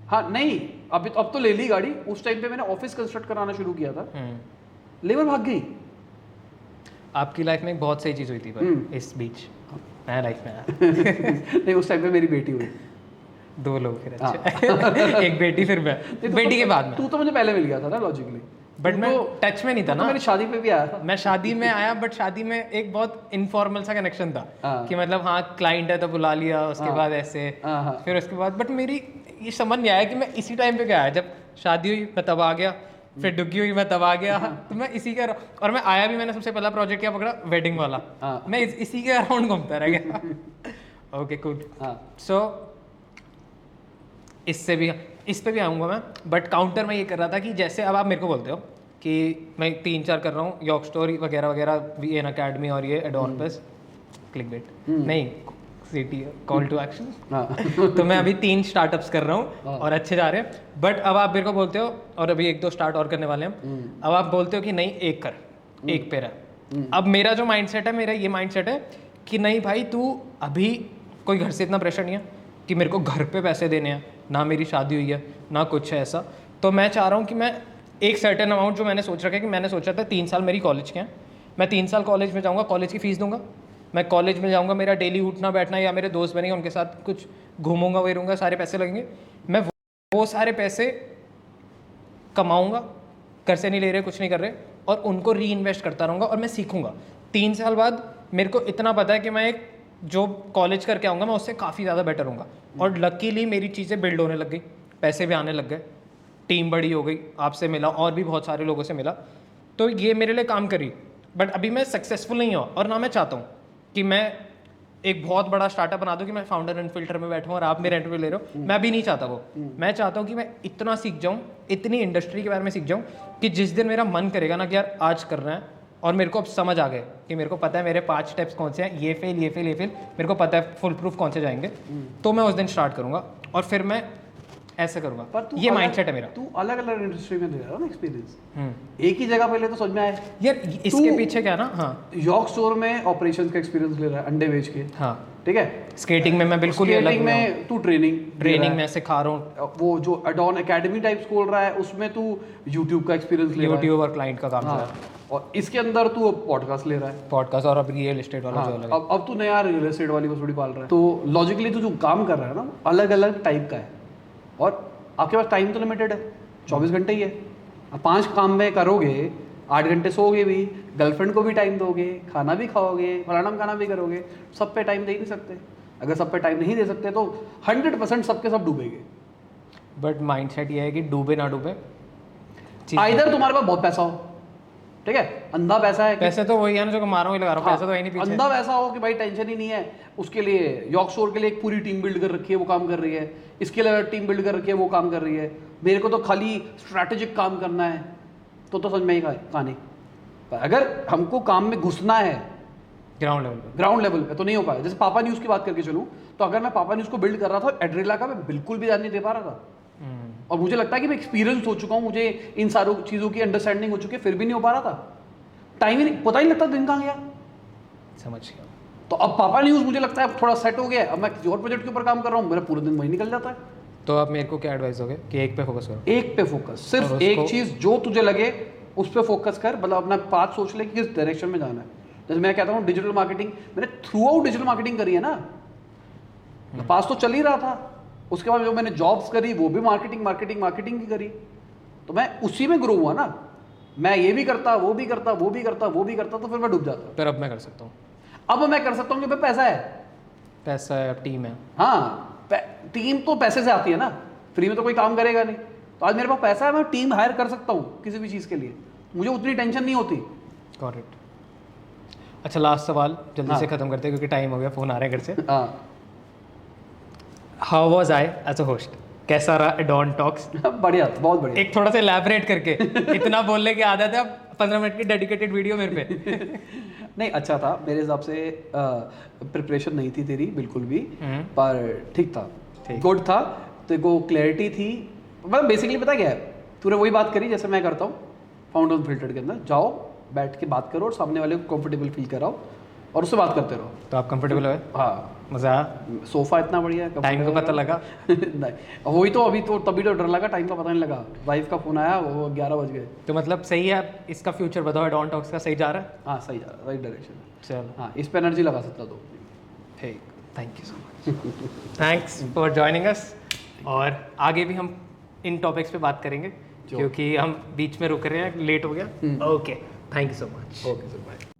हाँ नहीं, अब तो ले ली गाड़ी। उस टाइम पे मैंने ऑफिस कंस्ट्रक्ट कराना शुरू किया था, लेबर भाग गई। आपकी लाइफ में एक बहुत सही चीज़ हुई थी पर इस बीच मैं लाइफ में आया। नहीं, उस टाइम पे मेरी बेटी हुई। 2 लोग फिर अच्छे। एक बेटी फिर मैं, बेटी के बाद में। तू तो मुझे पहले मिल गया था ना लॉजिकली, बट मैं टच में नहीं था ना। मेरी शादी पे भी आया था। मैं शादी में आया, बट शादी में एक बहुत इनफॉर्मल सा कनेक्शन था कि मतलब हाँ क्लाइंट है तो बुला लिया, उसके बाद ऐसे, फिर उसके बाद बट मेरी ये समझ नहीं आया कि मैं इसी टाइम पे क्या आया, जब शादी हुई मैं तब आ गया, फिर डुग्गी हुई मैं तब आ गया, तो मैं इसी के, और मैं आया भी, मैंने सबसे पहला प्रोजेक्ट क्या पकड़ा, वेडिंग वाला। मैं इसी के अराउंड घूमता रह गया। Okay cool. सो इस पे भी आऊँगा मैं, बट काउंटर में ये कर रहा था कि जैसे अब आप मेरे को बोलते हो कि मैं 3-4 कर रहा हूँ, यॉर्क स्टोरी वगैरह वगैरह, वीएन अकेडमी और ये एडोन प्लस क्लिकबेट नहीं, सीटी कॉल टू एक्शन। तो मैं अभी 3 स्टार्टअप्स कर रहा हूँ और अच्छे जा रहे हैं, बट अब आप मेरे को बोलते हो, और अभी 1-2 स्टार्ट और करने वाले हैं, अब आप बोलते हो कि नहीं एक कर, एक पे रह। अब मेरा जो माइंडसेट है, मेरा ये माइंडसेट है कि नहीं भाई, तू अभी कोई घर से इतना प्रेशर नहीं है कि मेरे को घर पे पैसे देने हैं, ना मेरी शादी हुई है ना कुछ है ऐसा। तो मैं चाह रहा हूँ कि मैं एक सर्टेन अमाउंट जो मैंने सोच रखा है, कि मैंने सोचा था 3 साल मेरी कॉलेज के हैं, मैं 3 साल कॉलेज में जाऊँगा, कॉलेज की फीस दूंगा, मैं कॉलेज में जाऊँगा, मेरा डेली उठना बैठना, या मेरे दोस्त बनेंगे उनके साथ कुछ घूमूंगा वेरूंगा, सारे पैसे लगेंगे, मैं वो सारे पैसे कमाऊँगा, घर से नहीं ले रहे, कुछ नहीं कर रहे, और उनको री इन्वेस्ट करता रहूँगा, और मैं सीखूँगा। 3 साल बाद मेरे को इतना पता है कि मैं एक जो कॉलेज करके आऊँगा मैं उससे काफ़ी ज़्यादा बेटर हूँगा, और लकीली मेरी चीज़ें बिल्ड होने लग गई, पैसे भी आने लग गए, टीम बड़ी हो गई, आपसे मिला और भी बहुत सारे लोगों से मिला, तो ये मेरे लिए काम करी। बट अभी मैं सक्सेसफुल नहीं हुआ, और ना मैं चाहता हूँ कि मैं एक बहुत बड़ा स्टार्टअप बना दूँ कि मैं फाउंडर एंड फिल्टर में बैठूँ और आप मेरे इंटरव्यू ले रहे हो, मैं भी नहीं चाहता वो। मैं चाहता हूँ कि मैं इतना सीख जाऊँ, इतनी इंडस्ट्री के बारे में सीख जाऊँ कि जिस दिन मेरा मन करेगा ना कि यार आज करना है, और मेरे को अब समझ आ गए कि मेरे को पता है मेरे 5 स्टेप्स कौन से हैं, ये फेल ये फेल ये फेल, मेरे को पता है फुल प्रूफ कौन से जाएंगे, तो मैं उस दिन स्टार्ट करूँगा और फिर मैं ऐसा करूँगा। पर ये माइंडसेट है मेरा। तू अलग अलग इंडस्ट्री में ले रहा है ना एक्सपीरियंस, एक ही जगह पहले तो समझ में आए यार, इसके पीछे क्या ना, हाँ यॉर्क स्टोर में ऑपरेशंस का एक्सपीरियंस ले रहा है, अंडे बेच के, हाँ ठीक है। स्केटिंग में मैं बिल्कुल ही अलग स्केटिंग में तू ट्रेनिंग में सिखा रहा हूँ, वो जो एडॉन एकेडमी टाइप्स खोल रहा है उसमें तू यूट्यूब का एक्सपीरियंस ले रहा है, यूट्यूब और क्लाइंट का काम कर रहा है, और इसके अंदर तू पॉडकास्ट ले रहा है, पॉडकास्ट, और अब रियल एस्टेट वाला जो अलग है। अब तू नया रियल एस्टेट वाली को थोड़ी पाल रहा है, तो लॉजिकली तू जो काम कर रहा है ना अलग अलग टाइप का है, और आपके पास टाइम तो लिमिटेड है, 24 घंटे ही है। अब 5 काम में करोगे, 8 घंटे सोओगे भी, गर्लफ्रेंड को भी टाइम दोगे, खाना भी खाओगे, फलाना खाना भी करोगे, सब पे टाइम दे ही नहीं सकते। अगर सब पे टाइम नहीं दे सकते तो 100% सबके सब डूबेंगे। बट माइंडसेट ये है कि डूबे ना डूबे, आइदर तुम्हारे पास बहुत पैसा हो, ठीक है, अंधा पैसा है, पैसे तो वही है ना जो कमा रहा हूँ, लगा रहा हूँ, पैसा तो वही नहीं पीछे। अंधा पैसा हो कि भाई टेंशन ही नहीं है, उसके लिए यॉर्क स्टोर के लिए एक पूरी टीम बिल्ड कर रखी है, वो काम कर रही है, इसके लिए टीम बिल्ड कर रखी है, वो काम कर रही है, मेरे को तो खाली स्ट्रैटेजिक काम करना है, तो समझ में ही कहानी। अगर हमको काम में घुसना है ग्राउंड लेवल पे तो नहीं हो पाया। जैसे पापा न्यूज़ की बात करके चलूँ तो अगर मैं पापा न्यूज़ को बिल्ड कर रहा था, एड्रेला का मैं बिल्कुल भी ध्यान नहीं दे पा रहा था, और मुझे लगता है कि मैं एक्सपीरियंस हो चुका हूँ, मुझे इन सारों चीज़ों की अंडरस्टैंडिंग हो चुकी है, फिर भी नहीं हो पा रहा था, टाइम ही नहीं, पता ही नहीं लगता दिन कहाँ गया। समझ गया। तो अब पापा न्यूज़ मुझे लगता है थोड़ा सेट हो गया, अब मैं किसी और प्रोजेक्ट के ऊपर काम कर रहा हूँ, मेरा पूरा दिन वही निकल जाता है। तो आप मेरे को क्या एडवाइस दोगे कि एक पे फोकस करो? एक पे फोकस, सिर्फ एक चीज़ जो तुझे लगे उस पर फोकस कर, मतलब अपना पाथ सोच ले कि किस डायरेक्शन में जाना है। जैसे मैं कहता हूँ डिजिटल मार्केटिंग, मैंने थ्रू आउट डिजिटल मार्केटिंग करी है ना, पास तो चल ही रहा था, उसके बाद जो मैंने जॉब्स करी वो भी मार्केटिंग की करी, तो मैं उसी में ग्रो हुआ ना। मैं ये भी करता, वो भी करता, वो भी करता, वो भी करता, तो फिर मैं डूब जाता। पर अब मैं कर सकता हूँ। अब मैं कर सकता हूँ क्योंकि पैसा है। पैसा है, अब टीम है। हाँ, टीम तो पैसे से आती है ना, फ्री में तो कोई काम करेगा नहीं। तो आज मेरे पास पैसा है, मैं टीम हायर कर सकता हूँ किसी भी चीज़ के लिए, मुझे उतनी टेंशन नहीं होती। करेक्ट। अच्छा, लास्ट सवाल जल्दी हाँ। से खत्म करते हैं क्योंकि टाइम हो गया, फ़ोन आ रहा है घर से। हाँ how was I as a host? कैसा रहा एडॉन टॉक्स? बढ़िया, बहुत बढ़िया। एक थोड़ा सा एलैबोरेट करके, इतना बोलने की आदत है, अब 15 मिनट की डेडिकेटेड वीडियो मेरे पे। नहीं, अच्छा था मेरे हिसाब से। प्रिपरेशन नहीं थी तेरी बिल्कुल भी, पर ठीक था, गुड था। तेरे को क्लैरिटी थी। मतलब बेसिकली पता क्या है, तूने वही बात करी जैसे मैं करता हूँ फाउंड अनफिल्टर्ड के अंदर। जाओ, बैठ के बात करो और सामने वाले को कंफर्टेबल फील कराओ और उससे बात करते रहो। तो आप कंफर्टेबल हुए? हाँ, मज़ा आया? सोफा इतना बढ़िया है। टाइम का पता लगा? नहीं, वही तो अभी तो तभी तो डर लगा, टाइम का पता नहीं लगा। वाइफ का फोन आया, वो 11 बज गए। तो मतलब सही है, इसका फ्यूचर बताओ, एडॉन टॉक्स का सही जा रहा है? हाँ सही जा रहा है, राइट डायरेक्शन। चलो, हाँ, इस पे एनर्जी लगा सकता तो। ठीक, thank you so much. Thanks for joining us. और आगे भी हम इन टॉपिक्स पे बात करेंगे क्योंकि हम बीच में रुक रहे हैं, लेट हो गया। Okay, thank you so much. Okay sir, bye.